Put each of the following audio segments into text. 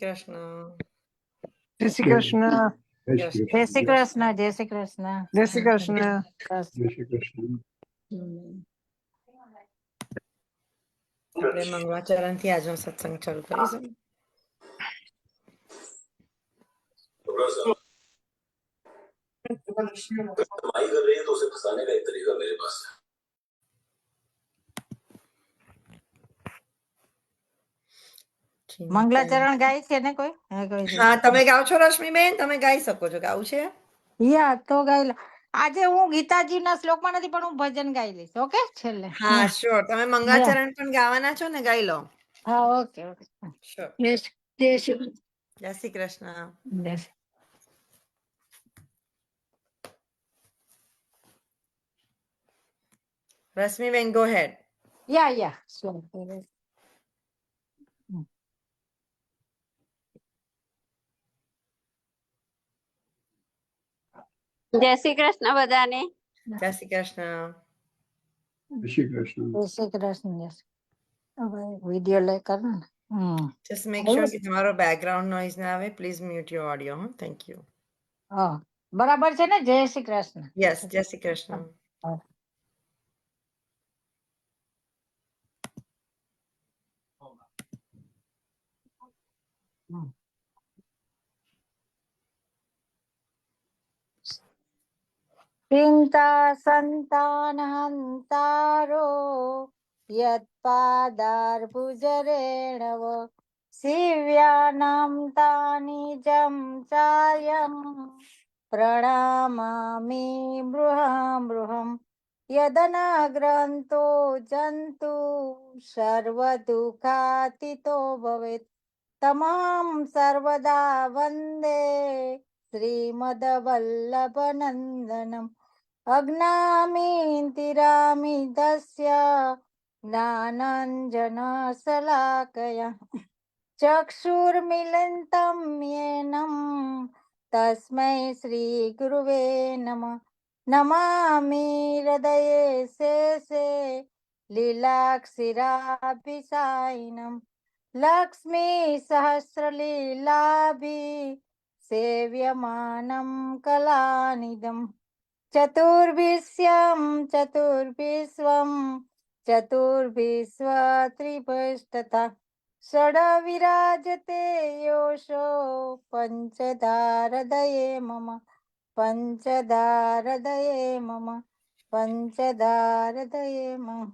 કૃષ્ણ. જય શ્રી કૃષ્ણ. જય શ્રી જય શ્રી કૃષ્ણ. જય શ્રી કૃષ્ણ. જય શ્રી કૃષ્ણ. જય શ્રી કૃષ્ણ. આપણે મંગળાચરણ થી આજનો સત્સંગ શરૂ કરીશું. कमाई कर रही है तो उसे फंसाने का एक तरीका मेरे पास है. મંગલાચરણ ગાય છે ને કોઈ? હા, તમે ગાઓ છો રશ્મિબેન? તમે ગાઈ શકો છો. ગાવું છે? યા તો ગાઈ લો. આજે હું ગીતાજીના શ્લોકમાં નથી પણ હું ભજન ગાઈ લઈશ. ઓકે છેલ્લે. હા શ્યોર. તમે મંગળાચરણ પણ ગાવાના છો ને? ગાઈ લો. હા ઓકે ઓકે. શ્યોર. જય શ્રી જય શ્રી કૃષ્ણ. રશ્મિબેન ગો હેડ. યા જય શ્રી કૃષ્ણ બધાને. જય શ્રી કૃષ્ણ. જય શ્રી કૃષ્ણ. જય શ્રી કૃષ્ણ. વિડીયો લે કર ને. જસ્ટ મેક શ્યોર કે તમારો બેકગ્રાઉન્ડ નોઇઝ ના આવે. Please mute your audio. Thank you. બરાબર છે ને? જય શ્રી કૃષ્ણ. યસ, જય શ્રી કૃષ્ણ. ચિંતા સંતાનહંતારો યત્પાદાર્ભુજરેણવ શિવ્યાનાં તાનિ જં ચાર્યં પ્રણામામિ બૃહં યદનગ્રંથો જંતુ સર્વદુઃખાતિતો ભવેત તમહં સર્વદા વંદે શ્રીમદવલ્લભનંદનમ અજ્ઞામિતિરામિ તસ્ય જ્ઞાનાંજનશલાકયા ચક્ષુર્મિલિतं યેનં તસ્मै શ્રીગુરુવે નમઃ નમામિ હૃદયે શેષે લીલાક્ષિરાભિસાયિનમ લક્ષ્મી સહસ્રલીલાભી સેવ્યમાनं કલાનિદમ ચતુર્ભિષ્યં ચતુર્ભિસ્વં ચતુર્ભિસ્વત્રિભુજતથા ષડવિરાજતે યોષો પંચધારદયે મમ પંચધારદયે મમ પંચધારદયે મમ.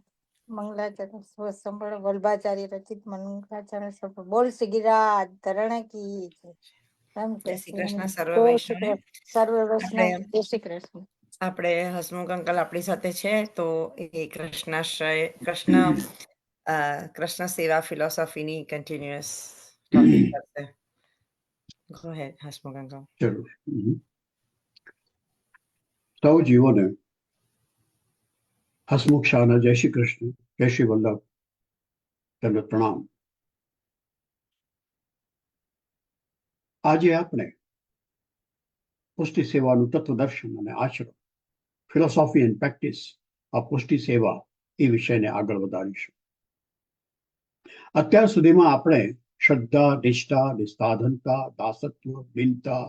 મંગલાચરણ સંપૂર્ણ વલ્ભાચાર્ય રચિત મંગલાચરણ સંપૂર્ણ. બોલ શ્રી ગિરિરાજ ધરણ કી જય. જય શ્રી કૃષ્ણ સર્વ વૈષ્ણવને. સર્વ વૈષ્ણવ જય શ્રી કૃષ્ણ. આપણે હસમુખ અંકલ આપણી સાથે છે તો એ કૃષ્ણ સેવા ફિલોસોફીની કન્ટિન્યુઅસ ટોપિક કરશે. ગો હેડ હસમુખ અંકલ. જરૂર. સૌ જીવોને હસમુખ શાહના જય શ્રી કૃષ્ણ, જય શ્રી વલ્લભ, તેમને પ્રણામ. આજે આપણે પુષ્ટિ સેવાનું તત્વદર્શન અને આચરણ, ફિલોસોફી એન્ડ પ્રેક્ટિસ આ પુષ્ટિ સેવા એ વિષયને આગળ વધારીશું. અત્યાર સુધીમાં આપણે શ્રદ્ધા, નિષ્ઠા, નિસ્સાધનતા, દાસત્વ, દીનતા,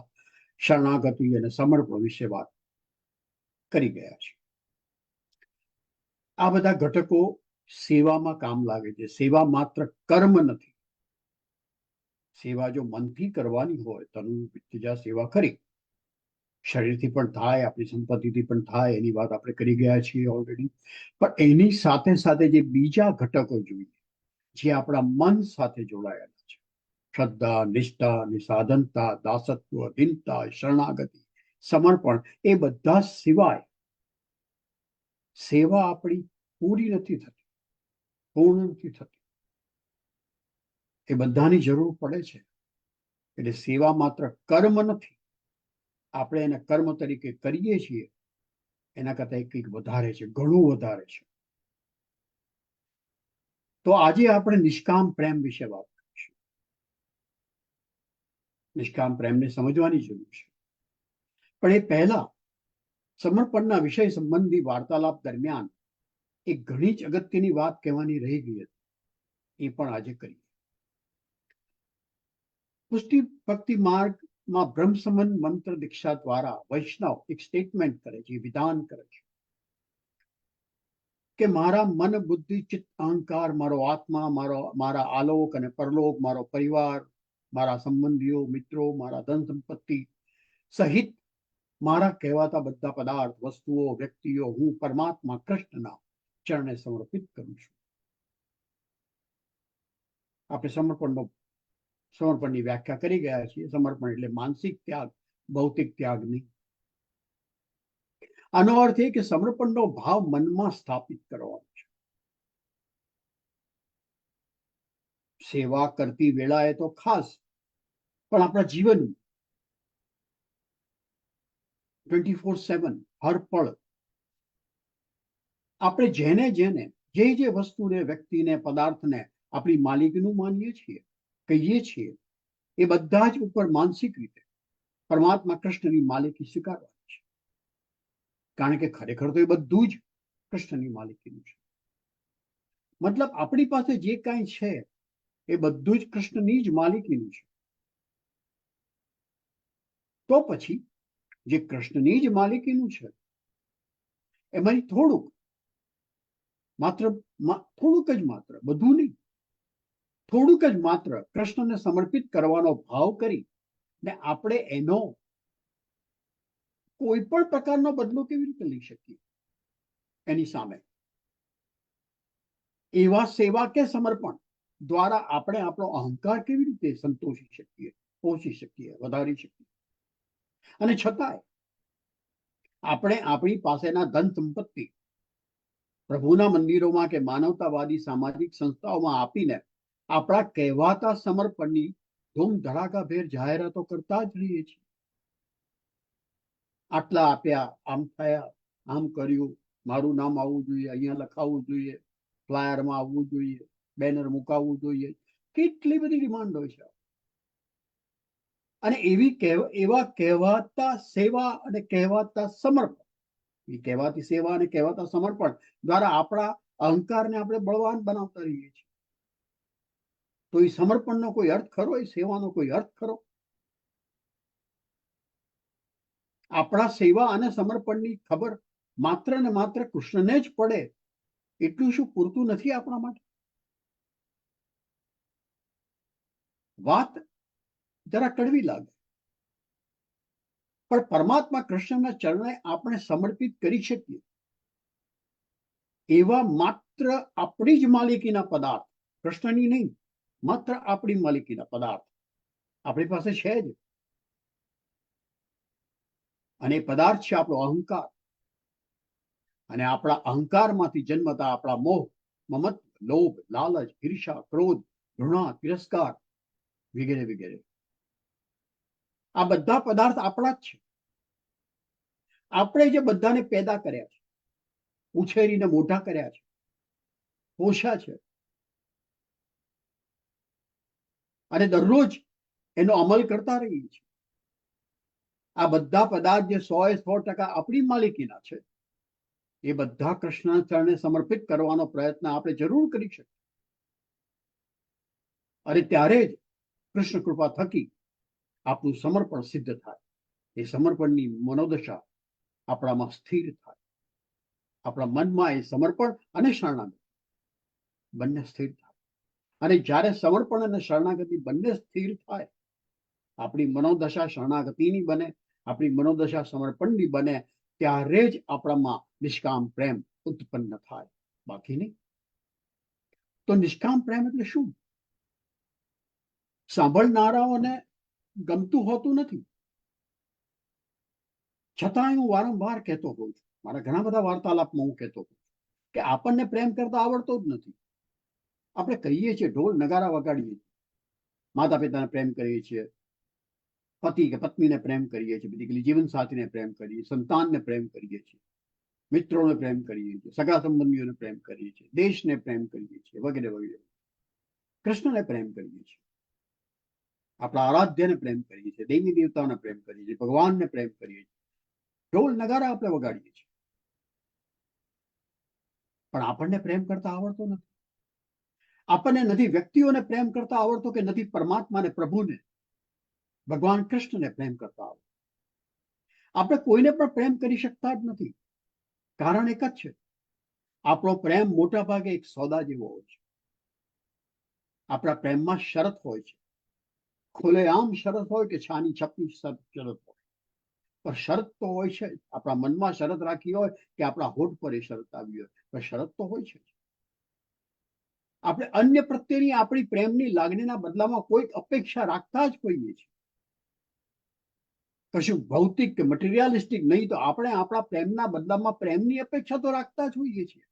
શરણાગતિ અને સમર્પણ વિશે વાત કરી ગયા છે. આ બધા ઘટકો સેવામાં કામ લાગે છે. સેવા માત્ર કર્મ નથી. સેવા જો મનથી કરવાની હોય તો બીજા સેવા કરી શરીરથી પણ થાય, આપણી સંપત્તિથી પણ થાય, એની વાત આપણે કરી ગયા છીએ ઓલરેડી. પણ એની સાથે સાથે જે બીજા ઘટકો જોઈએ જે આપણા મન સાથે જોડાયેલા છે, શ્રદ્ધા, નિષ્ઠા, નિસાધનતા, દાસત્વ, દીનતા, શરણાગતિ, સમર્પણ, એ બધા સિવાય સેવા આપણી પૂરી નથી થતી, પૂર્ણ નથી થતી. એ બધાની જરૂર પડે છે. એટલે સેવા માત્ર કર્મ નથી. આપણે એને કર્મ તરીકે કરીએ છીએ એના કરતા કંઈક વધારે છે, ઘણું વધારે છે. તો આજે આપણે નિષ્કામ પ્રેમ વિશે વાત કરીશું. નિષ્કામ પ્રેમને સમજવાની જરૂર છે. પણ એ પહેલા સમર્પણના વિષય સંબંધી વાર્તાલાપ દરમિયાન એક ઘણી જ અગત્યની વાત કહેવાની રહી ગઈ હતી. એ પણ આજે કરીએ. પુષ્ટિ ભક્તિ માર્ગમાં બ્રહ્મ સંબંધ મંત્ર દીક્ષા દ્વારા વૈષ્ણવ એક સ્ટેટમેન્ટ કરે છે, વિધાન કરે છે કે મારા મન બુદ્ધિ ચિત્ત અહંકાર, મારો આત્મા, મારા આલોક અને પરલોક, મારો પરિવાર, મારા સંબંધીઓ, મિત્રો, મારા ધન સંપત્તિ સહિત મારા કહેવાતા બધા પદાર્થ, વસ્તુઓ, વ્યક્તિઓ હું પરમાત્મા કૃષ્ણના ચરણે સમર્પિત કરું છું. આપણે સમર્પણની વ્યાખ્યા કરી ગયા છીએ. સમર્પણ એટલે માનસિક ત્યાગ, ભૌતિક ત્યાગ નહીં. આનો અર્થ એ કે સમર્પણનો ભાવ મનમાં સ્થાપિત કરવાનો છે. સેવા કરતી વેળાએ તો ખાસ, પણ આપણા જીવન 24/7 હર પળ આપણે જેને જે વસ્તુને, વ્યક્તિને, પદાર્થને આપણી માલિકીનું માનીએ છીએ, કહીએ છીએ, એ બધા જ ઉપર માનસિક રીતે પરમાત્મા કૃષ્ણની માલિકી સ્વીકારવાની છે. કારણ કે ખરેખર તો એ બધું જ કૃષ્ણની માલિકીનું છે. મતલબ આપણી પાસે જે કાંઈ છે એ બધું જ કૃષ્ણની જ માલિકીનું છે. તો પછી જે કૃષ્ણની જ માલિકીનું છે એમાંથી થોડુંક જ માત્ર, બધું નહીં, થોડુંક જ માત્ર કૃષ્ણને સમર્પિત કરવાનો ભાવ કરી ને આપણે એનો કોઈ પણ પ્રકારનો બદલો કેવી રીતે લઈ શકીએ? એની સામે એવા સેવા કે સમર્પણ દ્વારા આપણે આપણો અહંકાર કેવી રીતે સંતોષી શકીએ, પહોંચી શકીએ, વધારી શકીએ? અને છતાંય આપણે આપણી પાસેના ધન સંપત્તિ પ્રભુના મંદિરોમાં કે માનવતાવાદી સામાજિક સંસ્થાઓમાં આપીને આપણા કહેવાતા સમર્પણની ધૂમ ધડાકાભેર જાહેરાતો કરતા જ રહીએ છીએ. આટલા આપ્યા, આમ થયા, આમ કર્યું, મારું નામ આવવું જોઈએ, અહીંયા લખાવવું જોઈએ, ફ્લાયરમાં આવવું જોઈએ, બેનર મુકાવવું જોઈએ, કેટલી બધી ડિમાન્ડ હોય છે. અને એવા કહેવાતા સેવા અને કહેવાતા સમર્પણ, એ કહેવાતી સેવા અને કહેવાતા સમર્પણ દ્વારા આપણા અહંકારને આપણે બળવાન બનાવતા રહીએ છીએ. તો એ સમર્પણનો કોઈ અર્થ ખરો? એ સેવાનો કોઈ અર્થ ખરો? આપણા સેવા અને સમર્પણની ખબર માત્ર ને માત્ર કૃષ્ણને જ પડે એટલું શું પૂરતું નથી આપણા માટે? વાત જરા કડવી લાગે, પણ પરમાત્મા કૃષ્ણના ચરણે આપણે સમર્પિત કરી શકીએ એવા માત્ર આપણી જ માલિકીના પદાર્થ, કૃષ્ણની નહીં, માત્ર આપણી માલિકીના પદાર્થ આપણી પાસે છે જ. અને એ પદાર્થ છે આપણો અહંકાર. અને આપણા અહંકારમાંથી જન્મતા આપણા મોહ, મમત્વ, લોભ, લાલચ, ઈર્ષા, ક્રોધ, ઘૃણા, તિરસ્કાર વગેરે વગેરે. આ બધા પદાર્થ આપણા જ છે. આપણે જે બધાને પેદા કર્યા છે, ઉછેરીને મોટા કર્યા છે, પોષ્યા છે, અને દરરોજ એનો અમલ કરતા રહીએ છીએ. આ બધા પદાર્થ જે 100% આપણી માલિકીના છે, એ બધા કૃષ્ણના ચરણે સમર્પિત કરવાનો પ્રયત્ન આપણે જરૂર કરી શકીએ. અને ત્યારે જ કૃષ્ણ કૃપા થકી આપણું સમર્પણ સિદ્ધ થાય. એ સમર્પણની મનોદશા આપણામાં સ્થિર થાય. આપણા મનમાં એ સમર્પણ અને શરણાગતિ બંને સ્થિર થાય. અને જ્યારે સમર્પણ અને શરણાગતિ બંને સ્થિર થાય, આપણી મનોદશા શરણાગતિની બને, આપણી મનોદશા સમર્પણની બને, ત્યારે જ આપણામાં નિષ્કામ પ્રેમ ઉત્પન્ન થાય, બાકી નહીં. તો નિષ્કામ પ્રેમ એટલે શું? સાંભળનારાઓને ગમતું હોતું નથી, છતાં હું વારંવાર કહેતો હોઉં છું, મારા ઘણા બધા વાર્તાલાપમાં હું કહેતો હોઉં કે આપણને પ્રેમ કરતા આવડતો જ નથી. આપણે કહીએ છીએ, ઢોલ નગારા વગાડીએ છીએ, માતા પિતાને પ્રેમ કરીએ છીએ, પતિ કે પત્નીને પ્રેમ કરીએ છીએ, બેઝિકલી જીવન સાથીને પ્રેમ કરીએ, સંતાનને પ્રેમ કરીએ છીએ, મિત્રોને પ્રેમ કરીએ છીએ, સગા સંબંધીઓને પ્રેમ કરીએ છીએ, દેશને પ્રેમ કરીએ છીએ, વગેરે વગેરે. કૃષ્ણને પ્રેમ કરીએ છીએ, આપણા આરાધ્યને પ્રેમ કરીએ છીએ, દેવી દેવતાઓને પ્રેમ કરીએ છીએ, ભગવાનને પ્રેમ કરીએ છીએ, ઢોલ નગારા આપણે વગાડીએ છીએ. પણ આપણને પ્રેમ કરતા આવડતો નથી. આપણને નથી વ્યક્તિઓને પ્રેમ કરતા આવડતો, કે નથી પરમાત્માને, પ્રભુને, ભગવાન કૃષ્ણને પ્રેમ કરતા આવો. આપણે કોઈને પણ પ્રેમ કરી શકતા જ નથી. કારણ એક જ છે, આપણો પ્રેમ મોટા ભાગે એક સોદા જેવો હોય છે. આપણા પ્રેમમાં શરત હોય છે. ખુલ્લેઆમ શરત હોય કે છાની છપની શરત હોય, પણ શરત તો હોય છે. આપણા મનમાં શરત રાખી હોય કે આપણા હોઠ પર એ શરત આવી હોય, પણ શરત તો હોય છે. આપણે અન્ય પ્રત્યેની આપણી પ્રેમની લાગણીના બદલામાં કોઈક અપેક્ષા રાખતા જ હોઈએ છીએ. કશું ભૌતિક કે મટીરિયાલિસ્ટિક નહીં તો આપણે આપણા પ્રેમના બદલામાં પ્રેમની અપેક્ષા તો રાખતા જ હોઈએ છીએ.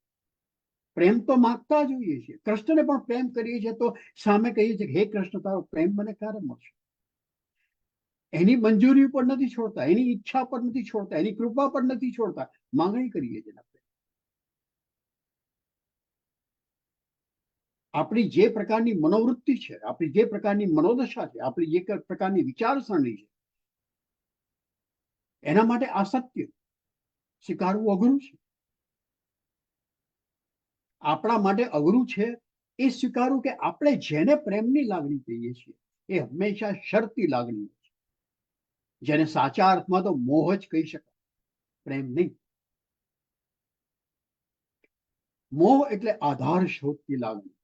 પ્રેમ તો માંગતા જ હોઈએ છીએ. કૃષ્ણને પણ પ્રેમ કરીએ છીએ તો સામે કહીએ છીએ કે હે કૃષ્ણ, તારો પ્રેમ મને ક્યારે મળશે? એની મંજૂરી ઉપર નથી છોડતા, એની ઈચ્છા પર નથી છોડતા, એની કૃપા પર નથી છોડતા, માંગણી કરીએ છીએ. આપણી જે પ્રકારની મનોવૃત્તિ છે, આપણી જે પ્રકારની મનોદશા છે, આપણી જે પ્રકારની વિચારસરણી છે, એના માટે આ સત્ય સ્વીકારવું અઘરું છે. આપણા માટે અઘરું છે એ સ્વીકારવું કે આપણે જેને પ્રેમની લાગણી કહીએ છીએ એ હંમેશા શરતી લાગણી છે, જેને સાચા અર્થમાં તો મોહ જ કહી શકાય, પ્રેમ નહીં. મોહ એટલે આધાર શોધતી લાગણી,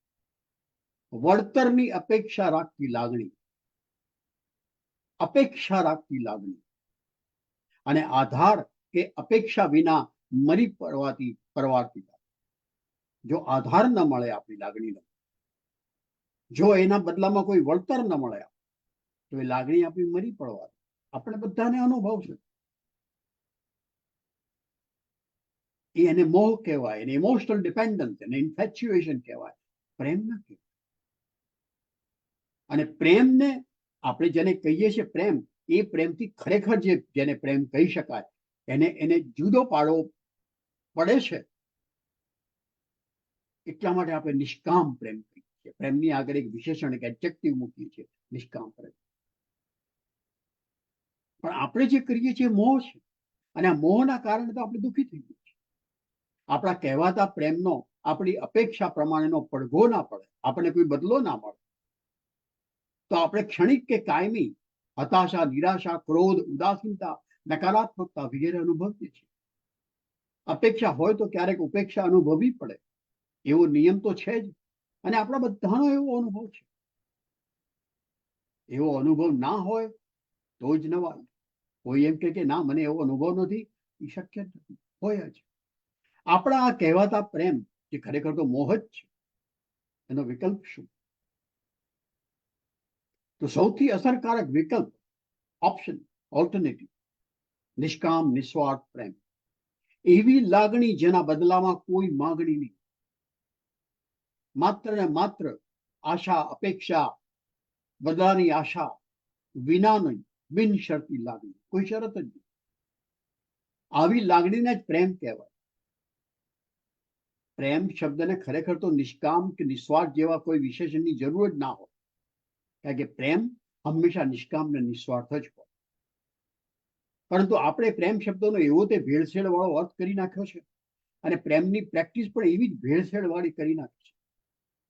વળતરની અપેક્ષા રાખતી લાગણી, અપેક્ષા રાખતી લાગણી, અને આધાર કે અપેક્ષા વિના મરી પડવાતી પરવારતી. જો આધાર ન મળે આપણી લાગણીનો, જો એના બદલામાં કોઈ વળતર ન મળે તો એ લાગણી આપણી મરી પડવાતી. આપણે બધાને અનુભવ છે. એને મોહ કહેવાય, એને ઇમોશનલ ડિપેન્ડન્સ, એને ઇન્ફેચ્યુએશન કહેવાય, પ્રેમ ન કહેવાય. અને પ્રેમને આપણે જેને કહીએ છીએ પ્રેમ, એ પ્રેમથી ખરેખર જેને પ્રેમ કહી શકાય એને જુદો પાડવો પડે છે. એટલા માટે આપણે નિષ્કામ પ્રેમ કહીએ છીએ. પ્રેમની આગળ એક વિશેષણ, એક એડજેક્ટિવ મૂકીએ છીએ, નિષ્કામ પ્રેમ. પણ આપણે જે કરીએ છીએ મોહ છે, અને આ મોહના કારણે તો આપણે દુઃખી થઈ ગઈએ છીએ. આપણા કહેવાતા પ્રેમનો આપણી અપેક્ષા પ્રમાણેનો પડઘો ના પડે, આપણને કોઈ બદલો ના મળે, તો આપણે ક્ષણિક કે કાયમી હતાશા, નિરાશા, ક્રોધ, ઉદાસીનતા, નકારાત્મકતા વગેરે અનુભવીએ છીએ. અપેક્ષા હોય તો ક્યારેક ઉપેક્ષા અનુભવવી પડે, એવો નિયમ તો છે જ. અને આપણા બધાનો એવો અનુભવ છે. એવો અનુભવ ના હોય તો જ નવાય. કોઈ એમ કે ના, મને એવો અનુભવ નથી, એ શક્ય નથી. હોય જ. આપણા આ કહેવાતા પ્રેમ જે ખરેખર તો મોહ જ છે, એનો વિકલ્પ શું? તો સૌથી અસરકારક વિકલ્પ, ઓપ્શન, ઓલ્ટરનેટિવ, નિષ્કામ નિસ્વાર્થ પ્રેમ. એવી લાગણી જેના બદલામાં કોઈ માંગણી નહીં, માત્ર ને માત્ર આશા, અપેક્ષા, બદલાની આશા વિનાની બિનશરતી લાગણી, કોઈ શરત જ નહીં. આવી લાગણીને જ પ્રેમ કહેવાય. પ્રેમ શબ્દને ખરેખર તો નિષ્કામ કે નિસ્વાર્થ જેવા કોઈ વિશેષણની જરૂર જ ના હોય, કારણ કે પ્રેમ હંમેશા નિષ્કામ ને નિસ્વાર્થ જ હોય. પરંતુ આપણે પ્રેમ શબ્દનો એવો તે ભેળસેળ વાળો અર્થ કરી નાખ્યો છે, અને પ્રેમની પ્રેક્ટિસ પણ એવી જ ભેળસેળ વાળી કરી નાખી છે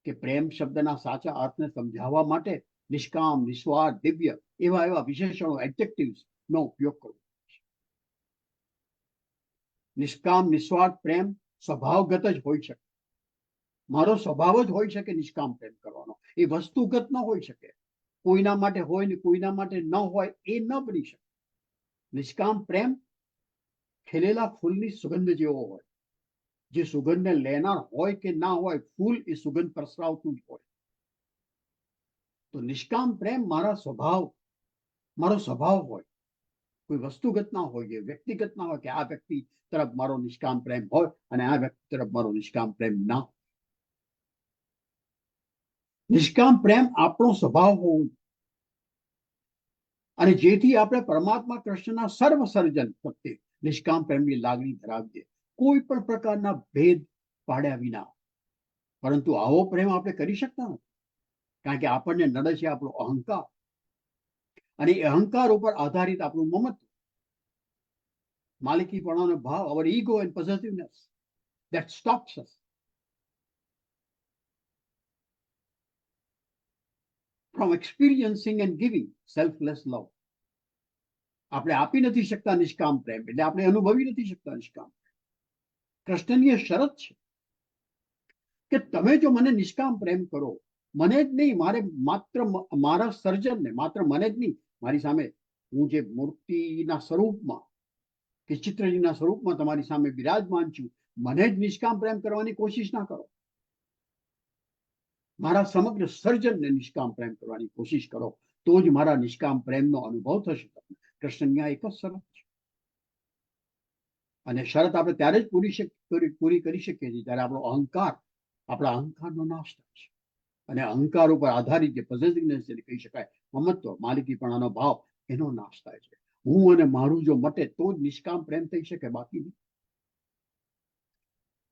કે પ્રેમ શબ્દના સાચા અર્થને સમજાવવા માટે નિષ્કામ, નિસ્વાર્થ, દિવ્ય એવા વિશેષણો, એડજેક્ટિવ્સ નો ઉપયોગ કરવો. નિષ્કામ નિસ્વાર્થ પ્રેમ સ્વભાવગત જ હોઈ શકે. મારો સ્વભાવ જ હોઈ શકે નિષ્કામ પ્રેમ કરવાનો. એ વસ્તુગત ન હોઈ શકે. કોઈના માટે હોય ને કોઈના માટે ન હોય એ ન બની શકે. નિષ્કામ પ્રેમ ખીલેલા ફૂલની સુગંધ જેવો હોય. જે સુગંધને લેનાર હોય કે ના હોય, ફૂલ એ સુગંધ પ્રસરાવતું જ હોય. તો નિષ્કામ પ્રેમ મારો સ્વભાવ હોય, કોઈ વસ્તુગત ના હોય, વ્યક્તિગત ના હોય કે આ વ્યક્તિ તરફ મારો નિષ્કામ પ્રેમ હોય અને આ વ્યક્તિ તરફ મારો નિષ્કામ પ્રેમ ના હોય. નિષ્કામ પ્રેમ આપણો સ્વભાવ હોવું, અને જેથી આપણે પરમાત્મા કૃષ્ણના સર્વ સર્જન પ્રત્યે નિષ્કામ પ્રેમની લાગણી ધરાવીએ, કોઈ પણ પ્રકારના ભેદ પાડ્યા વિના. પરંતુ આવો પ્રેમ આપણે કરી શકતા નથી, કારણ કે આપણને નડે છે આપણો અહંકાર, અને એ અહંકાર ઉપર આધારિત આપણું મમત્વ, માલિકીપણાનો ભાવ, our ego and possessiveness that stops us from experiencing and giving selfless love. આપણે આપી નથી શકતા નિષ્કામ પ્રેમ, એટલે આપણે અનુભવી નથી શકતા નિષ્કામ. કૃષ્ણની એ શરત છે કે તમે જો મને નિષ્કામ પ્રેમ કરો, મને જ નહીં, મારે માત્ર મારા સર્જનને, માત્ર મને જ નહીં, મારી સામે હું જે મૂર્તિના સ્વરૂપમાં કે ચિત્રજીના સ્વરૂપમાં તમારી સામે બિરાજમાન છું, મને જ નિષ્કામ પ્રેમ કરવાની કોશિશ ના કરો. મારા સમગ્ર સર્જનને નિષ્કામ પ્રેમ કરવાની કોશિશ કરો, તો જ મારા નિષ્કામ પ્રેમનો અનુભવ થશે. કૃષ્ણની આ એક જ શરત છે. અને શરત આપણે ત્યારે જ પૂરી કરી શકીએ છીએ જ્યારે આપણો અહંકાર, આપણા અહંકારનો નાશ થાય છે. અને અહંકાર ઉપર આધારિત જે પોઝેસિવનેસ જેને કહી શકાય, મમત્વ, માલિકીપણાનો ભાવ, એનો નાશ થાય છે. હું અને મારું જો મટે તો જ નિષ્કામ પ્રેમ થઈ શકે, બાકી નહીં.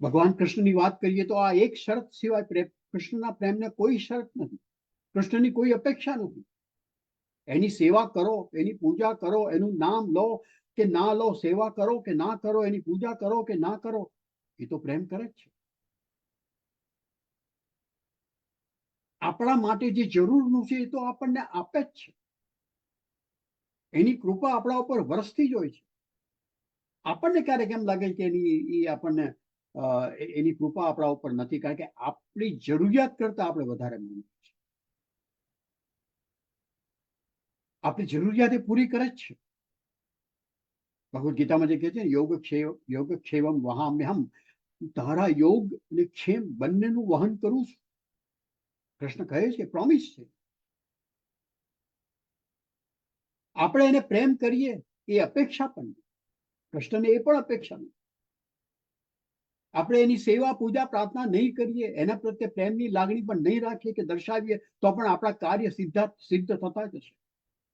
ભગવાન કૃષ્ણની વાત કરીએ તો આ એક શરત સિવાય કૃષ્ણના પ્રેમને કોઈ શરત નથી, કૃષ્ણની કોઈ અપેક્ષા નથી. એની સેવા કરો, એની પૂજા કરો, એનું નામ લો કે ના લો, સેવા કરો કે ના કરો, એની પૂજા કરો કે ના કરો, એ તો પ્રેમ કરે જ છે. આપણા માટે જે જરૂરનું છે એ તો આપણને આપે જ છે. એની કૃપા આપણા ઉપર વરસતી જ હોય છે. આપણને ક્યારેક એમ લાગે કે એની કૃપા આપણા ઉપર નથી, કારણ કે આપણી જરૂરિયાત કરતા આપણે વધારે માનીએ છીએ. આપણી જરૂરિયાત એ પૂરી કરે જ છે. ભગવદ્ ગીતામાં જે કહે છે ને, યોગક્ષેમમ વહામ્યહમ, તારા યોગ અને ક્ષેમ બંનેનું વહન કરું છું. કૃષ્ણ કહે છે, પ્રોમિસ છે. આપણે એને પ્રેમ કરીએ એ અપેક્ષા પણ નહીં, કૃષ્ણને એ પણ અપેક્ષા નહીં. આપણે એની સેવા, પૂજા, પ્રાર્થના નહીં કરીએ, એના પ્રત્યે પ્રેમની લાગણી પણ નહીં રાખીએ કે દર્શાવીએ, તો પણ આપણા કાર્ય સિદ્ધ થતા જશે,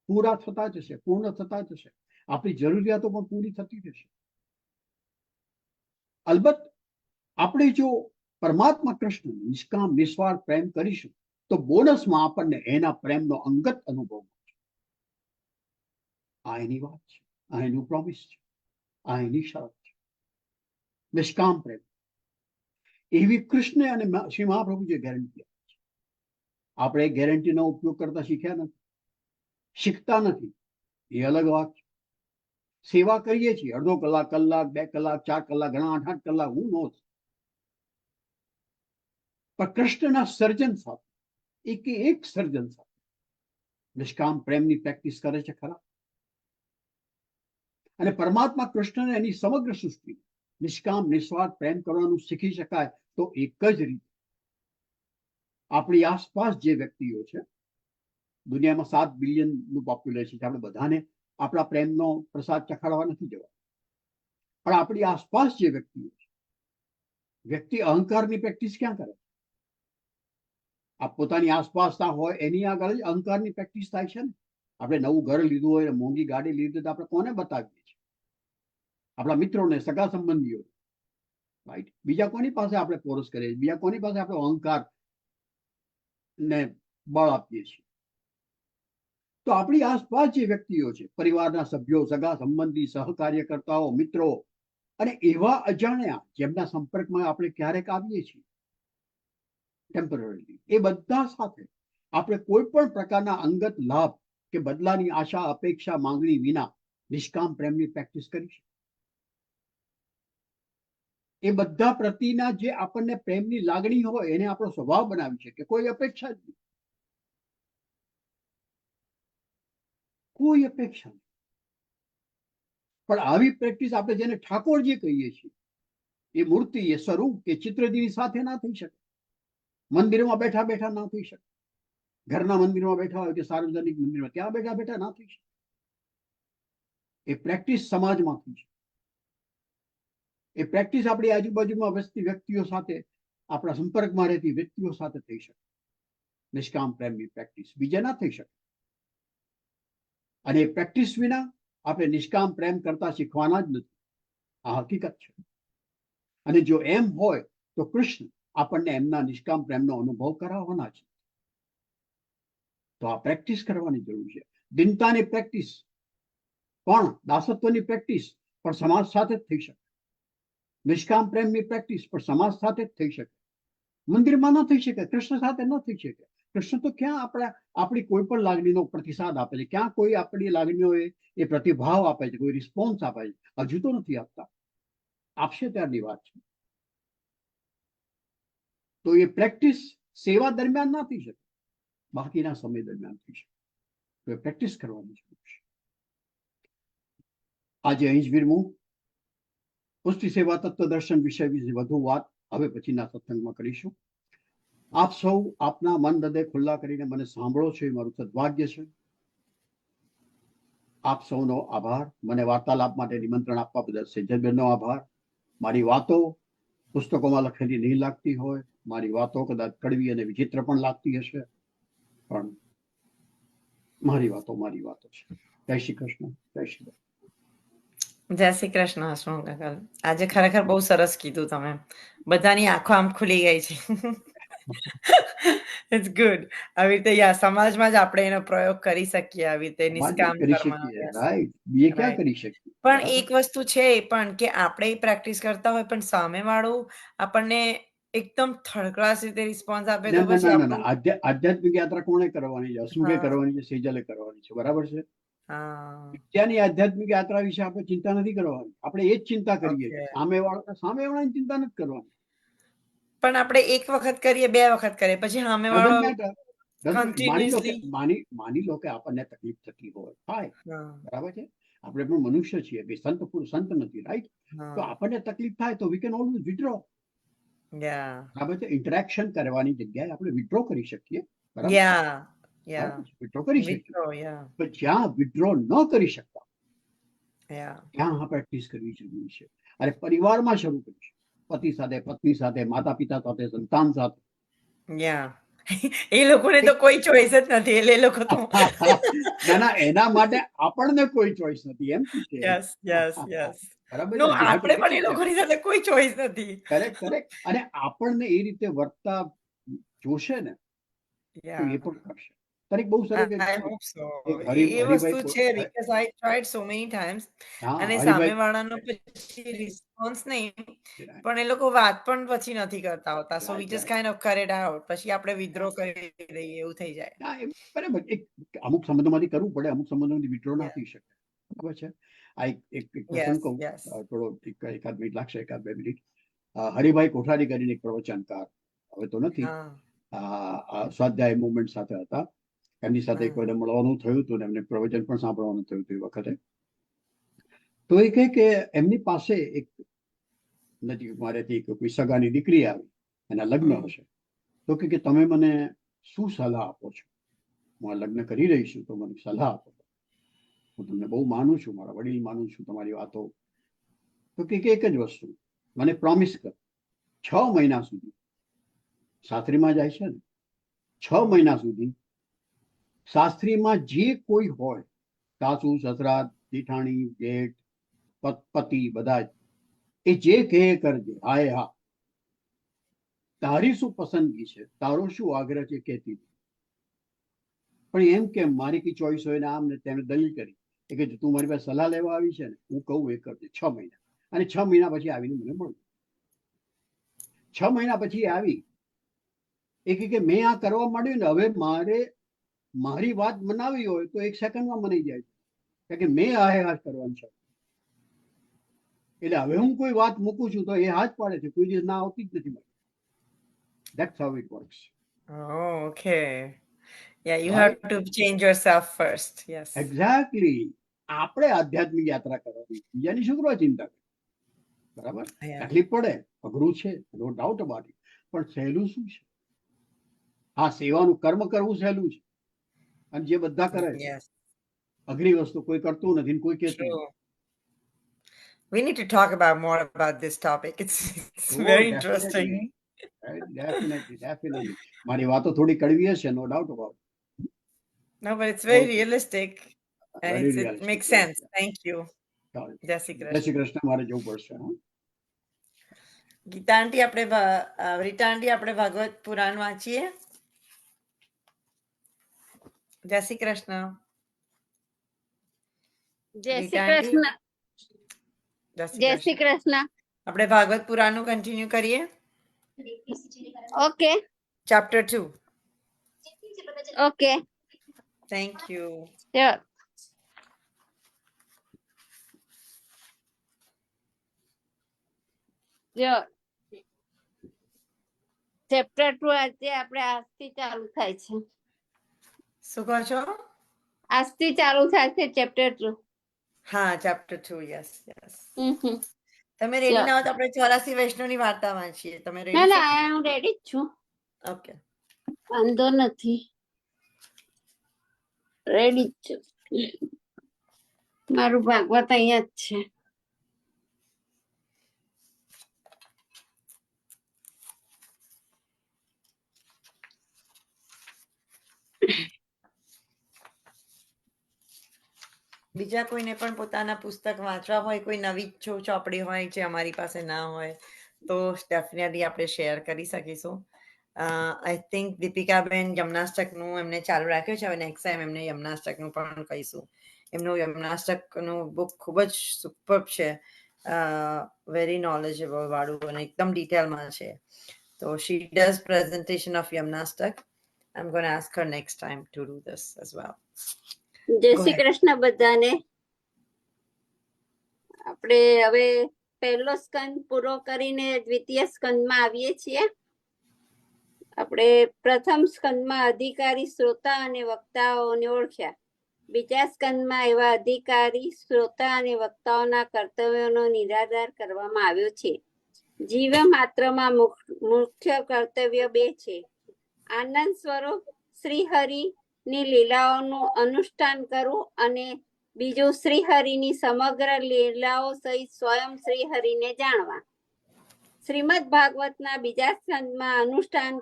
પૂરા થતા જશે, પૂર્ણ થતા જશે. આપણી જરૂરિયાતો પણ પૂરી થતી જશે. અલબત્ત આપણે જો પરમાત્મા કૃષ્ણ નિષ્કામ નિસ્વાર્થ પ્રેમ કરીશું, તો બોનસમાં આપણને એના પ્રેમનો અંગત અનુભવ મળશે. આ એની વાત છે, આ એનું પ્રોમિસ છે, આ એની શરત છે. નિષ્કામ પ્રેમ એવી કૃષ્ણ અને શ્રી મહાપ્રભુજીએ ગેરંટી આપી છે. આપણે ગેરંટીનો ઉપયોગ કરતા શીખ્યા નથી, શીખતા નથી, એ અલગ વાત છે. સેવા કરીએ છીએ, અડધો કલાક, 2 કલાક, 4 કલાક, ઘણા 8 કલાક, હું નો. પણ કૃષ્ણના સર્જન સાથે, એક સર્જન સાથે નિષ્કામ પ્રેમની પ્રેક્ટિસ કરે છે ખરા. અને પરમાત્મા કૃષ્ણને એની સમગ્ર સૃષ્ટિ નિષ્કામ નિસ્વાર્થ પ્રેમ કરવાનું શીખી શકાય તો એક જ રીતે આપણી આસપાસ જે વ્યક્તિઓ છે, દુનિયામાં 7 બિલિયનનું પોપ્યુલેશન છે, આપણે બધાને આપણા પ્રેમનો પ્રસાદ ચખાડવા નથી જવા, પણ આપણી આસપાસ જે વ્યક્તિઓ છે, વ્યક્તિ અહંકારની પ્રેક્ટિસ ક્યાં કરે? આપ પોતાની આસપાસના હોય એની આગળ જ અહંકારની પ્રેક્ટિસ થાય છે ને. આપણે નવું ઘર લીધું હોય, મોંઘી ગાડી લીધી, તો આપણે કોને બતાવીએ છીએ? આપણા મિત્રોને, સગા સંબંધીઓ, રાઈટ. બીજા કોની પાસે આપણે પોરસ કરીએ, બીજા કોની પાસે આપણે અહંકાર ને બળ આપીએ છીએ? તો આપણી આસપાસ જે વ્યક્તિઓ છે, પરિવારના સભ્યો, સગા સંબંધી, સહકાર્યકર્તાઓ, મિત્રો, અને એવા અજાણ્યા જેમના સંપર્કમાં આપણે ક્યારેક આવીએ છીએ ટેમ્પરરી, એ બધા સાથે આપણે કોઈ પણ પ્રકારના અંગત લાભ કે બદલાની આશા, અપેક્ષા, માંગણી વિના નિષ્કામ પ્રેમની પ્રેક્ટિસ કરીશું. એ બધા પ્રતિના જે આપણને પ્રેમની લાગણી હોય એને આપણો સ્વભાવ બનાવી છે કે કોઈ અપેક્ષા જ નહીં, કોઈ અપેક્ષા નહીં. પણ આવી પ્રેક્ટિસ આપણે જેને ઠાકોરજી કહીએ છીએ, એ મૂર્તિ, એ સ્વરૂપ કે ચિત્રજીની સાથે ના થઈ શકે. મંદિરમાં બેઠા બેઠા ના થઈ શકે. ઘરના મંદિરમાં બેઠા હોય કે સાર્વજનિક મંદિરમાં, ત્યાં બેઠા બેઠા ના થઈ શકે. એ પ્રેક્ટિસ સમાજમાંથી છે. એ પ્રેક્ટિસ આપણી આજુબાજુમાં વસતી વ્યક્તિઓ સાથે, આપણા સંપર્કમાં રહેતી વ્યક્તિઓ સાથે થઈ શકે. નિષ્કામ પ્રેમની પ્રેક્ટિસ બીજે ના થઈ શકે. અને એ પ્રેક્ટિસ વિના આપણે નિષ્કામ પ્રેમ કરતા શીખવાના જ નથી. આ હકીકત છે. અને જો એમ હોય તો કૃષ્ણ આપણને એમના નિષ્કામ પ્રેમનો અનુભવ કરાવવાના છે. તો આ પ્રેક્ટિસ કરવાની જરૂર છે. દિનતાની પ્રેક્ટિસ પણ, દાસત્વની પ્રેક્ટિસ પણ સમાજ સાથે જ થઈ શકે. નિષ્કામ પ્રેમની પ્રેક્ટિસ પણ સમાજ સાથે જ થઈ શકે. મંદિરમાં ન થઈ શકે, કૃષ્ણ સાથે ન થઈ શકે, કૃષ્ણ તો ક્યાં આપણી કોઈ પણ લાગણીનો પ્રતિસાદ આપે છે, ક્યાં કોઈ આપણી લાગણીઓ એ પ્રતિભાવ આપે છે, કોઈ રિસ્પોન્સ આપે છે? હજુ તો નથી આપતા. આપશે ત્યારની વાત છે. તો એ પ્રેક્ટિસ સેવા દરમિયાન ના થઈ શકે, બાકીના સમય દરમિયાન થઈ શકે. તો એ પ્રેક્ટિસ કરવાની જરૂર છે. આજે અહીં જ વિરમું. પુષ્ટિ સેવા તત્વદર્શન વિષય વિશે વધુ વાત હવે પછીના સત્સંગમાં કરીશું. આપ સૌ આપના મન હૃદય ખુલ્લા કરીને મને સાંભળો છો, એ મારું સદભાગ્ય છે. આપ સૌનો આભાર. મને વાર્તાલાપ માટે નિમંત્રણ આપવા બદલ સેજલબેનનો આભાર. મારી વાતો પુસ્તકોમાં લખેલી નહીં લાગતી હોય, મારી વાતો કદાચ કડવી અને વિચિત્ર પણ લાગતી હશે, પણ મારી વાતો છે. જય શ્રી કૃષ્ણ. જય શ્રી જય શ્રી કૃષ્ણ હસમુખ અંકલ. આજે ખરેખર બહુ સરસ કીધું તમે. બધાની આંખો આમ ખુલી ગઈ છે. It's good. આવી રીતે સમાજમાં જ આપણે એનો પ્રયોગ કરી શકીએ, આવી રીતે નિષ્કામ કરી કર્મનો. શકીએ. રાઈટ, બીએ ક્યાં Right. કરી શકીએ? પણ એક વસ્તુ છે એ પણ કે આપણે પ્રેક્ટિસ કરતા હોય પણ સામેવાળું આપણને એકદમ થર્ડ ક્લાસ રીતે રિસ્પોન્સ આપે તો પછી ના. આપણું આધ્યાત્મિક યાત્રા કોણે કરવાની છે? હસમુખે હા. કરવાની છે, સેજલે કરવાની છે. બરાબર છે. હા ત્યાંની આધ્યાત્મિક યાત્રા વિશે આપણે ચિંતા નથી કરવાની. આપણે એ જ ચિંતા કરીએ છીએ. Okay. સામેવાળાની ચિંતા નથી કરવાની. પણ આપણે એક વખત કરીએ, બે વખત કરીએ, પછી સામેવાળો Doesn't matter. continuously માની લો કે આપણને તકલીફ થતી હોય, થાય, બરાબર છે. આપણે પણ મનુષ્ય છીએ, કે સંત નથી, રાઈટ? તો આપણને તકલીફ થાય તો વી કેન ઓલવેઝ વિથડ્રો. બરાબર છે. ઇન્ટરેક્શન કરવાની જગ્યાએ આપણે વિથડ્રો કરી શકીએ. વિથડ્રો કરી શકીએ. પણ જ્યાં વિથડ્રો ન કરી શકતા ત્યાં આ પ્રેક્ટિસ કરવી જરૂરી છે. અને પરિવારમાં શરૂ કરી છે, પતિ સાથે, પત્ની સાથે, માતા પિતા સાથે, સંતાન સાથે. એ લોકોને તો કોઈ ચોઈસ જ નથી, એટલે એ લોકો તો ના, એના માટે આપણને કોઈ ચોઈસ નથી, એમ છે. બરાબર નો, છે. આપણે પણ એ લોકોની સાથે કોઈ ચોઈસ નથી. કરેક્ટ. અને આપણને એ રીતે વર્તા જોશે ને તો એ પણ કરશે. તારીખ બહુ સરસ I hope so. એક એ વસ્તુ છે, Haribhai, because I tried so many times હા, અને હરિભાઈ સામેવાળાનો પછી રિસ્પોન્સ નહીં, પણ એ લોકો વાત પણ પછી નથી કરતા હોતા, સો વી જસ્ટ કાઇન્ડ ઓફ કર ઇટ આઉટ, પછી આપણે વિથડ્રો કરી દઈએ, એવું થઈ જાય. ના, બરાબર. અમુક સંબંધોમાંથી કરવું પડે, અમુક સંબંધોમાંથી વિથડ્રો ના થઈ શકે. બરાબર છે. આ એક પ્રસંગ કહું, થોડો એકાદ મિનિટ લાગશે, એકાદ 2 મિનિટ. હરિભાઈ કોઠારી કરીને એક પ્રવચનકાર, હવે તો નથી, સ્વાધ્યાય મુવમેન્ટ સાથે હતા. એમની સાથે એક વખત મળવાનું થયું હતું ને એમને પ્રવચન પણ સાંભળવાનું થયું હતું એ વખતે. તો એ કહે કે એમની પાસે એક નજીક મારેથી કોઈ સગાની દીકરી આવી, એના લગ્ન હશે. તો કે તમે મને શું સલાહ આપો છો? હું આ લગ્ન કરી રહી છું, તો મને સલાહ આપો. હું તમને બહુ માનું છું, મારા વડીલ માનું છું, તમારી વાતો. તો કે એક જ વસ્તુ, મને પ્રોમિસ કર, 6 મહિના સુધી, સાસરીમાં જાય છે ને, 6 મહિના સુધી સાસરીમાં જે કોઈ હોય, સાસુ, સસરા, જેઠાણી, જેઠ, પતિ, બધા એ જે કહે કરજે. હા, તારી શું પસંદગી છે, તારો શું આગ્રહ છે, કહેતી. પણ એમ કે મારી કઈ ચોઈસ હોય ને આમ ને તેને દલીલ કરી કે તું મારી પાસે સલાહ લેવા આવી છે ને, હું કહું એ કરજે 6 મહિના. અને 6 મહિના પછી આવીને મને મળ્યું. 6 મહિના પછી આવી એ કે મેં આ કરવા માંડ્યું ને, હવે મારે મારી વાત મનાવી હોય તો 1 સેકન્ડમાં મનાઈ જાય છે, કારણ કે મેં આ કરવાનું છે. એટલે હવે હું કોઈ વાત મૂકું છું તો એ હાથ પાડે છે, કોઈ દિવસ ના આવતી જ નથી. That's how it works. Oh, okay. Yeah, you have to change yourself first. Yes. Exactly. આપણે આધ્યાત્મિક યાત્રા કરવાની, બીજાની શું કરવા ચિંતા કરે? બરાબર. તકલીફ પડે, અઘરું છે, નો ડાઉટ અબાઉટ ઇટ. પણ સહેલું શું છે? હા, સેવાનું કર્મ કરવું સહેલું છે, અને જે બધા કરે છે. અઘરી વસ્તુ કોઈ કરતું નથી ને કોઈ કહેતું નથી. We need to talk more about this topic. It's very interesting. Definitely. મારી વાતો થોડી કડવી હશે, no doubt about. No, but it's very realistic and it makes sense. Thank you. જય શ્રી કૃષ્ણ. મારે જવું પડશે. ગીતા આંટી, રીટા આંટી, આપણે ભાગવત પુરાણ વાંચીએ. જય શ્રી કૃષ્ણ. જય શ્રી કૃષ્ણ. જય શ્રી કૃષ્ણ. આપણે ભાગવત પુરાણનું કન્ટિન્યુ કરીએ. Okay. Chapter 2. Okay thank you. Sure. જો ચેપ્ટર 2 આજે આપણે આજથી ચાલુ થાય છે. શું કહો છો? આજથી ચાલુ થાય છે ચેપ્ટર 2. હા, ચેપ્ટર 2. Yes yes. હમ. તમે રેડી Yeah. ના હો તો આપણે 84 વૈષ્ણવની વાર્તા વાંચીએ. તમે ના રેડી છો? ના હું રેડી જ છું, ઓકે. વાંધો નથી, રેડી જ છું. મારું ભાગવત અહીંયા જ છે. બીજા કોઈને પણ પોતાના પુસ્તક વાંચવા હોય, કોઈ નવી ચોપડી હોય જે અમારી પાસે ના હોય તો ડેફિનેટલી આપણે શેર કરી શકીશું. આઈ થિંક દીપિકાબેન યમનાષ્ટકનું એમને ચાલુ રાખ્યું છે. હવે નેક્સ્ટ ટાઈમ એમને યમનાષ્ટકનું પણ કહીશું. એમનું યમનાષ્ટકનું બુક ખૂબ જ સુપર છે, વેરી નોલેજેબલ વાળું અને એકદમ ડિટેલમાં છે. તો she does presentation of Yamunashtak. I am gonna ask her next time to do this as well. જય Go શ્રી ahead. કૃષ્ણ બધાને. આપણે હવે પહેલો સ્કંદ પૂરો કરીને દ્વિતીય સ્કંદમાં આવીએ છીએ. આપણે પ્રથમ સ્કંદમાં અધિકારી, શ્રોતા અને વક્તાઓને ઓળખ્યા. બીજા સ્કંદમાં એવા અધિકારી, શ્રોતા અને વક્તાઓના કર્તવ્યોનો નિરાધાર કરવામાં આવ્યો છે. જીવ માત્રમાં મુખ્ય કર્તવ્ય 2 છે. આનંદ સ્વરૂપ શ્રી હરિની લીલાઓનું અનુષ્ઠાન કરવું અને બીજું શ્રી હરિની સમગ્ર લીલાઓ સહિત સ્વયં શ્રી હરિને જાણવા. શ્રીમદ ભાગવતના બીજા સ્કંદમાં અનુષ્ઠાન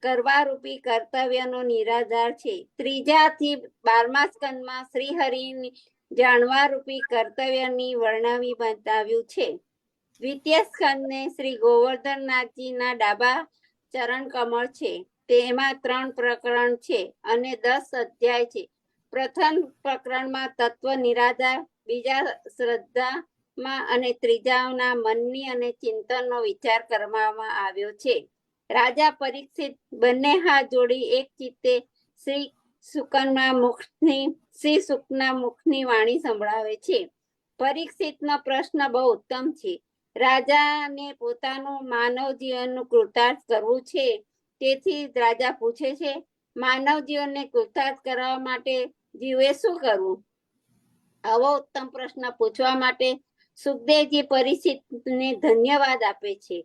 કરવા રૂપી કર્તવ્યનો નિરાધાર છે. 3 થી 12મા સ્કંદમાં શ્રી હરિની જાણવા રૂપી કર્તવ્યની વર્ણવી બતાવ્યું છે. દ્વિતીય સ્કંદને શ્રી ગોવર્ધનનાથજીના ડાબા ચરણ કમળ છે. તેમાં 3 પ્રકરણ છે અને 10 અધ્યાય છે. પ્રથમ પ્રકરણમાં તત્વ નિરાધાર, બીજા શ્રદ્ધામાં અને ત્રીજાના મનની અને ચિંતનનો વિચાર કરવામાં આવ્યો છે. રાજા પરીક્ષિત બંને હાથ જોડી એક ચિત્તે શ્રી શુકના મુખની વાણી સંભળાવે છે. પરીક્ષિતનો પ્રશ્ન બહુ ઉત્તમ છે. રાજાને પોતાનું માનવ જીવનનું કૃતાર્થ કરવું છે. તેથી રાજા પૂછે છે, માનવ જીવનને કૃતાર્થ કરવા માટે જીવે શું કરવું? આવો ઉત્તમ પ્રશ્ન પૂછવા માટે સુખદેવજી પરીક્ષિતને ધન્યવાદ આપે છે.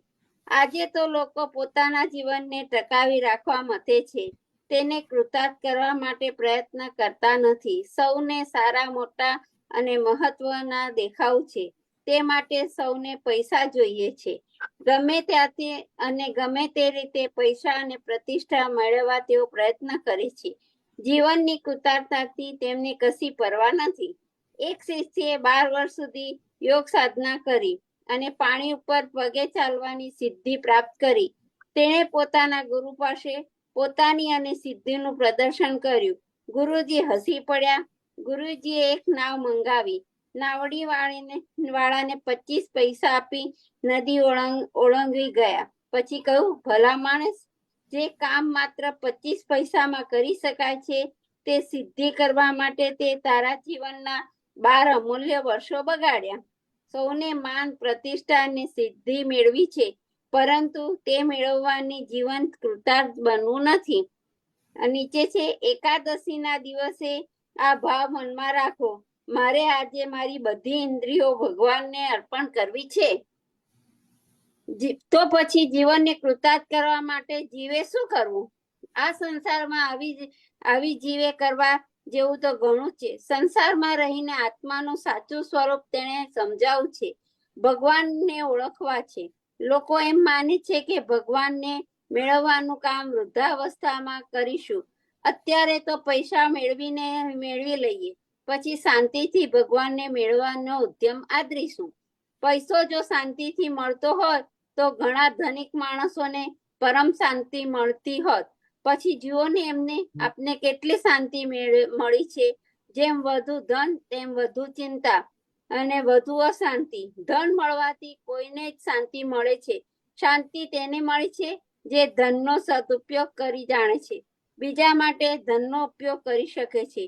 આજે તો લોકો પોતાના જીવનને ટકાવી રાખવા મથે છે. તેને કૃતાર્થ કરવા માટે પ્રયત્ન કરતા નથી. સૌને સારા, મોટા અને મહત્વના દેખાવું છે. તે માટે સૌને પૈસા જોઈએ છે. ગમે ત્યાંથી અને ગમે તે રીતે પૈસા અને પ્રતિષ્ઠા મેળવવા તેઓ પ્રયત્ન કરે છે. જીવનની કૃતાર્થતાથી તેમને કશી પરવા નથી. એક શિષ્યએ 12 વર્ષ સુધી યોગ સાધના કરી અને પાણી ઉપર પગે ચાલવાની સિદ્ધિ પ્રાપ્ત કરી. તેણે પોતાના ગુરુ પાસે પોતાની અને સિદ્ધિનું પ્રદર્શન કર્યું. ગુરુજી હસી પડ્યા. ગુરુજીએ એક નાવ મંગાવી. નાવડી વાળાને 25 પૈસા આપી નદી ઓળંગી ગયા. પછી કહ્યું, ભલા માણસ, જે કામ માત્ર 25 પૈસામાં કરી શકાય છે તે સિદ્ધિ કરવા માટે તે તારા જીવનના 12 અમૂલ્ય વર્ષો બગાડ્યા. સૌને માન, પ્રતિષ્ઠા અને સિદ્ધિ મેળવી છે, પરંતુ તે મેળવવાની જીવન કૃતાર્થ બનવું નથી. નીચે છે, એકાદશીના દિવસે આ ભાવ મનમાં રાખો, મારે આજે મારી બધી ઇન્દ્રિયો ભગવાનને અર્પણ કરવી છે. તો પછી જીવનને કૃતાર્થ કરવા માટે જીવે શું કરવું? આ સંસારમાં આવી જીવે કરવા જેવું તો ઘણું છે. સંસારમાં રહીને આત્માનું સાચું સ્વરૂપ તેણે સમજાવું છે. ભગવાનને ઓળખવા છે. લોકો એમ માને છે કે ભગવાનને મેળવવાનું કામ વૃદ્ધાવસ્થામાં કરીશું. અત્યારે તો પૈસા મેળવી લઈએ, પછી શાંતિથી ભગવાનને મેળવવાનો ઉદ્યમ આદરીશું. પૈસો જો શાંતિથી મળતો હોત તો ઘણા ધનિક માણસોને પરમ શાંતિ મળતી હોત. પછી જુઓ ને એમને આપને કેટલી શાંતિ મળી છે. જેમ વધુ ધન તેમ વધુ ચિંતા અને વધુ અશાંતિ. ધન મળવાથી કોઈને જ શાંતિ મળે છે. શાંતિ તેને મળી છે જે ધનનો સદુપયોગ કરી જાણે છે. બીજા માટે ધનનો ઉપયોગ કરી શકે છે.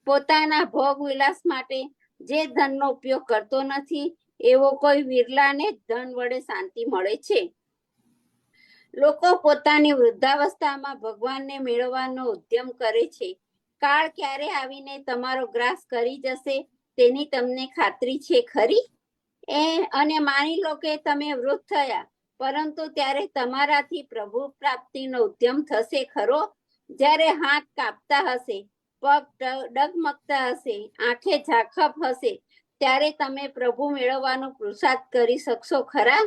પોતાના ભોગ વિલાસ માટે જે ધનનો ઉપયોગ કરતો નથી એવો કોઈ વિરલાને જ ધન વડે શાંતિ મળે છે. લોકો પોતાની વૃદ્ધાવસ્થામાં ભગવાનને મેળવવાનો ઉદ્યમ કરે છે. કાળ ક્યારે આવીને તમારો ગ્રાસ કરી જશે તેની તમને ખાતરી છે ખરી? અને માની લો કે તમે વૃદ્ધ થયા, પરંતુ ત્યારે તમારાથી પ્રભુ પ્રાપ્તિનો ઉદ્યમ થશે ખરો? જ્યારે હાથ કાપતા હશે, પગ ડગમગતા હશે, આંખે ઝાખપ હશે, ત્યારે તમે પ્રભુ મેળવવાનો પુરુષાર્થ કરી શકશો ખરા?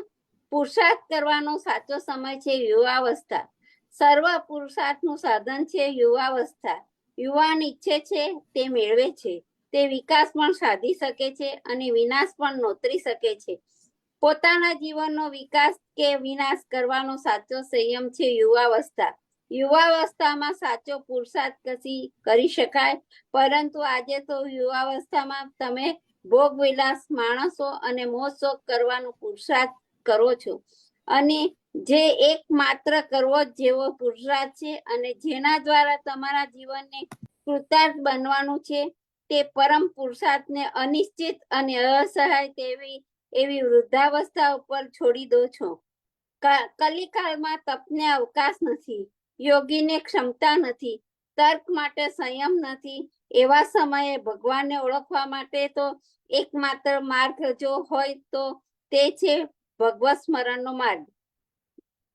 પુરુષાર્થ કરવાનો સાચો સમય છે યુવાવસ્થા. સર્વ પુરુષાર્થનું સાધન છે યુવાવસ્થા. યુવાન ઈચ્છે છે તે મેળવે છે. તે વિકાસ પણ સાધી શકે છે અને વિનાશ પણ નોતરી શકે છે. પોતાના જીવનનો વિકાસ કે વિનાશ કરવાનો સાચો સંયમ છે યુવાવસ્થા. યુવાવસ્થામાં સાચો પુરુષાર્થ કરી શકાય, પરંતુ આજે તો યુવાવસ્થામાં તમે ભોગ વિલાસ, માણસો અને મોજ શોખ કરવાનો પુરુષાર્થ કરો છો, અને જે એકમાત્ર કરવો જેવો પુરુષાર્થ છે અને જેના દ્વારા તમારા જીવનને કૃતાર્થ બનવાનું છે, તે પરમ પુરુષાર્થને અનિશ્ચિત અને અસહાય એવી વૃદ્ધાવસ્થા ઉપર છોડી દો છો. કલિકાળમાં તપને અવકાશ નથી, યોગીને ક્ષમતા નથી, તર્ક માટે સંયમ નથી. એવા સમયે ભગવાનને ઓળખવા માટે તો એકમાત્ર માર્ગ જો હોય તો તે છે ભગવત સ્મરણનો માર્ગ.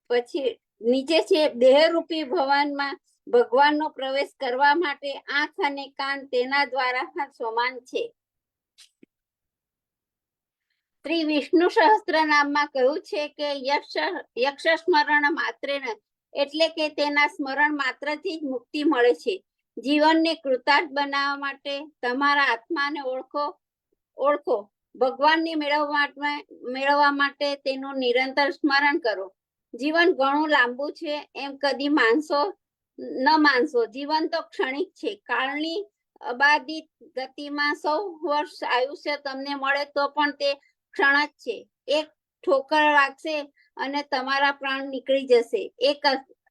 પછી નીચે છે દેહરૂપી ભવનમાં ભગવાનનો પ્રવેશ કરવા માટે આંખ અને કાન તેના દ્વારા સમાન છે. શ્રી વિષ્ણુ સહસ્ત્ર નામમાં કહ્યું છે કે યક્ષ સ્મરણ માત્રેન, એટલે કે તેના સ્મરણ માત્રથી જ મુક્તિ મળે છે. જીવનને કૃતાર્થ બનાવવા માટે તમારા આત્માને ઓળખો. ભગવાનને મેળવવા માટે તેનું નિરંતર સ્મરણ કરો. જીવન ઘણું લાંબુ છે એમ કદી ન માનશો. જીવન તો ક્ષણિક છે. કાળની અબાધિત ગતિમાં 100 વર્ષ આયુષ્ય તમને મળે તો પણ તે ક્ષણ જ છે. એક ઠોકર વાગશે અને તમારા પ્રાણ નીકળી જશે.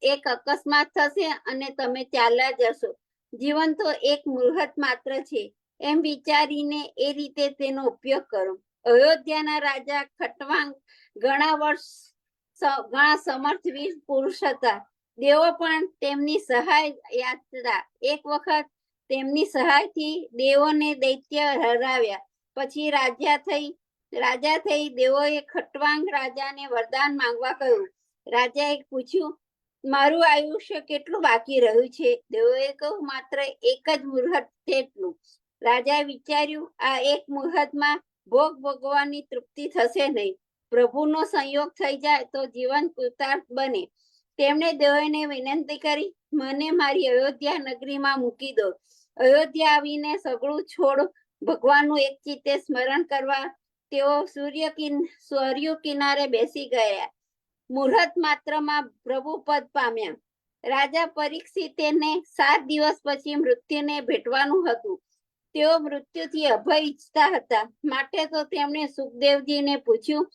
એક અકસ્માત થશે અને તમે ચાલ્યા જશો. જીવન તો એક મુહૂર્ત માત્ર છે એમ વિચારીને એ રીતે તેનો ઉપયોગ કરો. અયોધ્યાના રાજા ખટવાંગ ઘણા સમર્થ વીર પુરુષ હતા. દેવો પણ તેમની સહાય યાચતા. એક વખત તેમની સહાયથી દેવોને દૈત્ય હરાવ્યા. પછી રાજા થઈ દેવોએ ખટવાંગ રાજાને વરદાન માંગવા કહ્યું. રાજાએ પૂછ્યું, મારું આયુષ્ય કેટલું બાકી રહ્યું છે? દેવોએ કહ્યું, માત્ર એક જ મુહૂર્ત તેટલું. રાજાએ વિચાર્યું, આ એક મુહૂર્તમાં ભોગ ભોગવવાની તૃપ્તિ થશે નહીં. પ્રભુનો સંયોગ થઈ જાય તો જીવન કૃતાર્થ બને. તેમણે દેવોને વિનંતી કરી, મને મારી અયોધ્યા નગરીમાં મૂકી દો. અયોધ્યા આવીને સગળું છોડ ભગવાનનું એક ચિત્તે સ્મરણ કરવા તેઓ સૂર્ય કિનારે બેસી ગયા. મુહૂર્ત માત્રમાં પ્રભુ પદ પામ્યા. રાજા પરીક્ષિતને 7 દિવસ પછી મૃત્યુને ભેટવાનું હતું. તેઓ મૃત્યુથી અભય ઈચ્છતા હતા. માટે તો તેમણે સુખદેવજીને પૂછ્યું,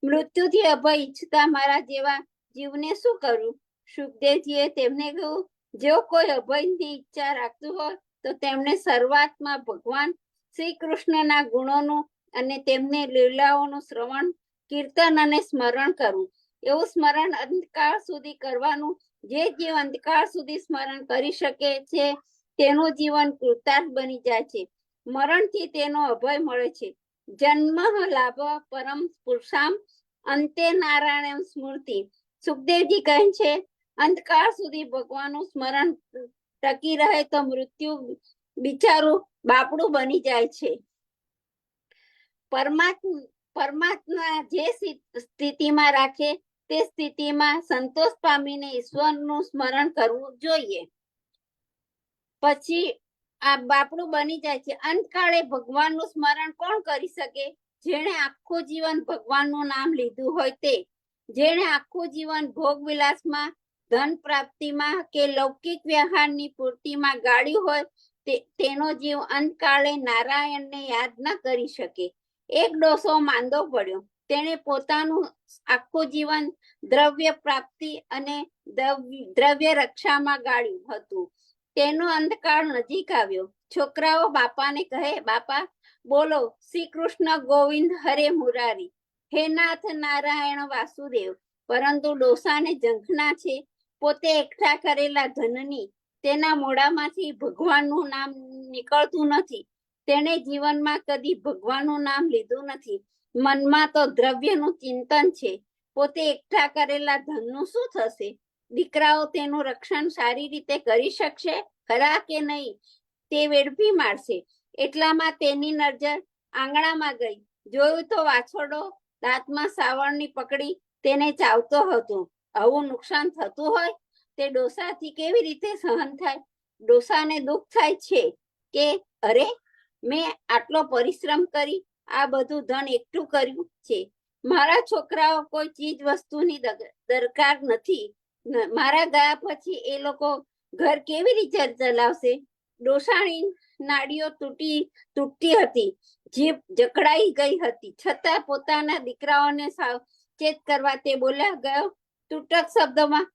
મૃત્યુથી અભય ઈચ્છતા મારા જેવા જીવને શું કરવું? સુખદેવજીએ તેમને કહ્યું, જો કોઈ અભયની ઈચ્છા રાખતું હોય તો તેમણે શરૂઆતમાં ભગવાન શ્રી કૃષ્ણના ગુણોનું અને તેમની લીલાઓનું શ્રવણ, કીર્તન અને સ્મરણ કરવું. એવું સ્મરણ અંતકાળ સુધી કરવાનું. જે જીવ અંતકાળ સુધી સ્મરણ કરી શકે છે તેનું જીવન કૃતાર્થ બની જાય છે. મરણથી તેનો અભય મળે છે. જન્મ લાભ પરમ પુરુષામ અંતે નારાયણ સ્મૃતિ. સુખદેવજી કહે છે, અંતકાળ સુધી ભગવાનનું સ્મરણ ટકી રહે તો મૃત્યુ બિચારું બાપડું બની જાય છે. પરમાત્મા જે સ્થિતિમાં રાખે તે સ્થિતિમાં સંતોષ પામીને ઈશ્વરનું સ્મરણ કરવું જોઈએ. પછી આ બાપડું બની જાય છે. અંતકાળે ભગવાનનું સ્મરણ કોણ કરી શકે? જેણે આખું જીવન ભગવાનનું નામ લીધું હોય તે. જેણે આખું જીવન ભોગ વિલાસમાં, ધન પ્રાપ્તિમાં કે લૌકિક વ્યવહારની પૂર્તિમાં ગાળ્યું હોય તેનો જીવ અંતકાળે નારાયણને યાદ ન કરી શકે. એક ડોસો માંદો પડ્યો. તેણે પોતાનું આખું જીવન દ્રવ્ય પ્રાપ્તિ અને દ્રવ્ય રક્ષામાં ગાળ્યું હતું. તેનો અંતકાળ નજીક આવ્યો. છોકરાઓ બાપાને કહે, બાપા બોલો શ્રી કૃષ્ણ ગોવિંદ હરે મુરારી, હે નાથ નારાયણ વાસુદેવ. પરંતુ ડોસાને ઝંખના છે. પોતે એકઠા કરેલા ધનની તેના મોઢામાંથી ભગવાનનું નામ નીકળતું નથી. તેણે જીવનમાં કદી ભગવાનનું નામ લીધું નથી. મનમાં તો દ્રવ્યનું ચિંતન છે. પોતે એકઠા કરેલા ધનનું શું થશે? દીકરાઓ તેનું રક્ષણ સારી રીતે કરી શકશે ખરા કે નહીં તે વેડફી મારશે. એટલામાં તેની નજર આંગણામાં ગઈ. જોયું તો વાછરડો દાંતમાં સાવરણી પકડી તેને ચાવતો હતો. આવું નુકસાન થતું હોય તે ડોસાથી કેવી રીતે સહન થાય? ડોસાને દુઃખ થાય છે કે અરે મેં આટલો પરિશ્રમ કરી આ બધું ધન એકઠું કર્યું છે. મારા છોકરાઓ કોઈ ચીજ વસ્તુની દરકાર નથી. મારા ગયા પછી એ લોકો ઘર કેવી રીતે ચલાવશે? ડોસાની નાડીઓ તૂટતી હતી. જીભ જકડાઈ ગઈ હતી. છતાં પોતાના દીકરાઓને સાવચેત કરવા તે બોલ્યા ગયો તૂટક શબ્દમાં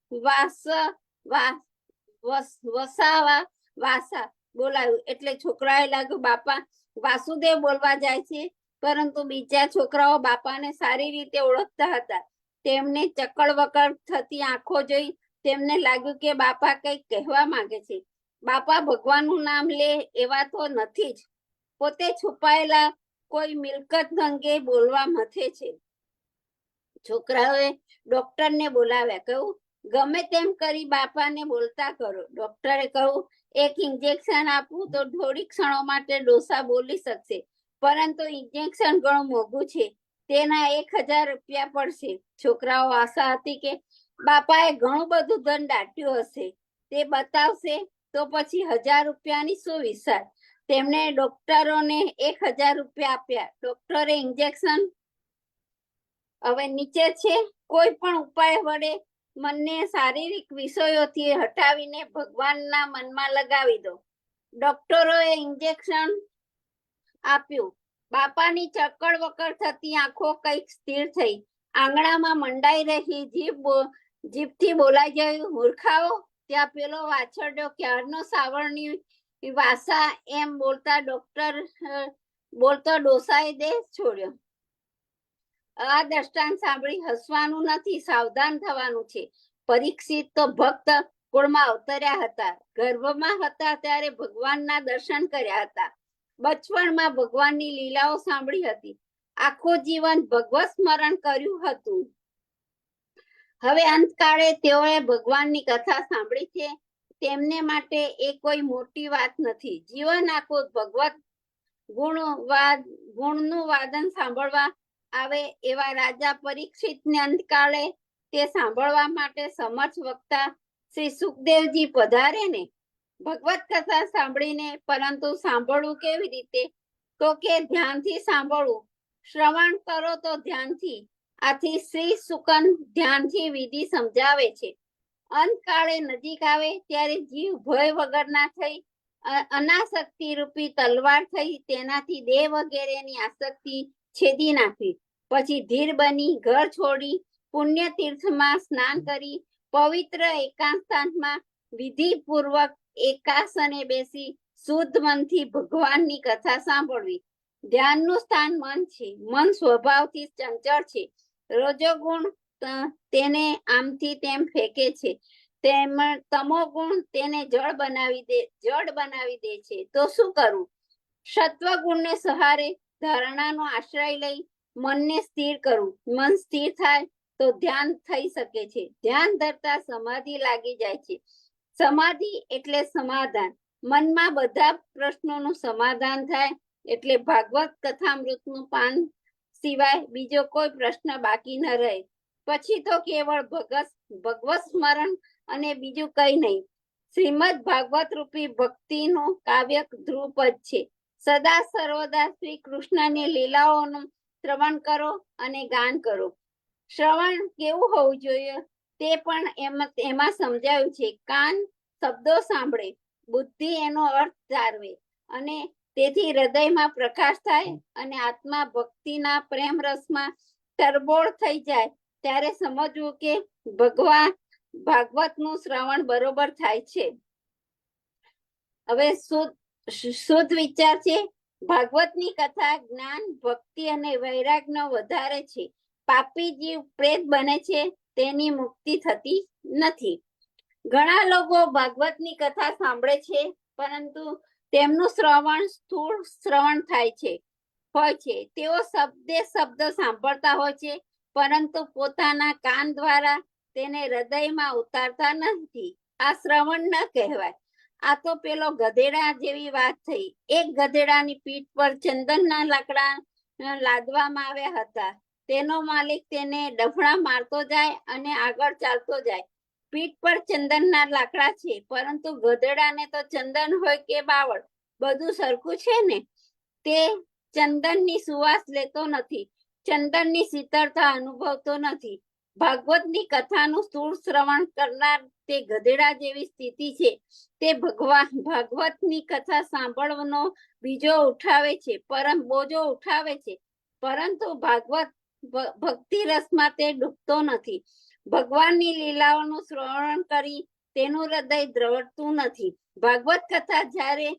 વસાવા વાસા બોલાવ્યું. એટલે છોકરાએ લાગ્યું બાપા વાસુદેવ બોલવા જાય છે. પરંતુ બીજા છોકરાઓ બાપાને સારી રીતે ઓળખતા હતા. તેમને ચકડ વકડ થતી આંખો જોઈ તેમને લાગ્યું કે બાપા કંઈક કહેવા માંગે છે. બાપા ભગવાનનું નામ લે એવા તો નથી જ. પોતે છુપાયેલા કોઈ મિલકત અંગે બોલવા મથે છે. છોકરાઓએ ડોક્ટરને બોલાવ્યા. કહ્યું ગમે તેમ કરી બાપાને બોલતા કરો. ડોક્ટરે કહ્યું એક ઇન્જેક્શન આપવું તો થોડી ક્ષણો માટે ડોસા બોલી શકશે, પરંતુ ઇન્જેક્શન ઘણું મોંઘું છે. તેના 1000 રૂપિયા પડશે. છોકરાઓ આશા હતી કે બાપાએ ઘણું બધું ધન દાટ્યું હશે, તે બતાવશે તો પછી 1000 રૂપિયાની શું વિચાર. તેમણે ડોક્ટરોને 1000 રૂપિયા આપ્યા. ડોક્ટરે ઇન્જેક્શન હવે નીચે છે. કોઈ પણ ઉપાય વડે મનને શારીરિક વિષયોથી હટાવીને ભગવાનના મનમાં લગાવી દો. ડોક્ટરોએ ઇન્જેક્શન આપ્યું. બાપાની ચકડ વકડ થતી આંખો કઈક સ્થિર થઈ. આંગણામાં મંડાઈ રહી જીભથી બોલાઈ ગયું મૂર્ખાઓ, ત્યાં પેલો વાછરડો ક્યારનો સાવરણી વાસા એમ બોલતો ડોસાએ દેહ છોડ્યો. આ દ્રષ્ટાંત સાંભળી હસવાનું નથી, સાવધાન થવાનું છે. પરીક્ષિત તો ભક્ત કુળમાં અવતર્યા હતા. ગર્ભમાં હતા ત્યારે ભગવાનના દર્શન કર્યા હતા. બચપણમાં ભગવાનની લીલાઓ સાંભળી હતી. આખું જીવન ભગવત સ્મરણ કર્યું હતું. હવે અંતકાળે તેઓએ ભગવાનની કથા સાંભળી છે. તેમને માટે એ કોઈ મોટી વાત નથી. જીવન આખું ભગવત ગુણનું વાદન સાંભળવા આવે એવા રાજા પરીક્ષિતને અંતકાળે તે સાંભળવા માટે સમર્થ વક્તા શ્રી સુખદેવજી પધારે ને. ભગવત કથા સાંભળીને, પરંતુ સાંભળવું કેવી રીતે? તો કે ધ્યાનથી સાંભળવું. શ્રવણ કરો તો ધ્યાનથી. આથી શ્રી સુકન ધ્યાનથી વિધિ સમજાવે છે. અંતકાળે નજીક આવે ત્યારે જીવ ભય વગરના થઈ અનાસક્તિ રૂપી તલવાર થઈ તેનાથી દેહ વગેરેની આસક્તિ છેદી નાખવી. પછી ધીર બની ઘર છોડી પુણ્ય તીર્થમાં સ્નાન કરી પવિત્ર એકાંતમાં વિધિપૂર્વક એકાસને બેસી શુદ્ધ મનથી ભગવાનની કથા સાંભળવી. ધ્યાનનું સ્થાન મન છે. મન સ્વભાવથી ચંચળ છે. રજોગુણ તેને આમથી તેમ ફેંકે છે. તમો ગુણ તેને જળ બનાવી દે છે. તો શું કરવું? સત્વ ગુણને સહારે ધારણાનો આશ્રય લઈ મનને સ્થિર કરવું. મન સ્થિર થાય તો ધ્યાન થઈ શકે છે. ધ્યાન ધરતા સમાધિ લાગી જાય છે. સમાધિ એટલે સમાધાન. મનમાં બધા પ્રશ્નોનું સમાધાન થાય એટલે ભાગવત કથામૃતનું પાન સિવાય બીજો કોઈ પ્રશ્ન બાકી ન રહે. પછી તો કેવળ ભગવત સ્મરણ અને બીજું કઈ નહીં. શ્રીમદ ભાગવત રૂપી ભક્તિનું કાવ્ય ધ્રુપદ છે. સદા સર્વદા શ્રી કૃષ્ણની લીલાઓનું શ્રવણ કરો અને ગાન કરો. શ્રવણ કેવું હોવું જોઈએ તે પણ એમાં સમજાયું છે. કાન શબ્દો સાંભળે, બુદ્ધિ એનો અર્થ તારવે અને તેથી હૃદયમાં પ્રકાશ થાય અને આત્મા ભક્તિના પ્રેમ રસમાં તરબોળ થઈ જાય ત્યારે સમજવું કે ભાગવતનું શ્રવણ બરોબર થાય છે. હવે શુદ્ધ વિચાર છે. ભાગવતની કથા જ્ઞાન, ભક્તિ અને વૈરાગ્યનો વધારે છે. પાપી જીવ પ્રેત બને છે, તેની મુક્તિ થતી નથી. ઘણા લોકો ભાગવતની કથા સાંભળે છે, પરંતુ તેમનું શ્રવણ સ્થૂળ શ્રવણ થાય છે હોય છે. તેઓ શબ્દ સાંભળતા હોય છે, પરંતુ પોતાના કાન દ્વારા તેને હૃદયમાં ઉતારતા નથી. આ શ્રવણ ન કહેવાય. આ તો પેલો ગધેડા જેવી વાત થઈ. એક ગધેડાની પીઠ પર ચંદનના લાકડા લાદવામાં આવ્યા હતા. તેનો માલિક તેને ડફણા મારતો જાય અને આગળ ચાલતો જાય. પીઠ પર ચંદનના લાકડા છે, પરંતુ ગધેડાને તો ચંદન હોય કે બાવળ બધું સરખું છે ને. તે ચંદનની સુવાસ લેતો નથી, ચંદનની શીતળતા અનુભવતો નથી. ભાગવતની કથાનું સ્થૂળ શ્રવણ કરનાર તે ગધેડા જેવી સ્થિતિ છે. તે ભાગવતની કથા સાંભળવાનો બોજો ઉઠાવે છે, પરંતુ ભાગવત ભક્તિ રસમાં તે ડૂબતો નથી. ભગવાનની લીલાઓનું શ્રવણ કરી તેનું હૃદય દ્રવડતું નથી. ભાગવત કથા જ્યારે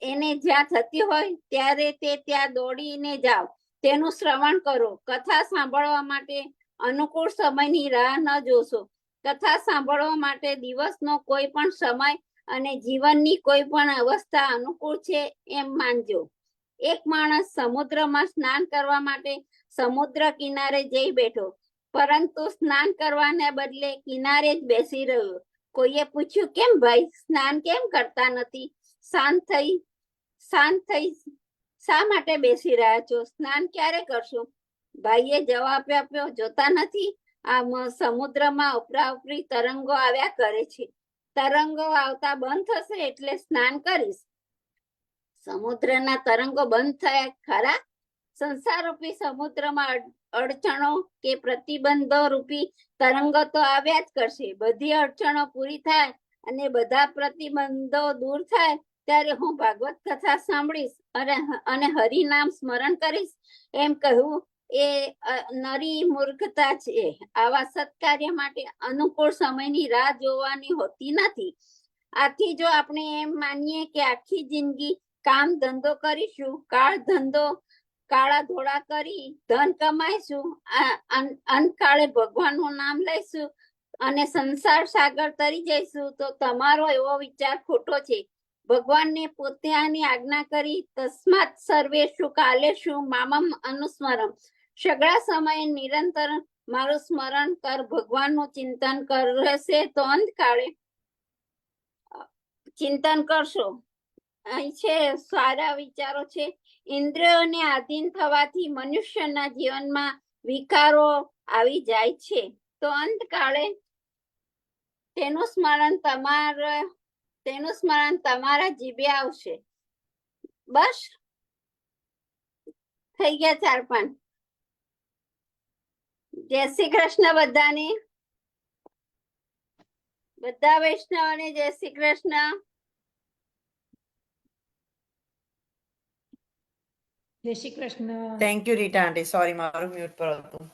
એને જ્યાં થતી હોય ત્યારે તે ત્યાં દોડીને જાઓ, તેનું શ્રવણ કરો. કથા સાંભળવા માટે અનુકૂળ સમયની રાહ ન જોશો. કથા સાંભળવા માટે દિવસનો કોઈ પણ સમય અને જીવનની કોઈ પણ અવસ્થા અનુકૂળ છે એમ માનજો. એક માણસ સમુદ્રમાં સ્નાન કરવા માટે સમુદ્ર કિનારે જઈ બેઠો, પરંતુ સ્નાન કરવાને બદલે કિનારે જ બેસી રહ્યો. કોઈએ પૂછ્યું, કેમ ભાઈ, સ્નાન કેમ કરતા નથી? શાંત થઈ શા માટે બેસી રહ્યા છો? સ્નાન ક્યારે કરશો? ભાઈએ જવાબ આપ્યો, જોતા નથી આ સમુદ્રમાં ઉપરા-ઉપરી તરંગો આવ્યા કરે છે. તરંગો આવતા બંધ થશે એટલે સ્નાન કરીશ. સમુદ્રના તરંગો બંધ થયા ખરા? સંસાર રૂપી સમુદ્રમાં અડચણો કે પ્રતિબંધો રૂપી તરંગો તો આવ્યા જ કરશે. બધી અડચણો પૂરી થાય અને બધા પ્રતિબંધો દૂર થાય ત્યારે હું ભાગવત કથા સાંભળીશ અને હરિનામ સ્મરણ કરીશ એમ કહ્યું એ નરી મૂર્ખતા છે. આવા સત્કાર્ય માટે અનુકૂળ સમયની રાહ જોવાની હોતી નથી. આથી જો આપણે એમ માનીએ કે આખી જિંદગી કામ ધંધો કરીશું, કાળા ધોળા કરી ધન કમાઈશું, અંતકાળે ભગવાનનું નામ લઈશું અને સંસાર સાગર તરી જઈશું, તો તમારો એવો વિચાર ખોટો છે. ભગવાનને પોતાની આજ્ઞા કરી, તસ્માત સર્વેષુ કાલેષુ મામમ અનુસ્મરમ. સગળા સમયે નિરંતર મારું સ્મરણ કર, ભગવાનનું ચિંતન કરશે તો અંતકાળે ચિંતન કરશો. અહીં છે સારા વિચારો છે. ઇન્દ્રિયોને આધીન થવાથી મનુષ્યના જીવનમાં વિકારો આવી જાય છે, તો અંતકાળે તેનું સ્મરણ તમારા જીભે આવશે. બસ થઈ ગયા 4-5. જય શ્રી કૃષ્ણ બધાને, બધા વૈષ્ણવને જય શ્રી કૃષ્ણ. જય Shri Krishna. Thank you Rita aunty, sorry મારું મ્યુટ પર હતું.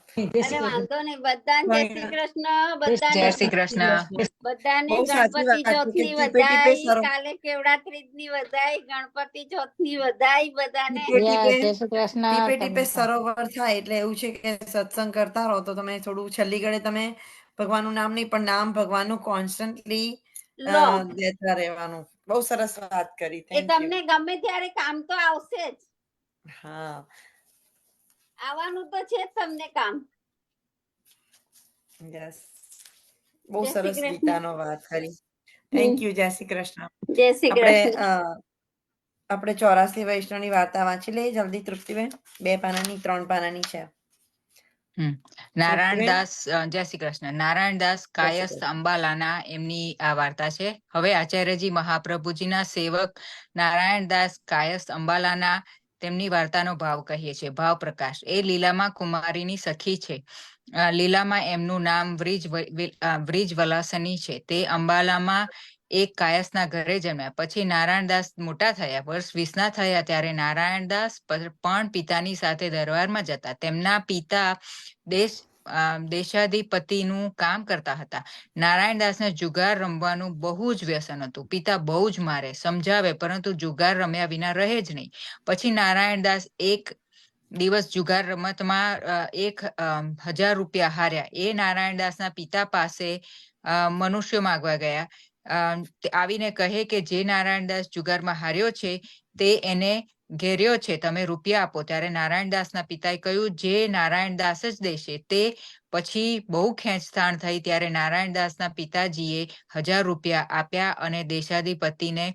અરે વાંધો નહીં, બધાને જય શ્રી કૃષ્ણ. જય શ્રી કૃષ્ણ. બધાને બહુ સાચી ગણપતિ વાત છે ચોથની કે ટીપે ટીપે વધાઈ, સરો- કાલે કેવડા ત્રીજની વધાઈ, ગણપતિ ચોથની વધાઈ બધાને. ટીપે ટીપે જય શ્રી કૃષ્ણ. ટીપે ટીપે તમને પણ. સરોવર થાય એટલે એવું છે કે સત્સંગ કરતા રહો તો તમે થોડું છેલ્લી ઘડી તમે ભગવાનનું નામ નહીં પણ નામ ભગવાનનું કોન્સ્ટન્ટલી લો લેતા રહેવાનું. બહુ સરસ વાત કરી. એ થેન્ક તમને યુ. ગમે ત્યારે કામ તો આવશે જ. હા, આવવાનું તો છે જ તમને કામ. યસ, બહુ જય શ્રી સરસ કૃષ્ણ. ગીતાનો વાત કરી. Thank you. જય શ્રી કૃષ્ણ. જય શ્રી આપણે કૃષ્ણ. આપણે 84 વૈષ્ણવની વાર્તા વાંચી લઈએ જલ્દી, તૃપ્તિબેન. 2 પાનાની 3 પાનાની છે. નારાયણદાસ, જય શ્રી કૃષ્ણ. નારાયણદાસ કાયસ્થ કૃષ્ણ. અંબાલાના એમની આ વાર્તા છે. હવે આચાર્યજી મહાપ્રભુજીના સેવક નારાયણદાસ કાયસ્થ અંબાલાના તેમની વાર્તાનો ભાવ કહીએ છીએ. ભાવ પ્રકાશ. એ લીલામાં કુમારીની સખી છે. લીલામાં એમનું નામ વ્રીજ વલાસની છે. તે અંબાલામાં એક કાયસના ઘરે જન્મ્યા. પછી નારાયણદાસ મોટા થયા, વર્ષ 20ના થયા ત્યારે નારાયણદાસ પણ પિતાની સાથે દરબારમાં જતા. તેમના પિતા દેશાધિપતિનું કામ કરતા હતા. નારાયણદાસને જુગાર રમવાનું બહુ જ વ્યસન હતું. પિતા બહુ જ મારે, સમજાવે, પરંતુ જુગાર રમ્યા વિના રહે જ નહીં. પછી નારાયણદાસ એક દિવસ જુગાર રમતમાં 1000 રૂપિયા હાર્યા. એ નારાયણદાસના પિતા પાસે મનુષ્યો માંગવા ગયા. તે આવીને કહે કે જે નારાયણદાસ જુગારમાં હાર્યો છે તે એને ઘેર્યો છે, તમે રૂપિયા આપો. ત્યારે નારાયણદાસના પિતાએ કહ્યું જે નારાયણદાસ જ દેશે તે. પછી બહુ ખેંચતાણ થઈ ત્યારે નારાયણદાસના પિતાજીએ 1000 રૂપિયા આપ્યા અને દેશાધિપતિને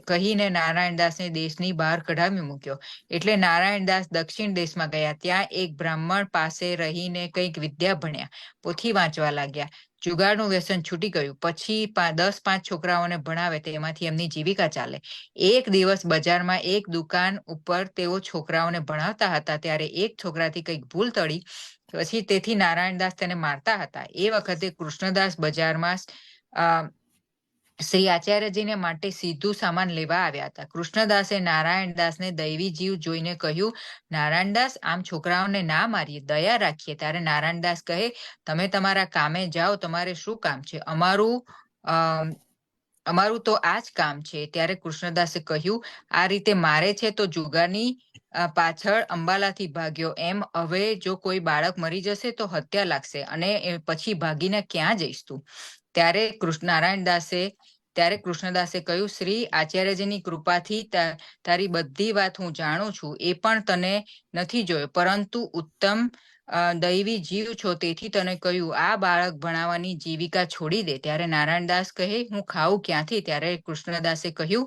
કહીને નારાયણદાસને દેશની બહાર કઢાવી મૂક્યો. એટલે નારાયણદાસ દક્ષિણ દેશમાં ગયા. ત્યાં એક બ્રાહ્મણ પાસે રહીને કંઈક વિદ્યા ભણ્યા, પોથી વાંચવા લાગ્યા. જુગારનું વ્યસન છૂટી ગયું. પછી 10-5 છોકરાઓને ભણાવે, તેમાંથી એમની જીવિકા ચાલે. એક દિવસ બજારમાં એક દુકાન ઉપર તેઓ છોકરાઓને ભણાવતા હતા ત્યારે એક છોકરાથી કંઈક ભૂલ તળી. પછી તેથી નારાયણદાસ તેને મારતા હતા. એ વખતે કૃષ્ણદાસ બજારમાં શ્રી આચાર્યજીને માટે સીધું સામાન લેવા આવ્યા હતા. કૃષ્ણદાસે નારાયણદાસને દૈવી જીવ જોઈને કહ્યું, નારાયણદાસ, આમ છોકરાઓને ના મારીએ, દયા રાખીએ. ત્યારે નારાયણદાસ કહે, તમે તમારા કામે જાઓ, તમારે શું કામ છે? અમારું તો આ જ કામ છે. ત્યારે કૃષ્ણદાસે કહ્યું, આ રીતે મારે છે તો જુગારની પાછળ અંબાલાથી ભાગ્યો. એમ હવે જો કોઈ બાળક મરી જશે તો હત્યા લાગશે અને પછી ભાગીને ક્યાં જઈશ તું? ત્યારે કૃષ્ણદાસે કહ્યું, શ્રી આચાર્યજીની કૃપાથી તારી બધી વાત હું જાણું છું. એ પણ તને નથી જોયો, પરંતુ ઉત્તમ દૈવી જીવ છો, તેથી તને કહ્યું આ બાળક ભણાવવાની જીવિકા છોડી દે. ત્યારે નારાયણદાસ કહે, હું ખાઉં ક્યાંથી? ત્યારે કૃષ્ણદાસે કહ્યું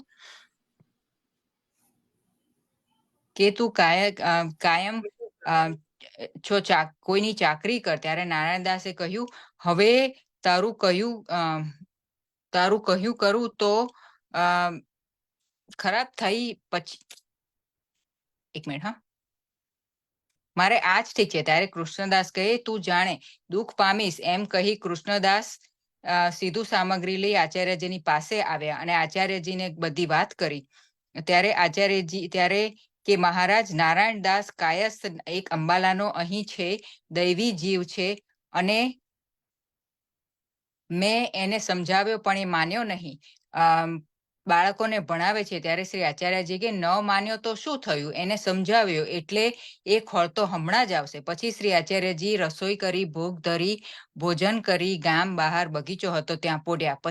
કે તું કાયમ કોઈની ચાકરી કર. ત્યારે નારાયણદાસે કહ્યું, હવે તારું કહ્યું કરું તો ખરાબ થઈ. પછી 1 મિનિટ, હા, મારે આ જ ઠીક છે. ત્યારે કૃષ્ણદાસ કહે, તું જાણે દુઃખ પામીશ. એમ કહી કૃષ્ણદાસ સીધું સામગ્રી લઈ આચાર્યજીની પાસે આવ્યા અને આચાર્યજીને બધી વાત કરી. ત્યારે કે મહારાજ, નારાયણદાસ કાયસ્થ એક અંબાલાનો અહીં છે, દૈવી જીવ છે અને મેં એને સમજાવ્યો પણ એ માન્યો નહીં. બાળકોને ભણાવે છે. ત્યારે શ્રી આચાર્યજી કે ન માન્યો તો શું થયું? એને સમજાવ્યો એટલે એ ખોળતો હમણાં જ આવશે. પછી શ્રી આચાર્યજી રસોઈ કરી, ભોગ ધરી, ભોજન કરી, ગામ બહાર બગીચો હતો ત્યાં પોડ્યા.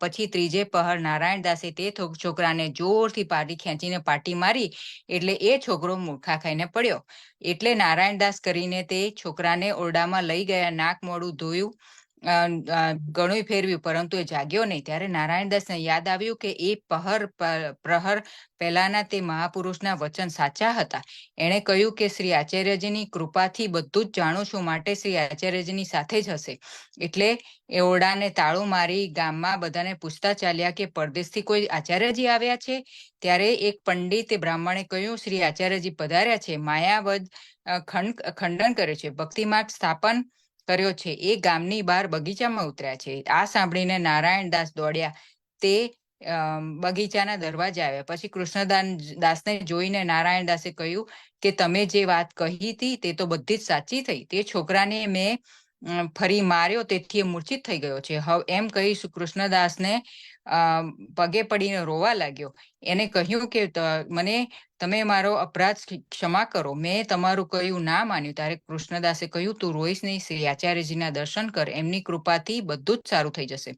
પછી ત્રીજે પહર નારાયણદાસે તે છોકરાને જોરથી ખેંચીને પાટી મારી એટલે એ છોકરો મૂર્ખા ખાઈને પડ્યો. એટલે નારાયણદાસ કરીને તે છોકરાને ઓરડામાં લઈ ગયા, નાક મોઢું ધોયું, ઘણું ફેરવ્યું, પરંતુ એ જાગ્યો નહીં. ત્યારે નારાયણદાસને યાદ આવ્યું કે એ પ્રહર પહેલાના તે મહાપુરુષના વચન સાચા હતા. એણે કહ્યું કે શ્રી આચાર્યજીની કૃપાથી બધું જ જાણું છું, માટે શ્રી આચાર્યજીની સાથે જ હશે. એટલે એ ઓરડાને તાળું મારી ગામમાં બધાને પૂછતા ચાલ્યા કે પરદેશથી કોઈ આચાર્યજી આવ્યા છે? ત્યારે એક પંડિત બ્રાહ્મણે કહ્યું, શ્રી આચાર્યજી પધાર્યા છે, માયાવદ ખંડન કરે છે, ભક્તિ માર્ગ સ્થાપન કર્યો છે, એ ગામની બહાર બગીચામાં ઉતર્યા છે. આ સાંભળીને નારાયણદાસ દોડ્યા તે બગીચાના દરવાજા આવ્યા. પછી કૃષ્ણદાસને જોઈને નારાયણદાસે કહ્યું કે તમે જે વાત કહી હતી તે તો બધી જ સાચી થઈ. તે છોકરાને મેં ફરી માર્યો, તેથી એ મૂર્છિત થઈ ગયો છે. હવે એમ કહી કૃષ્ણદાસને પગે પડીને રોવા લાગ્યો. એને કહ્યું કે તમે મારો અપરાધ ક્ષમા કરો, મેં તમારું કહ્યું ના માન્યું. ત્યારે કૃષ્ણદાસે કહ્યું, તું રોઈશ નહીં, શ્રી આચાર્યજીના દર્શન કર, એમની કૃપાથી બધું જ સારું થઈ જશે.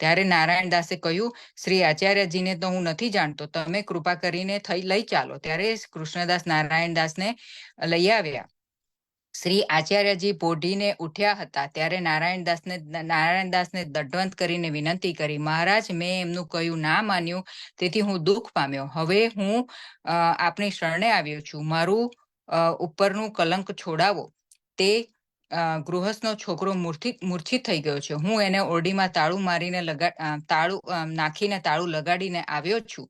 ત્યારે નારાયણદાસે કહ્યું, શ્રી આચાર્યજીને તો હું નથી જાણતો, તમે કૃપા કરીને લઈ ચાલો. ત્યારે કૃષ્ણદાસ નારાયણદાસને લઈ આવ્યા. શ્રી આચાર્યજી પોઢીને ઉઠ્યા હતા. ત્યારે નારાયણદાસને દંડવત કરીને વિનંતી કરી, મહારાજ, મેં એમનું કહ્યું ના માન્યું, તેથી હું દુઃખ પામ્યો. હવે હું આપની શરણે આવ્યો છું. મારું ઉપરનું કલંક છોડાવો. તે ગૃહસ્થનો છોકરો મૂર્છિત થઈ ગયો છે. હું એને ઓરડીમાં તાળું મારીને નાખીને તાળું લગાડીને આવ્યો છું.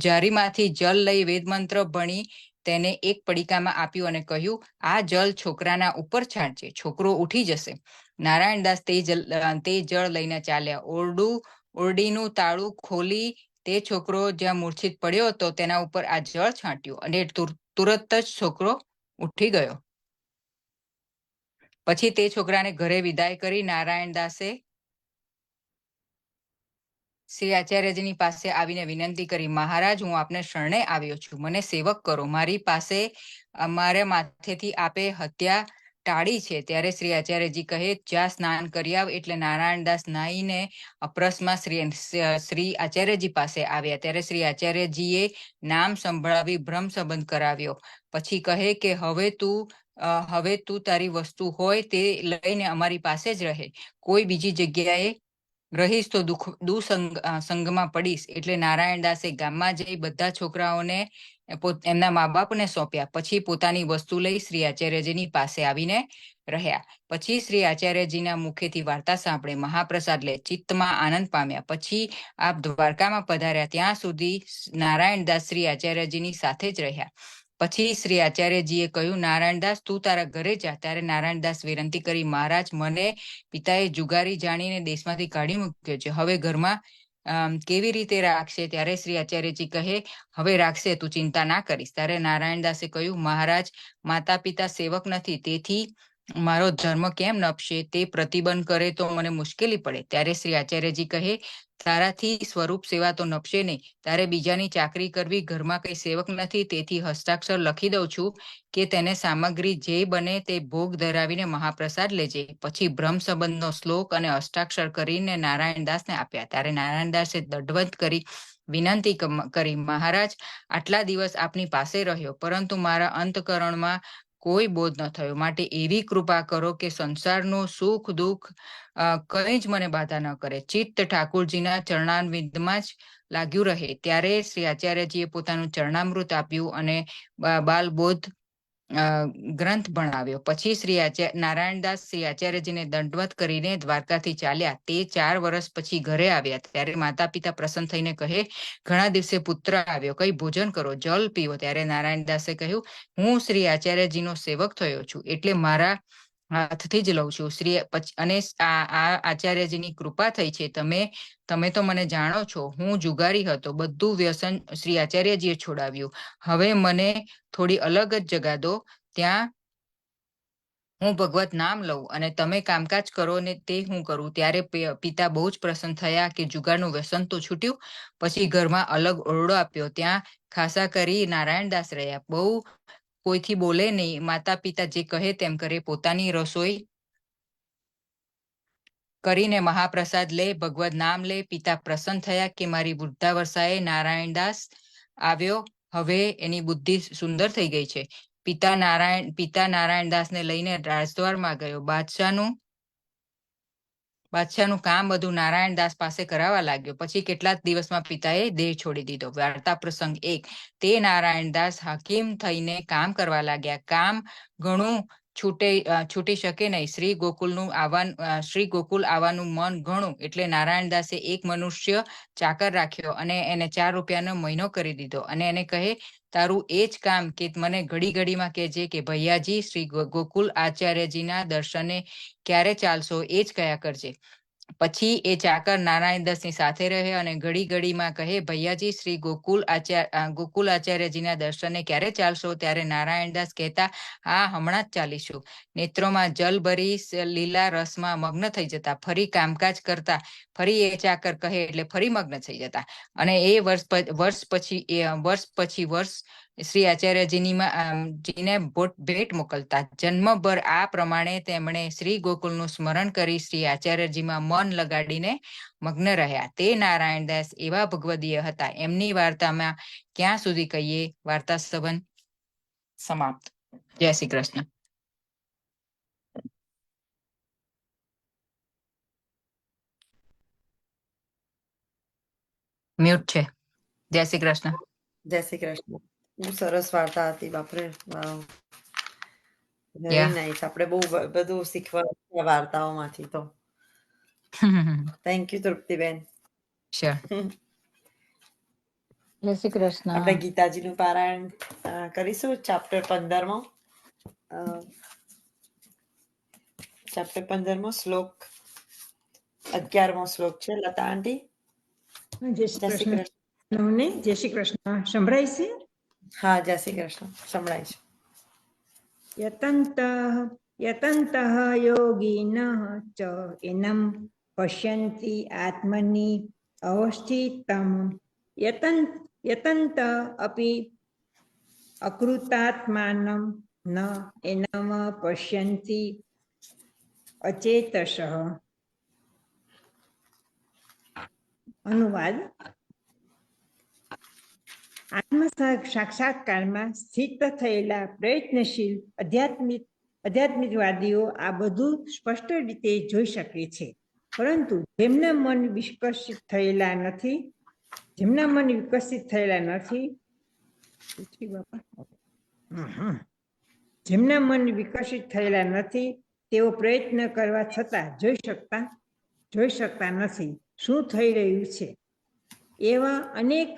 જારીમાંથી જલ લઈ વેદમંત્ર ભણી તેને એક પડીકામાં આપ્યું અને કહ્યું, આ જલ છોકરાના ઉપર છાંટજે, છોકરો ઉઠી જશે. નારાયણદાસ તે જળ લઈને ચાલ્યા. ઓરડીનું તાળું ખોલી તે છોકરો જ્યાં મૂર્છિત પડ્યો હતો તેના ઉપર આ જળ છાંટ્યું અને તુરત જ છોકરો ઉઠી ગયો. પછી તે છોકરાને ઘરે વિદાય કરી નારાયણદાસે શ્રી આચાર્યજીની પાસે આવીને વિનંતી કરી, મહારાજ, હું આપને શરણે આવ્યો છું, મને સેવક કરો. મારી પાસે મારા માથેથી આપે હત્યા ટાળી છે. ત્યારે શ્રી આચાર્યજી કહે, જ્યાં સ્નાન કરી આવ. એટલે નારાયણદાસ નાહીને અપરસમાં શ્રી આચાર્યજી પાસે આવ્યા. ત્યારે શ્રી આચાર્યજીએ નામ સંભળાવી બ્રહ્મ સંબંધ કરાવ્યો. પછી કહે કે હવે તું તારી વસ્તુ હોય તે લઈને અમારી પાસે જ રહે. કોઈ બીજી જગ્યાએ રહીશ તો સંગમાં પડીશ. એટલે નારાયણદાસે ગામમાં જઈ બધા છોકરાઓને એમના મા બાપને સોંપ્યા. પછી પોતાની વસ્તુ લઈ શ્રી આચાર્યજીની પાસે આવીને રહ્યા. પછી શ્રી આચાર્યજીના મુખેથી વાર્તા સાંભળી મહાપ્રસાદ લે ચિત્તમાં આનંદ પામ્યા. પછી આપ દ્વારકામાં પધાર્યા. ત્યાં સુધી નારાયણદાસ શ્રી આચાર્યજીની સાથે જ રહ્યા. પછી શ્રી આચાર્યજીએ કહ્યું, નારાયણદાસ, તું તારા ઘરે જા. ત્યારે નારાયણદાસ વિનંતી કરી, મહારાજ, મને પિતાએ જુગારી જાણીને દેશમાંથી કાઢી મૂક્યો છે. હવે ઘરમાં કેવી રીતે રાખશે? ત્યારે શ્રી આચાર્યજી કહે, હવે રાખશે, તું ચિંતા ના કરીશ. ત્યારે નારાયણદાસે કહ્યું, મહારાજ, માતા પિતા સેવક નથી, તેથી મારો ધર્મ કેમ નપશે? તે પ્રતિબંધ કરે તો મને મુશ્કેલી પડે. ત્યારે શ્રી આચાર્યજી કહે, તારાથી સ્વરૂપ સેવા તો નપશે નહીં. તારે બીજાની ચાકરી કરવી. ઘરમાં કઈ સેવક નથી, તેથી હસ્તાક્ષર લખી દઉં છું કે તેને સામગ્રી જે બને તે ભોગ ધરાવીને મહાપ્રસાદ લેજે. પછી બ્રહ્મ સંબંધનો શ્લોક અને અષ્ટાક્ષર કરીને નારાયણદાસને આપ્યા. ત્યારે નારાયણદાસે દંડવત કરી વિનંતી કરી, મહારાજ, આટલા દિવસ આપની પાસે રહ્યો, પરંતુ મારા અંતકરણમાં કોઈ બોધ ન થયો. માટે એવી કૃપા કરો કે સંસારનું સુખ દુઃખ કંઈ જ મને બાધા ન કરે. ચિત્ત ઠાકુરજીના ચરણારવિંદમાં જ લાગ્યું રહે. ત્યારે શ્રી આચાર્યજીએ પોતાનું ચરણામૃત આપ્યું અને બાલબોધ ગ્રંથ ભણાવ્યો. પછી નારાયણદાસ શ્રી આચાર્યજીને દંડવત કરીને દ્વારકાથી ચાલ્યા. તે 4 વર્ષ પછી ઘરે આવ્યા. ત્યારે માતા પિતા પ્રસન્ન થઈને કહે, ઘણા દિવસે પુત્ર આવ્યો, કઈ ભોજન કરો, જલ પીવો. ત્યારે નારાયણદાસે કહ્યું, હું શ્રી આચાર્યજીનો સેવક થયો છું, એટલે મારા હાથથી જ લઉં છું. અને આ આચાર્યજીની કૃપા થઈ છે. તમે તો મને જાણો છો, હું જુગારી હતો. બધું વ્યસન શ્રી આચાર્યજીએ છોડાવ્યું. હવે મને થોડી અલગ જ જગા દો, ત્યાં હું ભગવત નામ લઉં અને તમે કામકાજ કરો ને તે હું કરું. ત્યારે પિતા બહુ જ પ્રસન્ન થયા કે જુગારનું વ્યસન તો છૂટ્યું. પછી ઘરમાં અલગ ઓરડો આપ્યો. ત્યાં ખાસા કરી નારાયણદાસ રહ્યા. બહુ કોઈથી બોલે નહીં. માતા પિતા જે કહે તેમ કરે. પોતાની રસોઈ કરીને મહાપ્રસાદ લે, ભગવત નામ લે. પિતા પ્રસન્ન થયા કે મારી વૃદ્ધાવસ્થાએ નારાયણદાસ આવ્યો, હવે એની બુદ્ધિ સુંદર થઈ ગઈ છે. પિતા નારાયણદાસને લઈને રાજદ્વારમાં ગયો. બાદશાહનું કામ બધું નારાયણદાસ પાસે કરાવવા લાગ્યો. પછી કેટલાક દિવસમાં પિતાએ દેહ છોડી દીધો. વાર્તા પ્રસંગ 1. તે નારાયણદાસ હાકીમ થઈને કામ કરવા લાગ્યા. કામ ઘણું છૂટી શકે નહીં. શ્રી ગોકુલ આવવાનું મન ઘણું. એટલે નારાયણદાસે એક મનુષ્ય ચાકર રાખ્યો અને એને 4 રૂપિયાનો મહિનો કરી દીધો. અને એને કહે, તારું એ જ કામ કે મને ઘડી ઘડીમાં કહેજે કે ભૈયાજી, શ્રી ગોકુલ આચાર્યજીના દર્શને ક્યારે ચાલશો, એ જ કયા કરજે. પછી એ ચાકર નારાયણદાસની સાથે રહે અને ઘડી ઘડીમાં કહે, ભૈયાજી, શ્રી ગોકુલ આચાર્યજીના દર્શને ક્યારે ચાલશો? ત્યારે નારાયણદાસ કહેતા, હા, હમણાં જ ચાલીશું. નેત્રોમાં જલ ભરી લીલા રસમાં મગ્ન થઈ જતા. ફરી કામકાજ કરતા. ફરી એ ચાકર કહે એટલે ફરી મગ્ન થઈ જતા. અને એ વર્ષ પછી શ્રી આચાર્યજીને ભેટ મોકલતા. જન્મભર આ પ્રમાણે તેમણે શ્રી ગોકુલનું સ્મરણ કરી શ્રી આચાર્યજીમાં મન લગાડીને મગ્ન રહ્યા. તે નારાયણદાસ એવા ભગવદીય હતા. એમની વાર્તામાં ક્યાં સુધી કહીએ? વાર્તા સંબંધ સમાપ્ત. જય શ્રી કૃષ્ણ. મ્યુટ છે. જય શ્રી કૃષ્ણ. જય શ્રી કૃષ્ણ. બહુ સરસ વાર્તા હતી. બાપરે, વાવ, વેરી નાઇસ. આપણે બહુ બધું શીખવા વાર્તાઓમાંથી તો. Thank you Triptiben. શ્યોર. જય શ્રી કૃષ્ણ. આપણે ગીતાજીનું પારાયણ કરીશું. ચેપ્ટર 15માં ચેપ્ટર 15મો શ્લોક 11મો શ્લોક છે. લતા આંટી, જય શ્રી જય શ્રી કૃષ્ણ. કૃષ્ણ. નવને જય શ્રી કૃષ્ણ. સંભળાય છે? હા, જય શ્રી કૃષ્ણ. સંભળાય છે. યતંતઃ યતંતઃ યોગિનઃ ચ એનમ પશ્યન્તિ આત્મની અવસ્થિતમ યતંત અપી અકૃતાત્માનમ ન એનમ પશ્યન્તિ અચેતસઃ. અનુવાદ: આત્મ સાક્ષાત્કારમાં સ્થિત થયેલા પ્રયત્નશીલ આધ્યાત્મિકવાદીઓ આ બધું સ્પષ્ટ રીતે જોઈ શકે છે, પરંતુ જેમના મન વિકસિત થયેલા નથી તેઓ પ્રયત્ન કરવા છતાં જોઈ શકતા નથી શું થઈ રહ્યું છે. એવા અનેક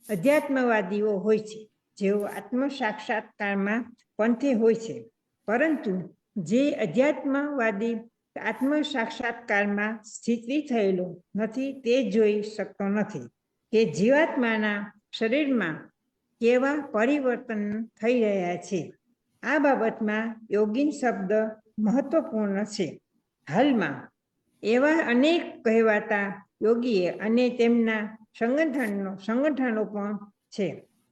અધ્યાત્મવાદીઓ હોય છે જેઓ આત્મ સાક્ષાત્કારમાં પંથે હોય છે, પરંતુ જે અધ્યાત્મવાદી આત્મ સાક્ષાત્કારમાં સ્થિત થયેલો નથી તે જોઈ શકતો નથી કે જીવાત્માના શરીરમાં કેવા પરિવર્તન થઈ રહ્યા છે. આ બાબતમાં યોગીન શબ્દ મહત્વપૂર્ણ છે. હાલમાં એવા અનેક કહેવાતા યોગીએ અને તેમના સંગઠનો પણ છે,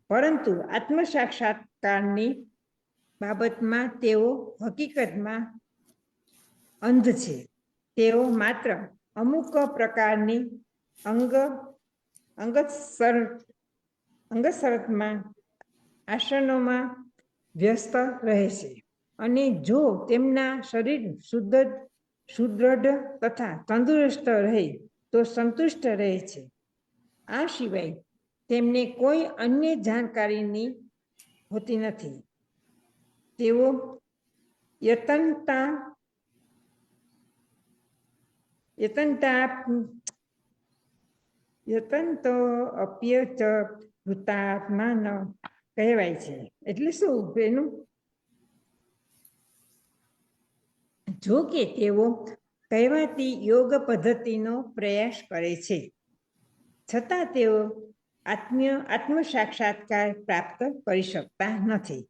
પરંતુ આત્મ સાક્ષાત્કારની બાબતમાં તેઓ હકીકતમાં અંધ છે. તેઓ માત્ર અમુક પ્રકારની અંગશરતમાં આસનોમાં વ્યસ્ત રહે છે, અને જો તેમના શરીર સુદૃઢ તથા તંદુરસ્ત રહે તો સંતુષ્ટ રહે છે. આ સિવાય તેમને કોઈ અન્ય જાણકારીની હોતી નથી. તેઓ યતંતો અપ્યચ વૃત્તાત્માન કહેવાય છે. એટલે શું એનું? જો કે તેઓ કહેવાતી યોગ પદ્ધતિનો પ્રયાસ કરે છે, છતાં તેઓ આત્મ સાક્ષાત્કાર પ્રાપ્ત કરી શકતા નથી.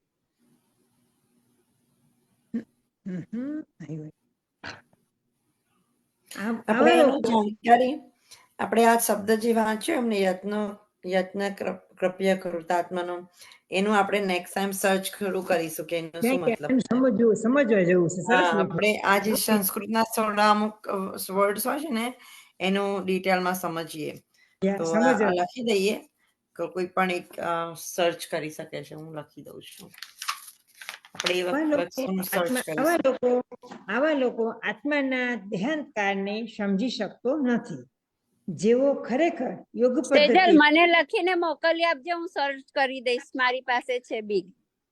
આપણે આ શબ્દ જે વાંચ્યો એમને યત્ન કૃપ્ય કૃતાત્માનો, એનું આપણે નેક્સ્ટ ટાઈમ સર્ચ ખરું કરીશું કે એનો શું મતલબ સમજવા જેવું છે. આપણે આ જે સંસ્કૃતના થોડા અમુક વર્ડ્સ હોય છે ને એનું ડિટેલમાં સમજીએ તો લખી દઈએ કે કોઈ પણ એક સર્ચ કરી શકે છે. હું લખી દઉં છું. આવા લોકો આત્માના દેહાંતકારને સમજી શકતો નથી. જેઓ ખરેખર યોગ પદ્ધતિ મને લખીને મોકલી આપજો, હું સર્ચ કરી દઈશ. મારી પાસે છે big.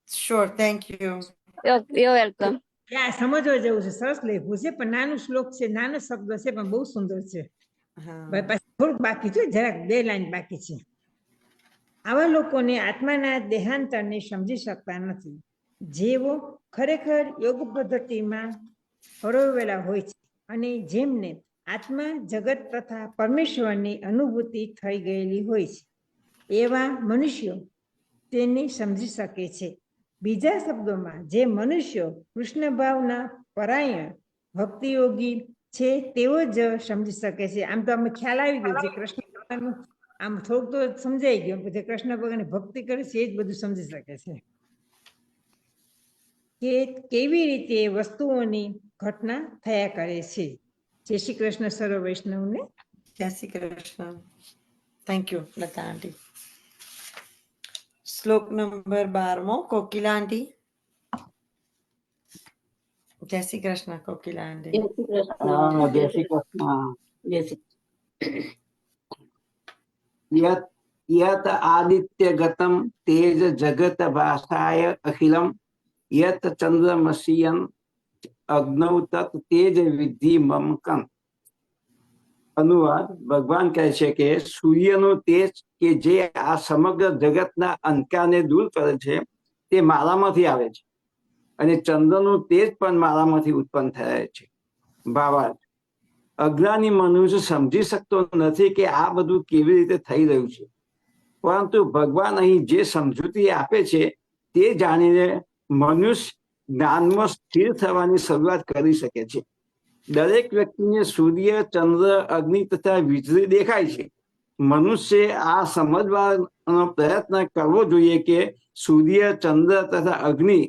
Sure, thank you. You welcome. સમજવા જેવું છે. સરસ લખ્યું છે, પણ નાનું શ્લોક છે, નાનો શબ્દ છે, પણ બહુ સુંદર છે. થોડુંક બાકી છે, જરાક 2 લાઈન બાકી છે. આવા લોકોને આત્માના દેહાંતરને સમજી શકતા નથી, જેઓ ખરેખર યોગ પદ્ધતિમાં હરોવેલા હોય છે અને જેમને આત્મા, જગત તથા પરમેશ્વરની અનુભૂતિ થઈ ગયેલી હોય છે. એવા મનુષ્યો તેને સમજી શકે છે. બીજા શબ્દોમાં, જે મનુષ્યો કૃષ્ણ ભાવના પરાયણ ભક્તિયોગી છે તેઓ જ સમજી શકે છે. આમ તો અમે ખ્યાલ આવી ગયો છે કૃષ્ણ ભગવાનનું, આમ થોડુંક તો સમજાઈ ગયું. પછી કૃષ્ણ ભગવાનની ભક્તિ કરે છે એ જ બધું સમજી શકે છે કે કેવી રીતે વસ્તુઓની ઘટના થયા કરે છે. જય શ્રી કૃષ્ણ સર્વ વૈષ્ણવને. જય શ્રી કૃષ્ણ. થેન્ક યુ લતા આંટી. શ્લોક નંબર 12મો કોકિલા આંટી. જય શ્રી કૃષ્ણ કોકિલા આંટી. જય શ્રી કૃષ્ણ. યત આદિત્ય ગતમ તેજ જગત ભાષાય અખિલમ યત ચંદ્રમસ્યન અગ્નૌ તત તેજ વિધિ મમકમ. અનુવાદ: ભગવાન કહે છે કે સૂર્યનું તેજ કે જે આ સમગ્ર જગતના અંધકારને દૂર કરે છે તે મારામાંથી આવે છે, અને ચંદ્રનું તેજ પણ મારામાંથી ઉત્પન્ન થાય છે. ભાવાર્થ: અજ્ઞાની મનુષ્ય સમજી શકતો નથી કે આ બધું કેવી રીતે થઈ રહ્યું છે, પરંતુ ભગવાન અહીં જે સમજૂતી આપે છે તે જાણીને મનુષ્ય જ્ઞાનમાં સ્થિર થવાની શરૂઆત કરી શકે છે. દરેક વ્યક્તિને સૂર્ય, ચંદ્ર, અગ્નિ તથા વીજળી દેખાય છે. મનુષ્ય આ સમજવાનો પ્રયત્ન કરવો જોઈએ કે સૂર્ય, ચંદ્ર તથા અગ્નિ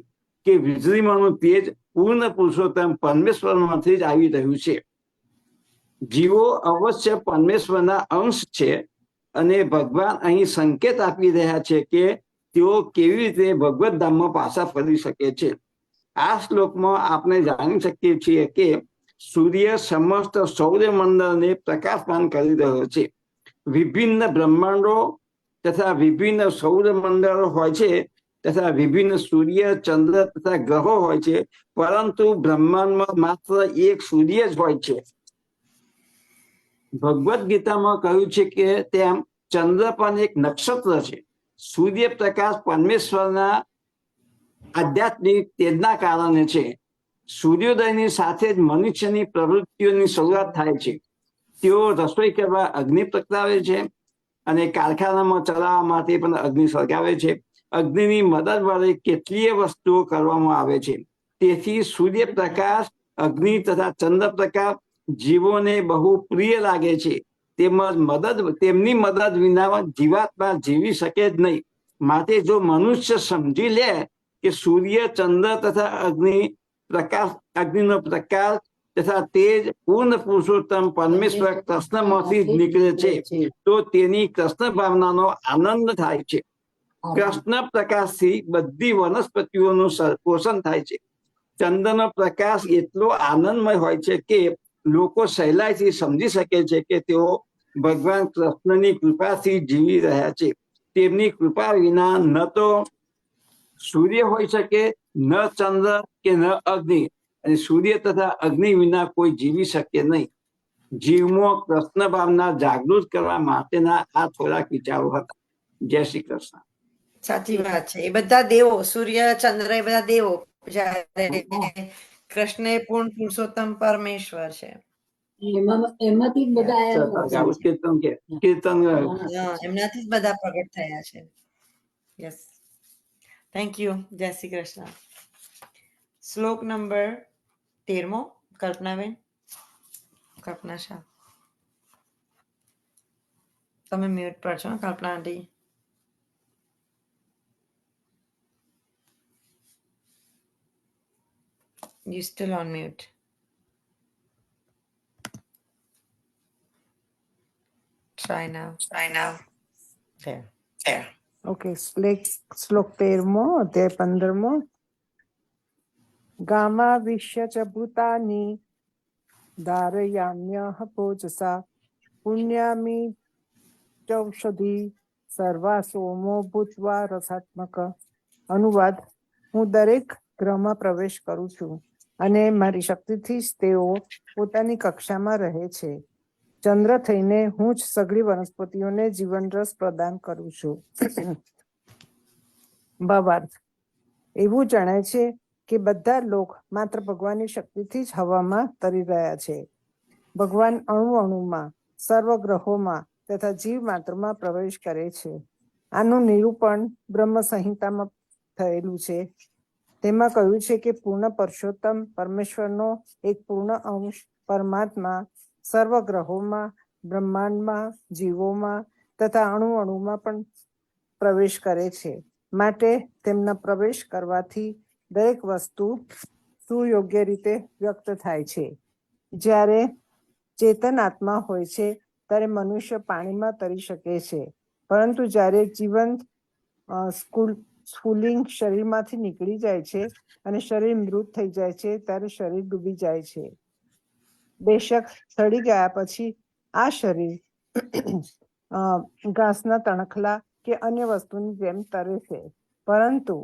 કે વીજળીમાંનું તેજ પૂર્ણ પુરુષોત્તમ પરમેશ્વરમાંથી જ આવી રહ્યું છે. જીવો અવશ્ય પરમેશ્વરના અંશ છે અને ભગવાન અહીં સંકેત આપી રહ્યા છે કે તેઓ કેવી રીતે ભગવત ધામમાં પાછા ફરી શકે છે. આ શ્લોકમાં આપણે જાણી શકીએ છીએ કે સૂર્ય સમસ્ત સૌરમંડળને પ્રકાશમાન કરી રહ્યો છે. વિભિન્ન બ્રહ્માંડો તથા વિભિન્ન સૌરમંડળો હોય છે તથા વિભિન્ન સૂર્ય, ચંદ્ર તથા ગ્રહો હોય છે, પરંતુ બ્રહ્માંડમાં માત્ર એક સૂર્ય જ હોય છે. ભગવદ્ ગીતામાં કહ્યું છે કે તેમ ચંદ્ર પણ એક નક્ષત્ર છે. સૂર્ય પ્રકાશ પરમેશ્વરના આધ્યાત્મિક તેજના કારણે છે. સૂર્યોદયની સાથે જ મનુષ્યની પ્રવૃત્તિઓની શરૂઆત થાય છે. તેઓ રસોઈ કરવા અગ્નિ પ્રગટાવે છે અને કારખાનામાં ચલાવવા માટે પણ અગ્નિ સળગાવે છે. અગ્નિની મદદ વડે કેટલીય વસ્તુઓ કરવામાં આવે છે. તેથી સૂર્યપ્રકાશ, અગ્નિ તથા ચંદ્ર પ્રકાશ જીવોને બહુ પ્રિય લાગે છે. તેમની મદદ વિના જીવાત્મા જીવી શકે જ નહીં. માટે જો મનુષ્ય સમજી લે કે સૂર્ય, ચંદ્ર તથા અગ્નિનો પ્રકાશ તથા તેજ પૂર્ણ પુરુષોત્તમ પરમેશ્વર કૃષ્ણમાંથી જ નીકળે છે, તો તેની કૃષ્ણ ભાવનાનો આનંદ થાય છે. કૃષ્ણ પ્રકાશથી બધી વનસ્પતિઓનું પોષણ થાય છે. ચંદ્રનો પ્રકાશ એટલો આનંદમય હોય છે કે લોકો સહેલાઈથી સમજી શકે છે કે તેઓ ભગવાન કૃષ્ણની કૃપાથી જીવી રહ્યા છે. તેમની કૃપા વિના ન તો સૂર્ય હોઈ શકે, ન ચંદ્ર કે ન અગ્નિ, અને સૂર્ય તથા અગ્નિ વિના કોઈ જીવી શકે નહીં. જીવમાં કૃષ્ણ ભાવના જાગૃત કરવા માટેના આ થોડાક વિચારો હતા. જય શ્રી કૃષ્ણ. સાચી વાત છે. એ બધા દેવો, સૂર્ય, ચંદ્ર, એ બધા દેવો, જ્યારે કૃષ્ણ એ પૂર્ણ પુરુષોત્તમ પરમેશ્વર છે. એમાંથી જ બધા આયા કીર્તન એમનાથી જ બધા પ્રગટ થયા છે. Yes, thank you. જય શ્રી કૃષ્ણ. શ્લોક નંબર 13મો, કલ્પનાબેન, કલ્પના શાહ. તમે મ્યુટ પર છો, કલ્પના આંટી. You still on mute. Try now. There. Okay, શ્લોક 13મો, અધ્યાય 15મો. ગામાવિશ્ય ચ ભૂતાની ધારયામ્યઃ પોચસા પુણ્યામી ચૌષધિ સર્વા સોમો ભૂત્વા રસાત્મક. અનુવાદ: હું દરેક ગ્રહમાં પ્રવેશ કરું છું અને મારી શક્તિથી જ તેઓ પોતાની કક્ષામાં રહે છે. ચંદ્ર થઈને હું જ સઘળી વનસ્પતિઓને જીવનરસ પ્રદાન કરું છું. ભાવાર્થ: એવું જણાય છે કે બધા લોક માત્ર ભગવાનની શક્તિથી જ હવામાં તરી રહ્યા છે. ભગવાન અણુ અણુમાં, સર્વ ગ્રહોમાં તથા જીવ માત્રમાં પ્રવેશ કરે છે. આનું નિરૂપણ બ્રહ્મ સંહિતામાં થયેલું છે. તેમાં કહ્યું છે કે પૂર્ણ પુરુષોત્તમ પરમેશ્વરનો એક પૂર્ણ અંશ પરમાત્મા સર્વ ગ્રહોમાં, બ્રહ્માંડમાં, જીવોમાં તથા અણુ અણુમાં પણ પ્રવેશ કરે છે. માટે તેમના પ્રવેશ કરવાથી દરેક વસ્તુ સુયોગ્ય રીતે વ્યક્ત થાય છે. જ્યારે ચેતન આત્મા હોય છે ત્યારે મનુષ્ય પાણીમાં તરી શકે છે, પરંતુ જ્યારે જીવંત સ્ફુલિંગ શરીરમાંથી નીકળી જાય છે અને શરીર મૃત થઈ જાય છે ત્યારે શરીર ડૂબી જાય છે. બેશક સડી ગયા પછી આ શરીર ઘાસના તણખલા કે અન્ય વસ્તુની જેમ તરે છે, પરંતુ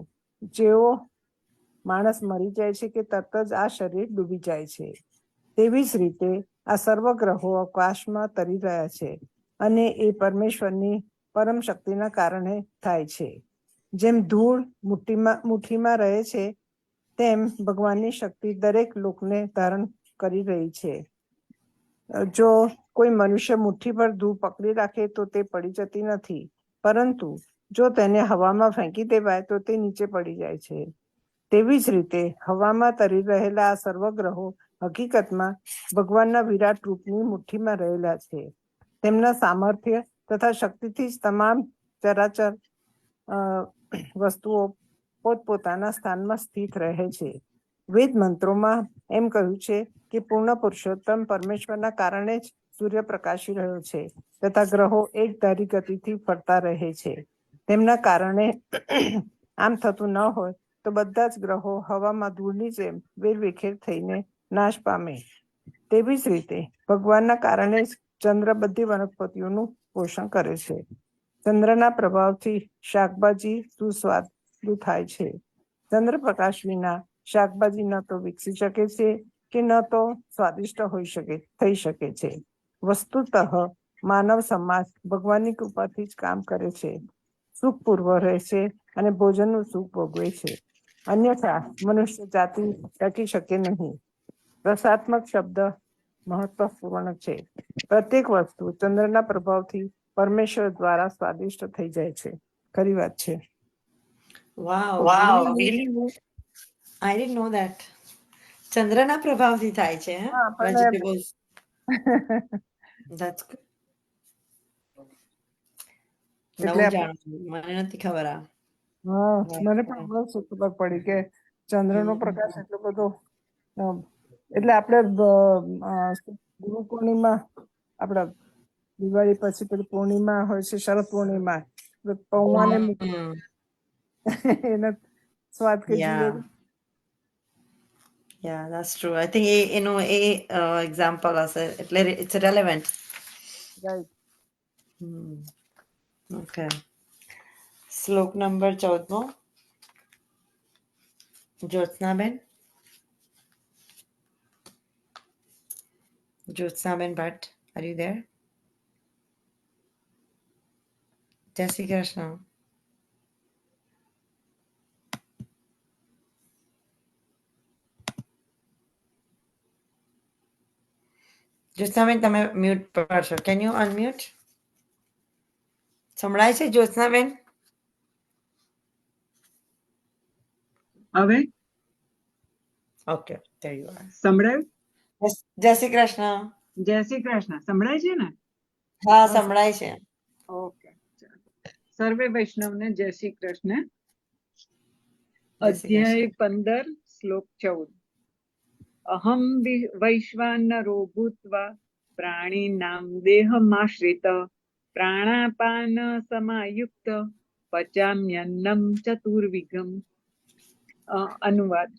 જેવો માણસ મરી જાય છે કે તરત જ આ શરીર ડૂબી જાય છે. તેવી જ રીતે આ સર્વ ગ્રહો અવકાશમાં તરી રહ્યા છે અને એ પરમેશ્વરની પરમ શક્તિના કારણે થાય છે. જેમ ધૂળ મુઠ્ઠીમાં રહે છે તેમ ભગવાનની શક્તિ દરેક લોકને ધારણ કરી રહી છે. જો કોઈ મનુષ્ય મુઠ્ઠી પર ધૂળ પકડી રાખે તો તે પડી જતી નથી, પરંતુ જો તેને હવામાં ફેંકી દેવાય તો તે નીચે પડી જાય છે. તેવી જ રીતે હવામાં તરી રહેલા આ સર્વગ્રહો હકીકતમાં ભગવાનના વિરાટ રૂપની મુઠ્ઠીમાં રહેલા છે. તેમના સામર્થ્ય તથા શક્તિથી જ તમામ ચરાચર વસ્તુઓ પોતપોતાના સ્થાનમાં સ્થિત રહે છે. વેદ મંત્રોમાં એમ કહ્યું છે કે પૂર્ણ પુરુષોત્તમ પરમેશ્વરના કારણે જ સૂર્ય પ્રકાશી રહ્યો છે તથા ગ્રહો એક ધારી ગતિથી ફરતા રહે છે. તેમના કારણે આમ થતું ન હોય તો બધા જ ગ્રહો હવામાં ધૂળની જેમ વેરવિખેર થઈને નાશ પામે. તેવી જ રીતે ભગવાનના કારણે જ ચંદ્ર બધી વનસ્પતિઓનું પોષણ કરે છે. ચંદ્રના પ્રભાવથી શાકભાજી સુસ્વાદુ થાય છે. ચંદ્ર પ્રકાશ વિના શાકભાજી ન તો વિકસી શકે છે કે ન તો સ્વાદિષ્ટ થઈ શકે છે. વસ્તુતઃ માનવ સમાજ ભગવાનની કૃપાથી જ કામ કરે છે, સુખપૂર્વ રહે છે અને ભોજનનું સુખ ભોગવે છે. અન્યથા મનુષ્ય જાતિ ટકી શકે નહીં. રસાત્મક શબ્દ મહત્વપૂર્ણ છે. પ્રત્યેક વસ્તુ ચંદ્રના પ્રભાવથી પરમેશ્વર દ્વારા સ્વાદિષ્ટ થઈ જાય છે. ખરી વાત છે. વાવ, આઈ ડિડન્ટ નો ધેટ. ચંદ્રના પ્રભાવથી થાય છે વેજીટેબલ્સ. That's good. નવું જાણવું, મને નથી ખબર આ. મને પણ બહુ ખબર પડી કે ચંદ્રનો પ્રકાશ એટલો બધો, એટલે આપણે ગુરુ પૂર્ણિમા, આપડા દિવાળી પછી પેલી પૂર્ણિમા હોય છે, શરદ પૂર્ણિમા, પૌવાને એનો સ્વાદ કે જુદો. Yeah, that's true. I think example હશે એટલે it's relevant. Right. Okay. શ્લોક નંબર 14મો. Jyotsnaben. Jyotsnaben Bhatt, are you there? જય શ્રી કૃષ્ણ. જ્યોત્સનાબેન તમે મ્યુટ પર છો. Can you unmute? સંભળાય છે જ્યોત્સનાબેન? હવે ઓકે, there you are. સંભળાયું? જય શ્રી કૃષ્ણ. જય શ્રી કૃષ્ણ. સંભળાય છે ને? હા, સંભળાય છે. ઓકે, સર્વે વૈષ્ણવને જય શ્રી કૃષ્ણ. અધ્યાય 15 શ્લોક 14. અહમ વૈશ્વાનરો ભૂત્વા પ્રાણીનામ દેહમાશ્રિત પ્રાણાપાન સમાયુક્ત પચામ્યન્નમ ચતુર્વિઘમ. અનુવાદ.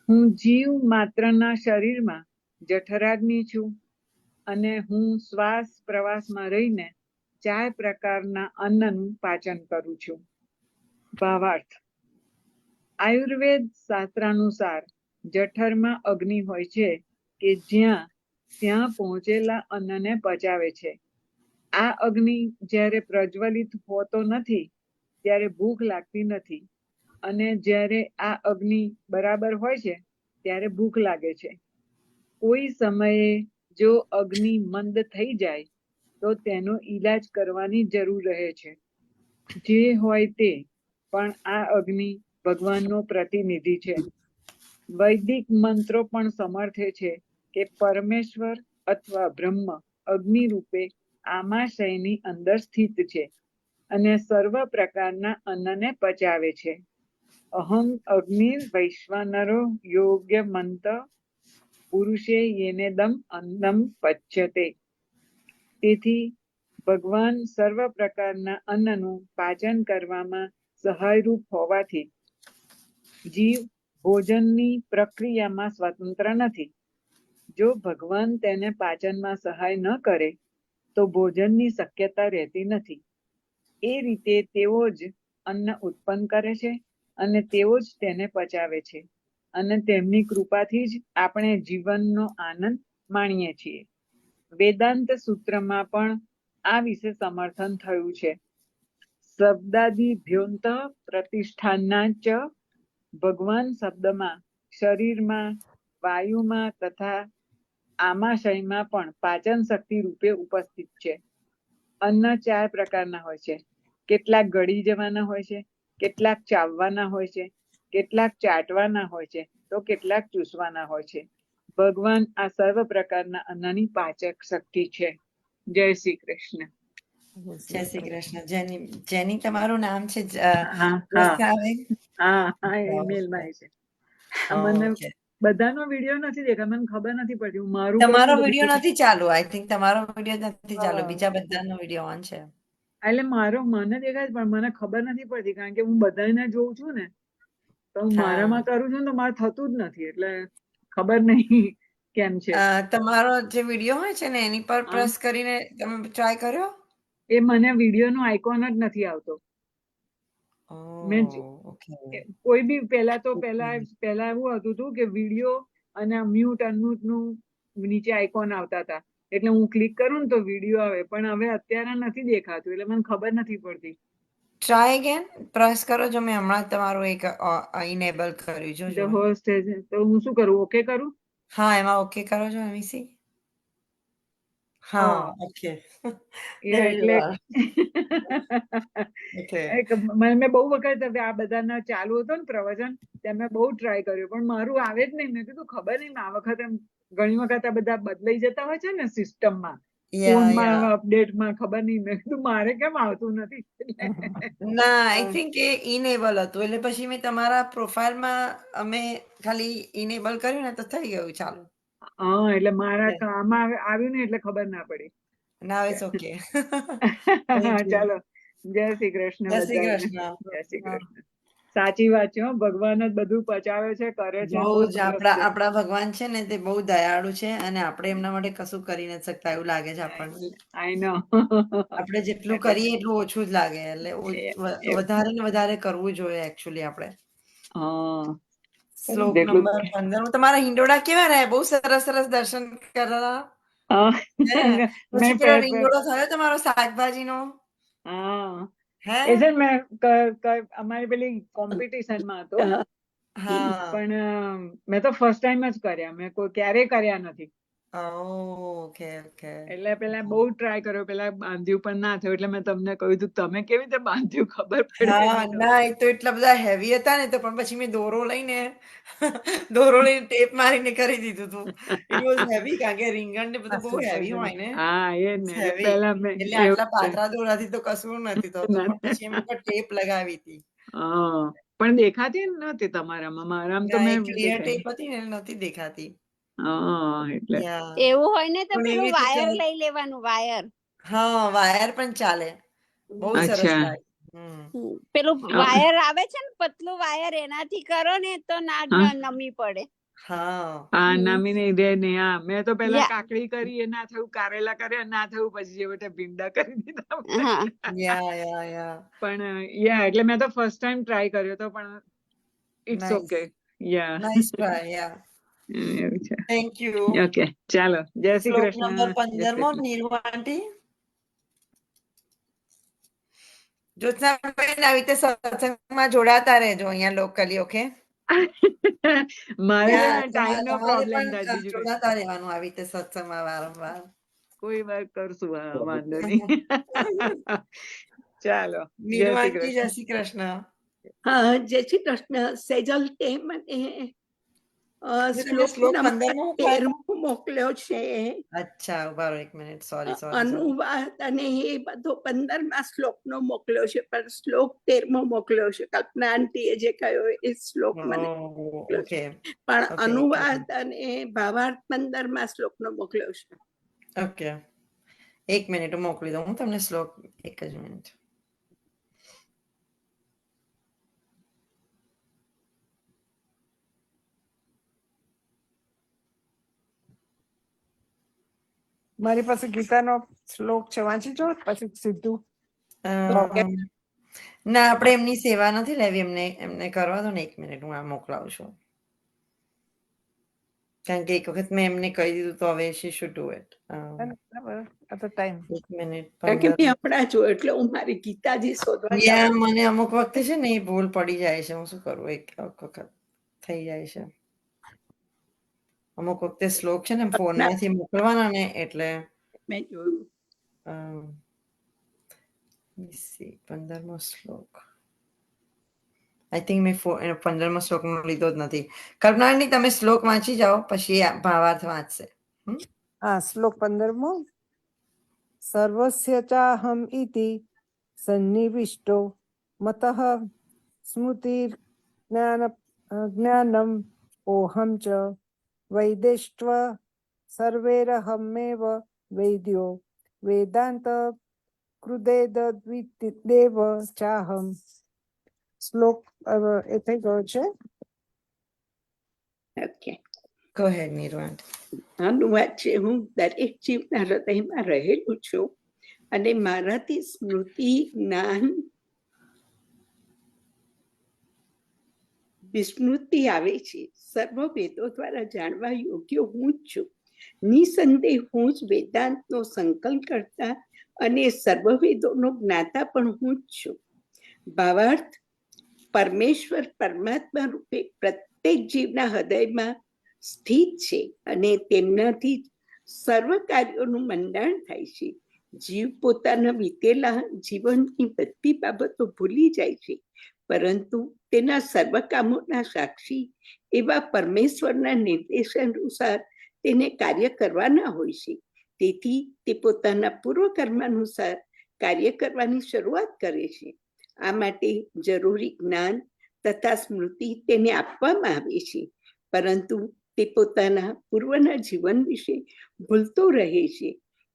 હું જીવ માત્રના શરીરમાં જઠરાગ્નિ છું અને હું શ્વાસ પ્રવાસમાં રહીને 4 પ્રકારના અન્નનું પાચન કરું છું. ભાવાર્થ. આયુર્વેદ શાસ્ત્રાનુસાર જઠરમાં અગ્નિ હોય છે કે ત્યાં પહોંચેલા અન્નને પચાવે છે. આ અગ્નિ જ્યારે પ્રજ્વલિત હોતો નથી ત્યારે ભૂખ લાગતી નથી, અને જ્યારે આ અગ્નિ બરાબર હોય છે ત્યારે ભૂખ લાગે છે. કોઈ સમયે જો અગ્નિ મંદ થઈ જાય તો તેનો ઈલાજ કરવાની જરૂર રહે છે. જે હોય તે, પણ આ અગ્નિ ભગવાનનો પ્રતિનિધિ છે. વૈદિક મંત્રો પણ સમર્થે છે કે પરમેશ્વર અથવા બ્રહ્મ અગ્નિ રૂપે આમાશયની અંદર સ્થિત છે અને સર્વ પ્રકારના અન્નને પચાવે છે. અહમ અગ્નિ વૈશ્વાનરો યોગ્ય મંત પુરુષે યેનેદમ અન્નમ પચ્યતે. તેથી ભગવાન સર્વ પ્રકારના અન્નનું પાચન કરવામાં સહાયરૂપ હોવાથી જીવ ભોજનની પ્રક્રિયામાં સ્વતંત્ર નથી. જો ભગવાન તેને પાચનમાં સહાય ન કરે તો ભોજનની શક્યતા રહેતી નથી. એ રીતે તેઓ જ અન્ન ઉત્પન્ન કરે છે અને તેઓ જ તેને પચાવે છે, અને તેમની કૃપાથી જ આપણે જીવનનો આનંદ માણીએ છીએ. વેદાંત સૂત્રમાં પણ આ વિશે સમર્થન થયું છે. શબ્દાદિભ્યોંત પ્રતિષ્ઠાના ચ ભગવાન શબ્દમાં શરીરમાં, વાયુમાં તથા આમાશયમાં પણ પાચન શક્તિ રૂપે ઉપસ્થિત છે. અન્ન 4 પ્રકારના હોય છે. કેટલાક ગળી જવાના હોય છે, કેટલાક ચાવવાના હોય છે, કેટલાક ચાટવાના હોય છે, તો કેટલાક ચૂસવાના હોય છે. ભગવાન આ સર્વ પ્રકારના અન્નની પાચક શક્તિ છે. જય શ્રી કૃષ્ણ. જય શ્રી કૃષ્ણ. જેની તમારું નામ છે હા દોસ્તાવેન? હા ઈમેલમાં છે. મને ઓકે. બધાનો વિડીયો નથી દેખાતો, મને ખબર નથી પડતી. હું મારું તમારો કરું વિડીયો નથી ચાલુ. આઈ થિંક તમારો વિડીયો નથી ચાલુ. હા. બીજા બધાનો વિડીયો ઓન છે. એટલે મને દેખાય છે, પણ મને ખબર નથી પડતી, કારણ કે હું બધાને જોઉં છું ને, તો હું હા. મારામાં કરું છું ને તો મારે થતું જ નથી, એટલે ખબર નહીં કેમ છે. તમારો જે વિડીયો હોય છે ને એની પર હા. પ્રેસ કરીને તમે ટ્રાય કર્યો? એ મને વિડીયોનો આઇકોન જ નથી આવતો. મેં ઓકે. કોઈ બી પહેલા એવું હતું હતું કે વિડીયો અને મ્યુટ અનમ્યુટ નું નીચે આઇકોન આવતા હતા, એટલે હું ક્લિક કરું ને તો વિડીયો આવે, પણ હવે અત્યારે નથી દેખાતું, એટલે મને ખબર નથી પડતી. ટ્રાય અગેન, પ્રેસ કરો. જો મેં હમણાં તમારું એક ઇનેબલ કર્યું જો. ધ હોસ્ટ તો હું શું કરું? ઓકે કરું? હા, એમાં ઓકે કરો છો. એમસી. હા, ઓકે. એટલે મેં બહુ વખત આ બધાના ચાલુ હતો ને પ્રવચન, ત્યાં મેં બહુ ટ્રાય કર્યું, પણ મારું આવે જ નહીં. મેં કીધું ખબર નહીં, આ વખત ઘણી વખત આ બધા બદલાઈ જતા હોય છે ને સિસ્ટમમાં, ફોનમાં અપડેટમાં, ખબર નહીં. મેં કીધું મારે કેમ આવતું નથી. ના, આઈ થિંક એ ઇનેબલ હતું, એટલે પછી મેં તમારા પ્રોફાઇલમાં અમે ખાલી ઇનેબલ કર્યું ને તો થઈ ગયું ચાલુ. હા, એટલે મારા આમાં આવ્યું ને એટલે ખબર ના પડી. Now it's okay. ચાલો, જય શ્રી કૃષ્ણ. જય શ્રી બધાને કૃષ્ણ. જય શ્રી કૃષ્ણ. સાચી વાત છે, ભગવાન જ બધું પચાવે છે, કરે છે. બહુ જ આપણા ભગવાન છે ને તે બહુ દયાળુ છે, અને આપણે એમના માટે કશું કરી નથી શકતા એવું લાગે છે આપણને. આઈ નો. આપણે જેટલું કરીએ એટલું ઓછું જ લાગે, એટલે વધારે ને વધારે કરવું જોઈએ એકચ્યુઅલી આપણે. શ્લોક નંબર 15. તમારા હિંડોળા કેવા રહ્યા? બહુ સરસ સરસ દર્શન કરેલા. પછી પેલો હિંડોળો થયો તમારો શાકભાજીનો? હા, એ છે મેં અમારી પેલી કોમ્પિટિશનમાં હતો, પણ મેં તો ફર્સ્ટ ટાઈમ જ કર્યા, મેં કોઈ ક્યારેય કર્યા નથી. એટલે પેલા બહુ ટ્રાય કર્યો, પેલા બાંધ્યું પણ ના થયું, એટલે મેં તમને કહ્યું હતું, તમે કેવી રીતે બાંધ્યું ખબર પડે. ના, એ તો એટલા બધા હેવી હતા ને, તો પણ પછી મેં દોરો લઈને ટેપ મારીને કરી દીધું હતું. ઇટ વોઝ હેવી, કારણ કે રીંગણ ને બધું બહુ હેવી હોય ને. હા, એ ને પેલા એટલે આટલા પાતળા દોરાથી તો કશું નથી થતું, પણ પછી એમ ઉપર ટેપ લગાવી હતી. પણ દેખાતી નથી તમારામાં, મારામાં તો મેં ક્લિયર ટેપ હતી ને નથી દેખાતી. એટલે એવું હોય ને તો પેલું વાયર લઈ લેવાનું, વાયર. હા, વાયર પણ ચાલે. બહુ સરસ લાગે. પેલું વાયર આવે છે ને, પતલું વાયર, એનાથી કરો ને તો ના નમી પડે. હા, નમી નહીં રે ને. મેં તો પેલા કાકડી કરી, એ ના થયું, કારેલા કર્યા, ના થયું, પછી છેવટે ભીંડા કરી દીધા. પણ એટલે મેં તો ફર્સ્ટ ટાઈમ ટ્રાય કર્યો હતો, પણ ઇટ્સ ઓકે. Nice try. એવું છે. Thank you. ઓકે, ચાલો, જય શ્રી શ્લોક કૃષ્ણ. નંબર 15 નીરુ આંટી. જ્યોત્સનાબેન, આવી રીતે સત્સંગમાં જોડાતા રહેજો અહીંયા લોકલી. ઓકે, મારે ટાઈમ નો પ્રોબ્લેમ થાય. જોડાતા રહેવાનું આવી રીતે સત્સંગમાં વારંવાર. કોઈ વાર કરશું, વાંધો નહીં. ચાલો, નીરુ આંટી, જય શ્રી કૃષ્ણ. હા, જય શ્રી કૃષ્ણ. સેજલ તે મને શ્લોક નંબર 13 મોકલ્યો છે. અચ્છા, ઉભા રહો એક મિનિટ. સોરી. અનુવાદ અને એ બધો 15મા શ્લોકનો મોકલ્યો છે, પણ શ્લોક 13મો મોકલ્યો છે. કલ્પના આંટીએ જે કહ્યો એ શ્લોક મને મોકલ્યો છે, પણ અનુવાદ અને ભાવાર્થ 15મા શ્લોકનો મોકલ્યો છે. ઓકે, એક મિનિટ મોકલી દઉં હું તમને શ્લોક. એક જ મિનિટ. મારી પાસે ગીતાનો શ્લોક છે, વાંચી જો પછી સીધું. ના, આપણે એમની સેવા નથી લેવી, એમને કરવા દો ને. એક મિનિટ, હું આ મોકલાવું છું. કારણ કે એક વખત મેં એમને કહી દીધું તો હવે she should do it. બરાબર, આ તો ટાઈમ. 1 મિનિટ કારણ કે મેં હમણાં જોયું એટલે હું મારી ગીતાજી શોધવા યા મને અમુક વખતે છે ને એ ભૂલ પડી જાય છે, હું શું કરું, એક વખત થઈ જાય છે. અમુક વખતે શ્લોક છે ને ફોનમાંથી મોકલવાના ને એટલે મેં જોયું. 15મો શ્લોક આઈ થિંક મેં 15મો શ્લોક લીધો જ નથી. કલ્પનાની તમે શ્લોક વાંચી જાઓ પછી ભાવાર્થ વાંચશે. હા, શ્લોક 15મો. સર્વસ્ય ચાહમ ઇતિ સન્નિવિષ્ટો મતઃ સ્મૃતિર જ્ઞાનમ ઓહમ ચ વૈદેષ્ટ્વ સર્વેરહમેવ વૈદ્યો વેદાંત કૃદેદેવ ચાહમ. શ્લોક એ થઈ ગયો છે. Okay, Go ahead, Nirvan. અનુવાદ છે. હું દરેક જીવના હૃદયમાં રહેલું છું અને મારાથી સ્મૃતિ, જ્ઞાન, વિસ્મૃતિ આવે છે. સર્વ વેદો દ્વારા જાણવા યોગ્ય હું જ છું. નિસંદેહ હું જ વેદાંતનો સંકલ્પ કરતા અને સર્વ વેદોનો જ્ઞાતા પણ હું જ છું. ભાવાર્થ: પરમેશ્વર પરમાત્મા રૂપે પ્રત્યેક જીવના હૃદયમાં સ્થિત છે અને તેમનાથી સર્વ કાર્યોનું મંડાણ થાય છે. જીવ પોતાના વીતેલા જીવનની બધી બાબતો ભૂલી જાય છે, પરંતુ તેના સર્વ કામોના સાક્ષી એવા પરમેશ્વરના નિર્દેશ અનુસાર તેને કાર્ય કરવાના હોય છે. તેથી તે પોતાના પૂર્વ કર્માનુસાર કાર્ય કરવાની શરૂઆત કરે છે. આ માટે જરૂરી જ્ઞાન તથા સ્મૃતિ તેને આપવામાં આવે છે, પરંતુ તે પોતાના પૂર્વના જીવન વિશે ભૂલતો રહે છે.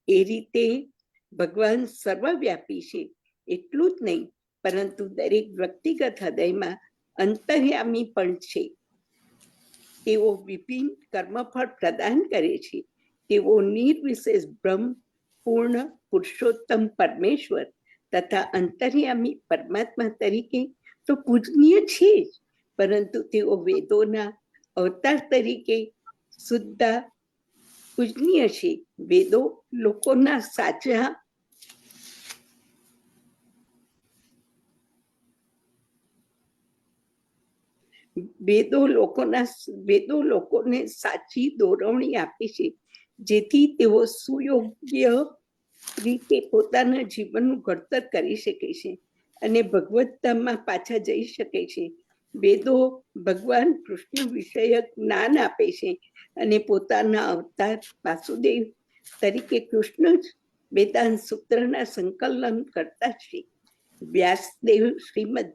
એ રીતે ભગવાન સર્વવ્યાપી છે. એટલું જ નહીં, પરંતુ દરેક વ્યક્તિગત હૃદયમાં અંતર્યામી પણ છે. તેઓ વિભિન્ન કર્મફળ પ્રદાન કરે છે. તેઓ નિર્વિશેષ બ્રહ્મ, પૂર્ણ પુરુષોત્તમ પરમેશ્વર તથા અંતર્યામી પરમાત્મા તરીકે તો પૂજનીય છે જ, પરંતુ તેઓ વેદોના અવતાર તરીકે સુદ્ધા પૂજનીય છે. વેદો લોકોના સાચા વેદો લોકોને સાચી દોરવણી આપે છે, જેથી તેઓ સુયોગ્ય રીતે પોતાના જીવનનું ઘડતર કરી શકે છે અને ભગવદ્ધામમાં પાછા જઈ શકે છે. વેદો ભગવાન કૃષ્ણ વિષયક જ્ઞાન આપે છે અને પોતાના અવતાર વાસુદેવ તરીકે કૃષ્ણ જ વેદાંત સૂત્રના સંકલન કરતા છે. વ્યાસદેવ શ્રીમદ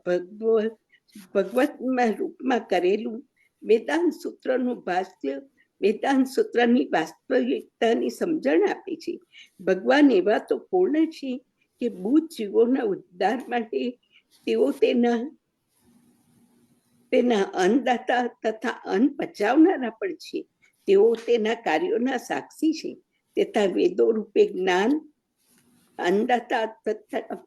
ભગવતમાં રૂપમાં કરેલું વેદાંત સૂત્રનું ભાષ્ય વેદાંત સૂત્રની વાસ્તવિકતાની સમજણ આપે છે. ભગવાન એવા તો પૂર્ણ છે કે બુદ્ધ જીવોના ઉદ્ધાર માટે તેઓ તેના અન્નદાતા તથા અન્ન પચાવનારા પણ છે. તેઓ તેના કાર્યોના સાક્ષી છે તથા વેદો રૂપે જ્ઞાન અન્નદાતા તથા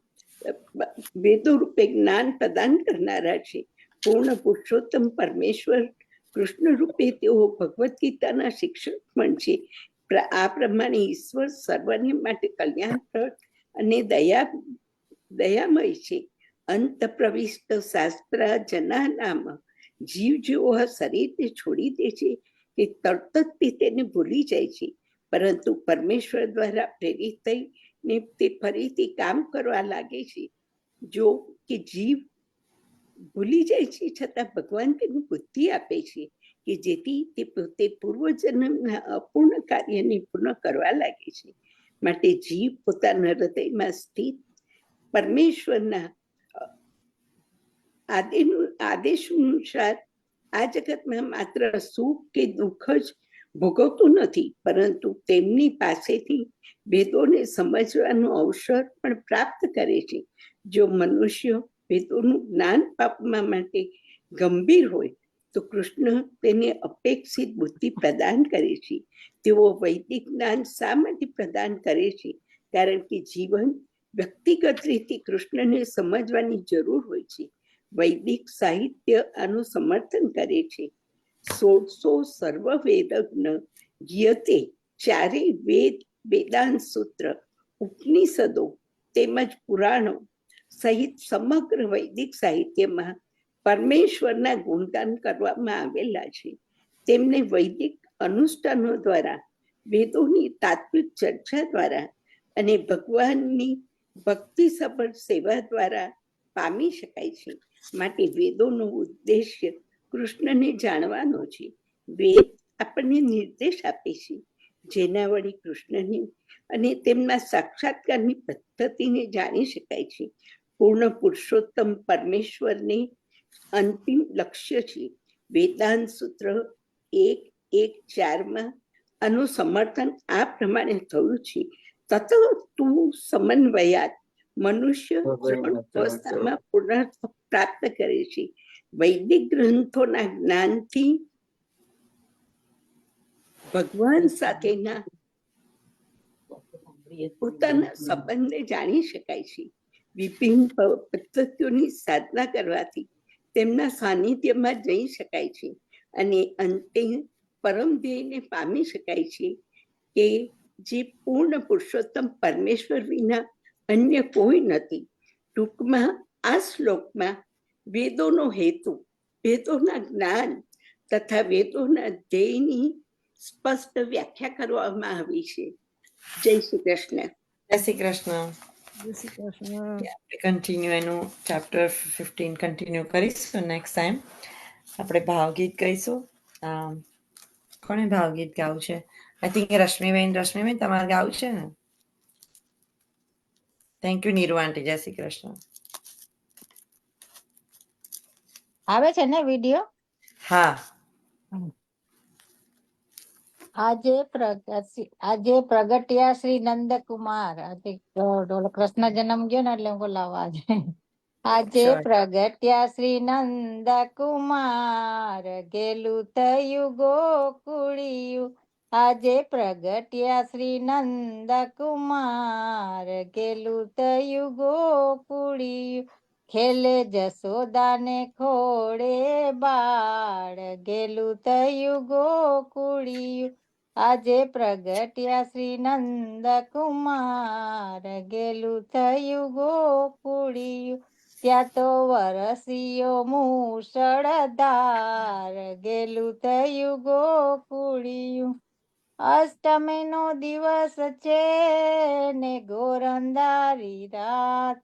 વેદો રૂપે જ્ઞાન પ્રદાન કરનારા છે. પૂર્ણ પુરુષોત્તમ પરમેશ્વર કૃષ્ણ રૂપે તેઓ ભગવદ્ ગીતાના શિક્ષક પણ છે. આ પ્રમાણે ઈશ્વર સર્વને માટે કલ્યાણપ્રદ અને દયામય છે. અંત પ્રવિષ્ટ શાસ્ત્ર જના નામ. જીવ જેવો શરીરને છોડી દે છે કે તરત જ તેને ભૂલી જાય છે, પરંતુ પરમેશ્વર દ્વારા પ્રેરિત થઈને તે ફરીથી કામ કરવા લાગે છે. જો કે જીવ ભૂલી જાય છે, છતાં ભગવાન તેને બુદ્ધિ આપે છે કે જેથી તે પોતે પૂર્વજન્મના અપૂર્ણ કાર્યને પૂર્ણ કરવા લાગે છે. માટે જીવ પોતાના હૃદયમાં સ્થિત પરમેશ્વરના આદેશ અનુસાર આ જગતમાં માત્ર સુખ કે દુઃખ જ ભોગવતું નથી, પરંતુ તેમની પાસેથી વેદોને સમજવાનો અવસર પણ પ્રાપ્ત કરે છે. જો મનુષ્ય વેદોનું જ્ઞાન પામવા માટે ગંભીર હોય તો કૃષ્ણ તેને અપેક્ષિત બુદ્ધિ પ્રદાન કરે છે. તેઓ વૈદિક જ્ઞાન શા માટે પ્રદાન કરે છે? કારણ કે જીવન વ્યક્તિગત રીતે કૃષ્ણને સમજવાની જરૂર હોય છે. વૈદિક સાહિત્ય આનું સમર્થન કરે છે. સોળસો સર્વ વેદજ્ઞ ગીયતે ચારે વેદ, વેદાંત સૂત્ર, ઉપનિષદો તેમજ પુરાણો સહિત સમગ્ર વૈદિક સાહિત્યમાં પરમેશ્વરના ગુણગાન કરવામાં આવેલા છે. તેમને વૈદિક અનુષ્ઠાનો દ્વારા, વેદોની તાત્વિક ચર્ચા દ્વારા અને ભગવાનની ભક્તિસભર સેવા દ્વારા પામી શકાય છે. માટે વેદોનો ઉદ્દેશ્ય કૃષ્ણને જાણવાનો છે. વેદ આપણને નિર્દેશ આપે છે, જેના વડે કૃષ્ણને અને તેમના સાક્ષાત્કારની પદ્ધતિને જાણી શકાય છે. પૂર્ણ પુરુષોત્તમ પરમેશ્વરને અંતિમ લક્ષ્ય છે. વેદાંત સૂત્ર 1:1:4 આનું સમર્થન આ પ્રમાણે થયું છે. તત તું સમન્વયાત મનુષ્ય ત્રણ અવસ્થામાં પૂર્ણત્વ પ્રાપ્ત કરે છે. વૈદિક ગ્રંથોના જ્ઞાનથી ભગવાન સાથેના પોતાના સંબંધને જાણી શકાય છે. વિભિન્ન પદ્ધતિઓની સાધના કરવાથી તેમના સાનિધ્યમાં જઈ શકાય છે અને અંતે પરમ ધ્યેયને પામી શકાય છે કે જે પૂર્ણ પુરુષોત્તમ પરમેશ્વર વિના અન્ય કોઈ નથી. ટૂંકમાં આ શ્લોકમાં વેદોનો હેતુ, વેદોના જ્ઞાન તથા વેદોના ધ્યેયની સ્પષ્ટ વ્યાખ્યા કરવામાં આવી છે. જય શ્રી કૃષ્ણ. જય શ્રી કૃષ્ણ. જય શ્રી કૃષ્ણ. આપણે કન્ટિન્યુ એનું ચેપ્ટર 15 કન્ટિન્યુ કરીશું. નેક્સ્ટ ટાઈમ આપણે ભાવગીત કહીશું. કોને ભાવગીત ગાવું છે? આઈ થિંક રશ્મિબેન તમારે ગાવું છે ને? થેન્ક યુ નીરુ આંટી. જય શ્રી કૃષ્ણ. આવે છે ને વિડીયો? હા. આજે પ્રગટ્યા શ્રી નંદકુમાર. આજે કૃષ્ણ જન્મ ગયો ને એટલે હું બોલાવા આજે પ્રગટ્યા શ્રી નંદકુમાર, ગેલું થયું ગોકુળિયું. આજે પ્રગટ્યા શ્રી નંદકુમાર, ગેલું થયું ગોકુળિયું. ખેલે જશોદાને ખોડે બાળ, ગેલું થયું ગોકુળિયું. આજે પ્રગટ્યા શ્રી નંદકુમાર, ગેલું થયું ગોકુળિયું. ત્યાં તો વરસિયો મૂષળધાર, ગેલું થયું ગોકુળિયું. અષ્ટમીનો દિવસ છે ને ઘોર અંધારી રાત,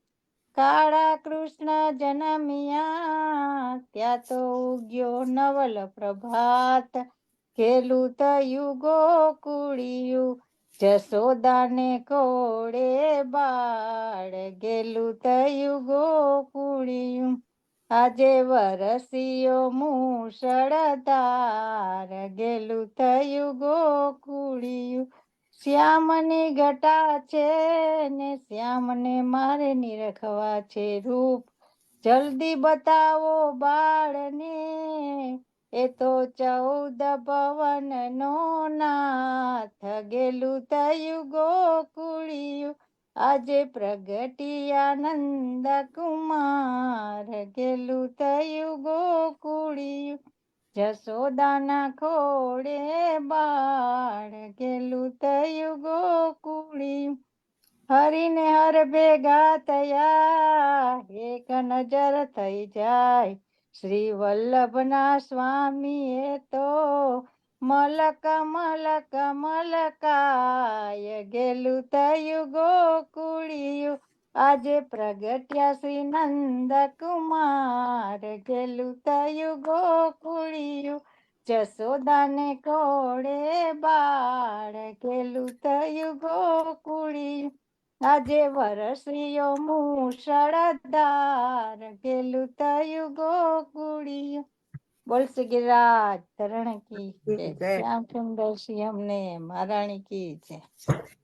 કાળા કૃષ્ણ જન્મ્યા ત્યાં તો ઉગ્યો નવલ પ્રભાત. ગેલું થયું ગોકુળિયું, જશોદાને કોડે બાળ, ગેલું થયું ગોકુળિયું. આજે વરસિયો મૂષળધાર, ગેલું થયું ગોકુળિયું. શ્યામની ઘટા છે ને શ્યામને મારે નિરખવા છે રૂપ, જલ્દી બતાવો બાળને એ તો 14 ભવન નો નાથ. ગેલું થયું ગોકુળિયું, આજે પ્રગટ્યા નંદ કુમાર, ગેલું થયું ગોકુળિયું. જશોદાના ખોડે બાળ, ગેલું થયું ગોકુળિયું. હરીને હર ભેગા થયા, એક નજર થઈ જાય. શ્રી વલ્લભના સ્વામી એ તો મલક મલક મલકાય, ગેલું થયું ગોકુળિયું. આજે પ્રગટ્યા શ્રી નંદ કુમાર, ગેલું થયું ગોકુળિયું. જશોદાને કોડે બાળ, ગેલું થયું ગોકુળિયું. આજે વરસિયો મૂષળધાર, ગેલું થયું ગોકુળિયું. બોલ શ્રી ગિરિરાજ ધરણ કી જય, શ્યામ સુંદર શ્રી અમને મહારાણી કી જય.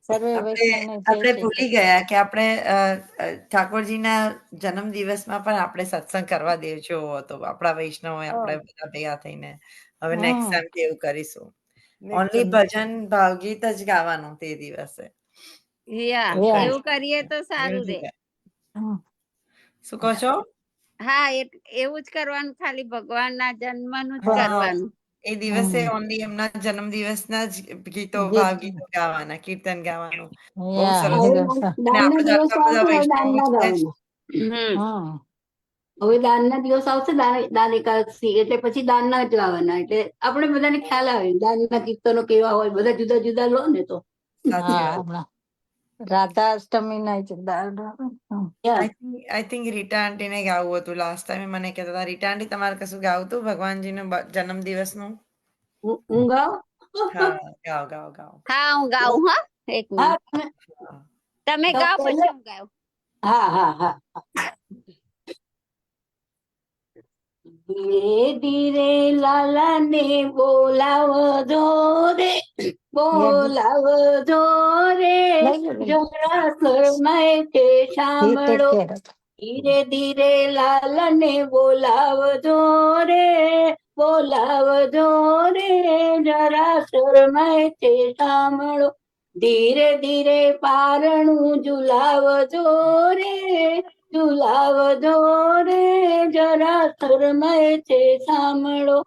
સર્વે વૈષ્ણવને જય આપણે શ્રી ભૂલી કૃષ્ણ. ગયા કે આપણે ઠાકોરજીના જન્મ દિવસમાં પણ આપણે સત્સંગ કરવા દેવ જેવો હતો. આપણા વૈષ્ણવ આપણે બધા ભેગા થઈને હવે નેક્સ્ટ ટાઈમ એવું કરીશું. ઓનલી ભજન ભાવગીત જ ગાવાનું તે દિવસે. એવું કરીએ તો સારું રે. શું કહો છો? હા, એવું જ કરવાનું, ખાલી ભગવાનના જન્મનું જ કરવાનું. એ દિવસે હમ. ઓનલી એમના જન્મદિવસના જ ગીતો ગીત. ભાવગીતો ગાવાના, કીર્તન ગાવાનું. બહુ યા, સરસ. હવે એ તો અને દાનના આપણે તો દિવસ આટલા બધા આવશે હવે વૈષ્ણવો દાનના છે જ. ગાવાના. હમ. હવે દાનના દિવસ આવશે દાન એકાદશી એટલે પછી દાનના જ ગાવાના. એટલે આપણે બધાને ખ્યાલ આવે દાનના કીર્તનો કેવા હોય, બધા જુદા જુદા લો ને તો. સાચી હા, વાત. હમણાં રાધા અષ્ટમી ના આઈ થિંક રીટા આંટીને ગાવું હતું લાસ્ટ ટાઈમે, મને કહેતા હતા. રીટા આંટી, તમારે કશું ગાવું હતું ભગવાનજીનું જન્મદિવસનું? હું ગાઉં? હા, ગાઓ ગાઓ ગાઓ. હા હું ગાઉં. હા, એક હા મિનિટ. હા. તમે તો ગાઓ પહેલા- પછી હું ગાઉં. હા હા હા ધીરે ધીરે લાલાને બોલાવજો રે, બોલાવજો રે, જરા શરમાય છે સાંભળો. ધીરે ધીરે લાલને બોલાવજો રે, બોલાવજો રે, જરા શરમાય છે સાંભળો. ધીરે ધીરે પારણું ઝુલાવજો રે, ઝુલાવજો રે, જરા શરમાય છે સાંભળો.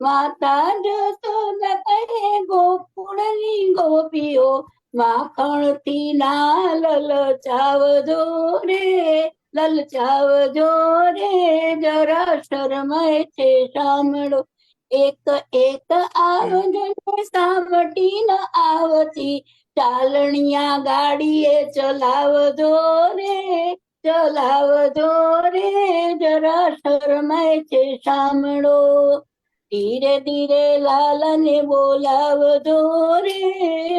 માતા જશોદા કહે ગોકુળની ગોપીઓ, માખણથી ના લલચાવજો રે, લલચાવજો રે, જરા શરમાય છે સાંભળો. એક એક આવજો સાવટી ન આવતી, ચાલણિયા ગાડીએ ચલાવજો રે, ચલાવજો રે, જરા શરમાય છે સાંભળો. ધીરે ધીરે લાલને બોલાવજો રે,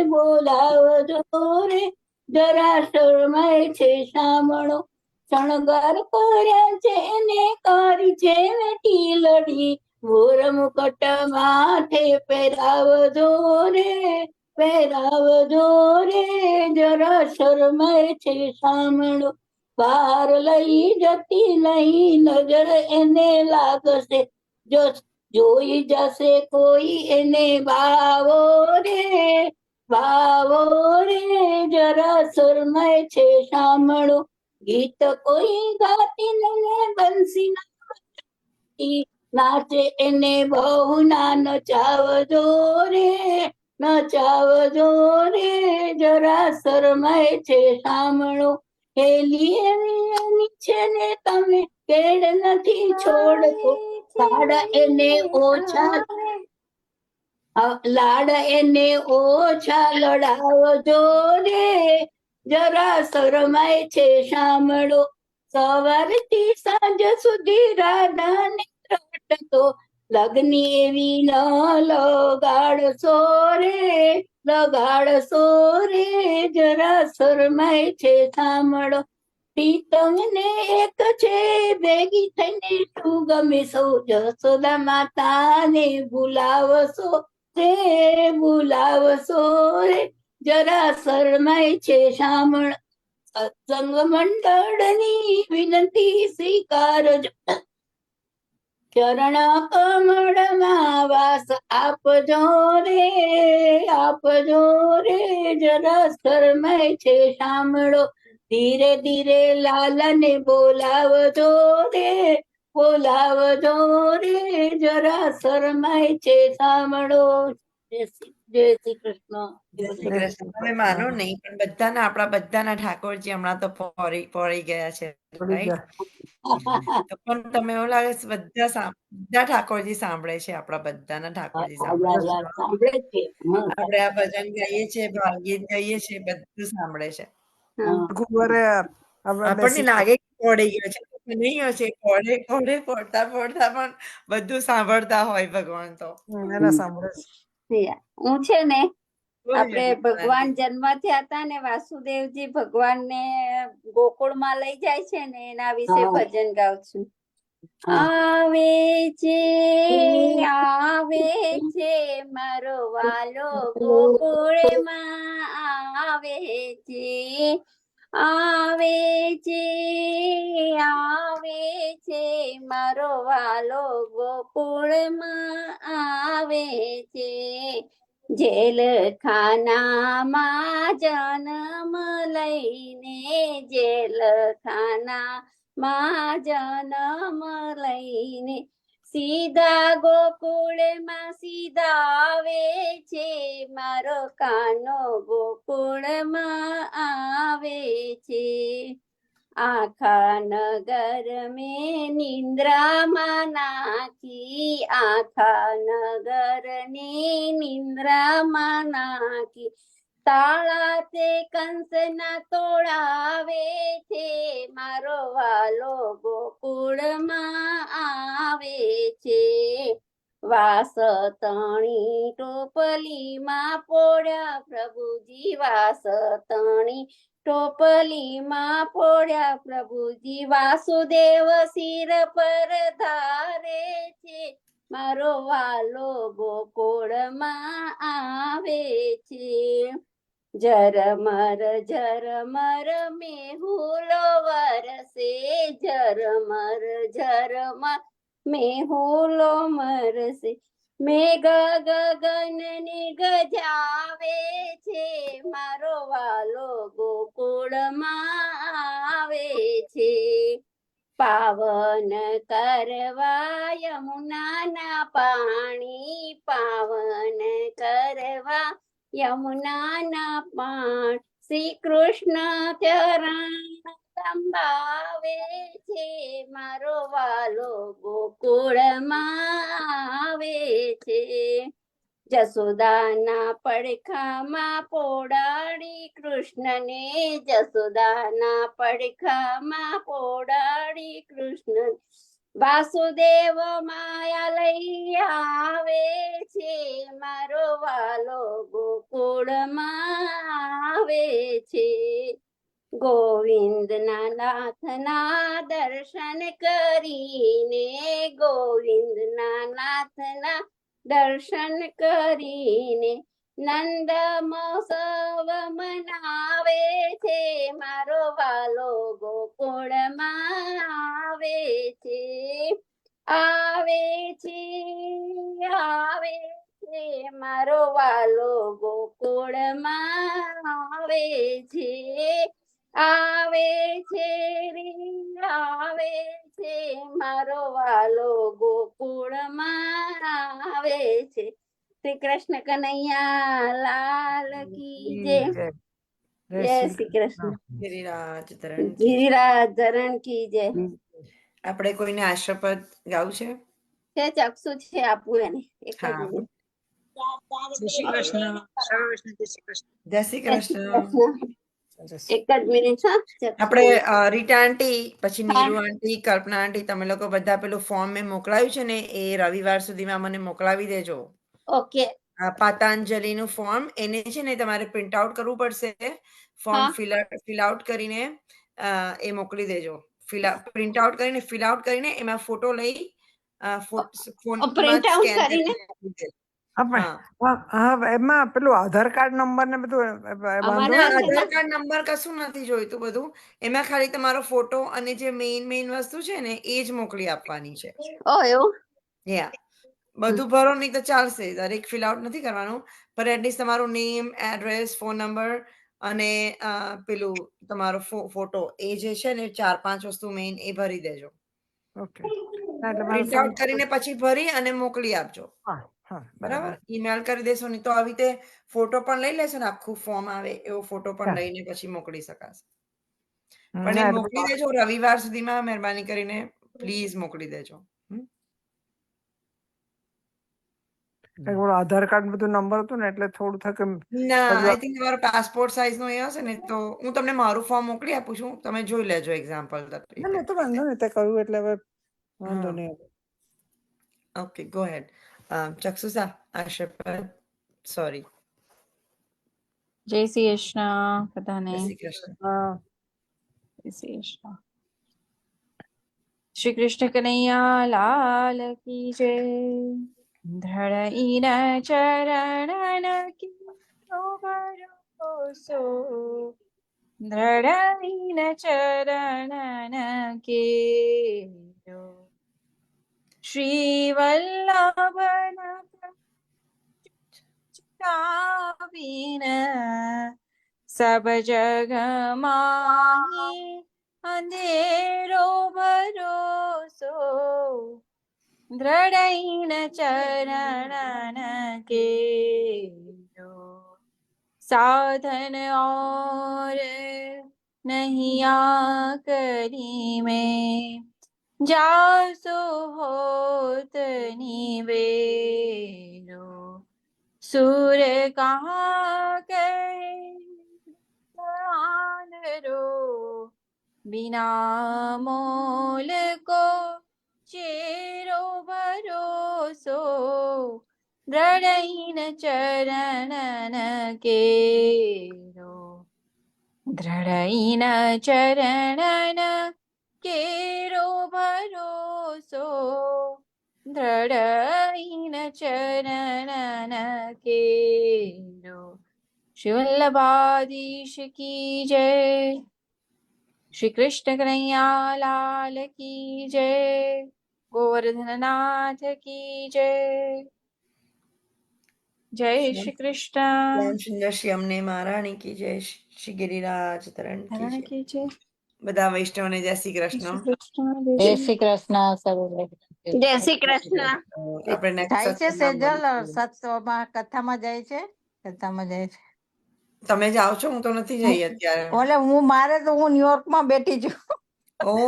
બોલાવજો રે, જરા શરમાય છે સાંભળો. શણગાર કર્યા છે ને કરી છે ટીલડી, મોર મુકટ માથે પહેરાવજો રે, પહેરાવજો રે, જરા શરમાય છે સાંભળો. બહાર લઈ જતી નહીં નજર એને લાગશે, જો જોઈ જશે કોઈ એને બાવો રે, બાવો રે, જરા શરમાય છે સાંભળો. ગીત કોઈ ગાતી ને બંસી નાચે એને બહુ ના નચાવજો રે, નચાવજો રે, જરા શરમાય છે સાંભળો. હેલી એની છે ને તમે કેડ નથી છોડતો, લાડ એને ઓછા, લાડ એને ઓછા લડાવજો રે, જરા શરમાય છે સાંભળો. સવારથી સાંજ સુધી રાધાને રટતો, લગની એવી ન લગાડશો રે, લગાડશો રે, જરા શરમાય છે સાંભળો. પ્રીતમને એક છે ભેગી થઈને શું ગમે સૌ, જશોદા માતાને બોલાવશો રે, બોલાવશો રે, જરા શરમાય છે સાંભળ. સત્સંગ મંડળની વિનંતી સ્વીકારજો, ચરણ કમળમાં વાસ આપજો રે, આપજો રે, જરા શરમાય છે સાંભળો. ધીરે ધીરે લાલને બોલાવજો રે, બોલાવજો રે, જરા શરમાય છે સાંભળો. જય શ્રી કૃષ્ણ. જય શ્રી કૃષ્ણ. તમે માનો નહીં, પણ બધાના, આપણા બધાના ઠાકોરજી હમણાં તો પહોળી ગયા છે, રાઈટ? તો પણ તમે એવું લાગે છે બધા ઠાકોરજી સાંભળે છે, આપણા બધાના ઠાકોરજી સાંભળે છે. સાંભળે છે. આપણે આ ભજન ગાઈએ છીએ, ભાવગીત ગાઈએ છીએ, બધું સાંભળે છે. ગુરુવારે આપણે આપણને લાગે કે પહોળી ગયો છે, નહીં હશે. પડતા પણ બધું સાંભળતા હોય ભગવાન તો. એના સાંભળે છે. હું છે ને બોલીએ આપણે ભગવાન જન્મ થયા હતા ને વાસુદેવજી ભગવાનને ગોકુળમાં લઈ જાય છે ને એના વિશે ભજન ગાઉં છું. આવે છે મારો વાલો ગોકુળમાં, આવે છે, આવે છે મારો વાલો ગોકુળમાં, આવે છે. જેલ ખાનામાં જન્મ લઈને, જેલ ખાનામાં જન્મ લઈને, સીધા ગોકુળમાં સીધા આવે છે, મારો કાનો ગોકુળમાં આવે છે. આખા નગર મેં નિંદ્રામાં નાખી, આખા નગર ને નિંદ્રામાં નાખી, તાળા તે કંસના તોડાવે છે, મારો વાલો ગોકુળમાં આવે છે. વાસ તણી ટોપલીમાં પોળ્યા પ્રભુજી, વાસ તણી ટોપલીમાં પોળ્યા પ્રભુજી, વાસુદેવ શિર પર ધારે છે, મારો વાલો ગોકુળમાં આવે છે. ઝરમર મેહુલો વરસે, ઝરમર મેહુલો મરસે, મેઘ ગગનને ગજાવે છે, મારો વાલો ગોકુળમાં આવે છે. પાવન કરવા યમુનાના પાણી, પાવન કરવા યમુનાના પાણી, શ્રી કૃષ્ણ ચરણ સંભાવે છે, મારો વાલો ગોકુળમાં આવે છે. જસોદાના પડખામાં પોડાડી કૃષ્ણને, જસોદાના પડખામાં પોડાડી કૃષ્ણ, વાસુદેવ માયા લઈ આવે છે, મારો વાલો ગોકુળમાં આવે છે. ગોવિંદના નાથના દર્શન કરીને, ગોવિંદના નાથના દર્શન કરીને, નંદ મહોત્સવ મનાવે છે, મારો વાલો ગોકુળમાં આવે છે. આવે છે, આવે છે, મારો વાલો ગોકુળમાં આવે છે. આવે છે રે, આવે છે, મારો વાલો ગોકુળમાં આવે છે. શ્રી કૃષ્ણ કનૈયા લાલ કી જય. જય શ્રી કૃષ્ણ. ગિરિરાજ ધરણ કી જય. ગિરિરાજ ધરણ કી જય. આપણે કોઈને આશ્રપદ ગાવું છે? ચક્ષુ છે, આપવું એને એક જ હા. મિનિટ. જય શ્રી કૃષ્ણ. સર્વ વૈષ્ણવ જય શ્રી કૃષ્ણ. જય શ્રી જય શ્રી કૃષ્ણ. કૃષ્ણ. એક જ મિનિટ. હા, ચક્ષુ. આપણે રીટા આંટી, પછી નીરુ આંટી, કલ્પના આંટી, તમે લોકો બધા પેલું ફોર્મ મેં મોકલાયું છે ને એ રવિવાર સુધીમાં મને મોકલાવી દેજો. ઓકે. પાતાંજલિનું ફોર્મ, એને છે ને તમારે પ્રિન્ટ આઉટ કરવું પડશે. ફોર્મ હા. ફિલ આઉટ કરીને એ મોકલી દેજો. પ્રિન્ટ આઉટ કરીને ફિલ આઉટ કરીને એમાં ફોટો લઈ ફોનમાં પ્રિન્ટ આઉટ સ્કેન કરીને કરી આપણે હા એમાં પેલું આધાર કાર્ડ નંબર ને બધું વાંધો અમારા નહીં? આધાર કાર્ડ નંબર કશું નથી જોઈતું બધું. એમાં ખાલી તમારો ફોટો અને જે મેઇન વસ્તુ છે ને એ જ મોકલી આપવાની છે. ઓ એવું. યા બધું ભરો નહીં તો ચાલશે, દરેક ફિલ આઉટ નથી કરવાનું, પણ એટલીસ્ટ તમારું નેમ, એડ્રેસ, ફોન નંબર અને પેલું તમારો ફોટો, એ જે છે ને 4-5 વસ્તુ મેઇન એ ભરી દેજો. ઓકે. ના, એટલે મારે પ્રિન્ટ આઉટ કરીને પછી ભરી અને મોકલી આપજો. હા હા બરાબર? બરાબર. ઈમેલ કરી દેશો, નહીં તો આવી રીતે ફોટો પણ લઈ લેશો ને આખું ફોર્મ આવે એવો ફોટો પણ હા. લઈને પછી મોકલી શકાશે. હમ, પણ ના, એ એટલે મોકલી દેજો રવિવાર સુધીમાં, મહેરબાની કરીને પ્લીઝ મોકલી દેજો. પેલું આધાર કાર્ડ બધું નંબર હતું ને એટલે થોડું થકે ના, પછી આઈ થિંક તમારો પાસપોર્ટ સાઇઝ નો એ હશે ને, તો હું તમને મારું ફોર્મ મોકલી આપું છું, તમે જોઈ લેજો એક્ઝામ્પલ તરીકે. ના, તો વાંધો નહીં, તે કહ્યું એટલે હવે વાંધો હા. નહીં. ઓકે, ગો હેડ. ચક્ષુસા, આશીર્વાદ, સોરી. જય શ્રી કૃષ્ણ બધાને. જય શ્રી કૃષ્ણ. જય શ્રી કૃષ્ણ. શ્રી કૃષ્ણ કનૈયા લાલ કી જય. ધરણીના ચરણ સો, ધરણીના ચરણ કે શ્રી વલ્લભના સબ જગ માહી અંધેરો ભરોસો, દ્રઢૈન ચરણ કેરો સાધન और नहीं करी में जासो होत निवेरो सुर कहाँ रो बिना मोल को चेरो भरोसो દ્રઢૈન ચરણ કેરો દ્રઢૈન ચરણ કેરો ભરોસો દ્રઢૈન ચરણ કેરો શ્રી વલ્લભાધીશ કી જય શ્રી કૃષ્ણ કનૈયા લાલ કી જય ગોવર્ધનનાથ કી જય જય શ્રી કૃષ્ણ સુંદર શ્રી અમને મહારાણી કી જય, શ્રી ગિરિરાજ તરણ હરણ કી જય. કી જય બધા વૈષ્ણવને જય શ્રી કૃષ્ણ. જય શ્રી કૃષ્ણ સર્વે. જય શ્રી કૃષ્ણ. આપણે next જાય છે સત્સંગમાં સેજલ મળીશું. સત્સંગમાં કથામાં જાય છે કથામાં જાય છે તમે જાઓ છો? હું તો નથી જઈ અત્યારે. ઓલે હું ન્યુયોર્કમાં બેઠી છું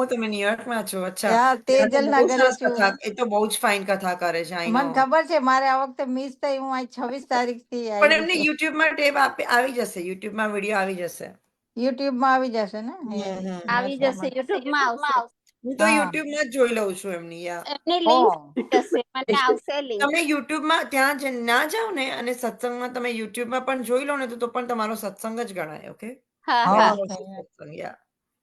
તમે ન્યુયોર્કમાં છો? અચ્છા. હા, તેજલ ના બહુ ઘરે સરસ છું. કથા, એ તો બહુ જ ફાઇન કથા કરે છે. આઈ નો. મને ખબર છે મારે આ વખતે મિસ થઈ હું આ 26 તારીખથી પણ આવી એમને છું યુટ્યુબમાં ટેપ આવી જશે, યુટ્યુબમાં વિડીયો આવી જશે. યુટ્યુબમાં આવી જશે ને આવી જશે, યુટ્યુબમાં આવશે. હું તો હા. યુટ્યુબમાં જ જોઈ લઉં છું એમની. એમની લિંક જશે, મને આવશે લિંક. તમે યુટ્યુબમાં ત્યાં ના જાઓ ને અને સત્સંગમાં તમે યુટ્યુબમાં પણ જોઈ લો ને તો પણ તમારો સત્સંગ જ ગણાય. ઓકે. હા હા. હા સત્સંગ, યા.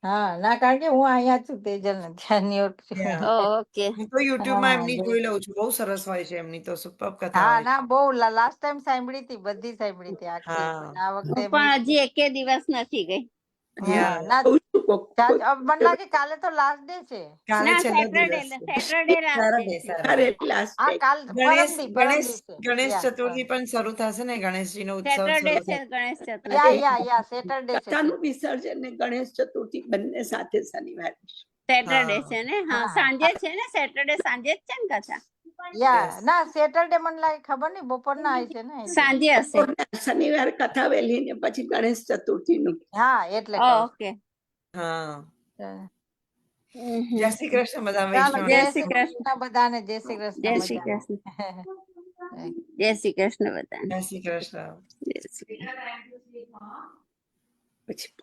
હા ના કારણ કે હું અહીંયા છું તેજલ ને ત્યાં ન્યુયોર્ક છું ઓકે. હું તો યુટ્યુબમાં હા, એમની જોઈ. જોઈ લઉં છું. બહુ સરસ હોય છે એમની તો, સુપર કથા હા હોય છે. ના બહુ લાસ્ટ ટાઈમ સાંભળી હતી બધી સાંભળી હતી આખી હા. પણ આ વખતે હું પણ હજી એકે દિવસ નથી ગઈ. યા. ના કહું છું કોક મને લાગે કાલે તો લાસ્ટ ડે છે કાલે ના, છેલ્લો સેટરડે દિવસ છે. સેટરડે રાત્રે છે. અરે last હા day. કાલ ગણેશ પરમ ગણેશ દિવસે ગણેશ યા ચતુર્થી પણ શરૂ થશે ને, ગણેશજીનો ઉત્સવ સેટરડે શરૂ છે થશે. ગણેશ ચતુર્થી. યા સેટરડે છે કથાનું વિસર્જન ને ગણેશ ચતુર્થી બંને સાથે શનિવારે. સેટરડે હા. છે ને? હા, હા. સાંજે છે ને? સેટરડે સાંજે જ છે ને કથા? યા Yes. ના સેટરડે મને લાગે ખબર નહીં બપોરના આવી છે ને એટલે. સાંજે હશે. શનિવાર કથા વહેલી ને પછી ગણેશ ચતુર્થી નું. હા એટલે કહું છું. ઓકે. હા. હમ. જય શ્રી કૃષ્ણ બધા ચાલો વૈષ્ણવ. જય જય શ્રી શ્રી કૃષ્ણ બધાને જય શ્રી કૃષ્ણ જય શ્રી મજામાં. કૃષ્ણ. જય શ્રી કૃષ્ણ બધાને. જય શ્રી કૃષ્ણ. જય શ્રી પછી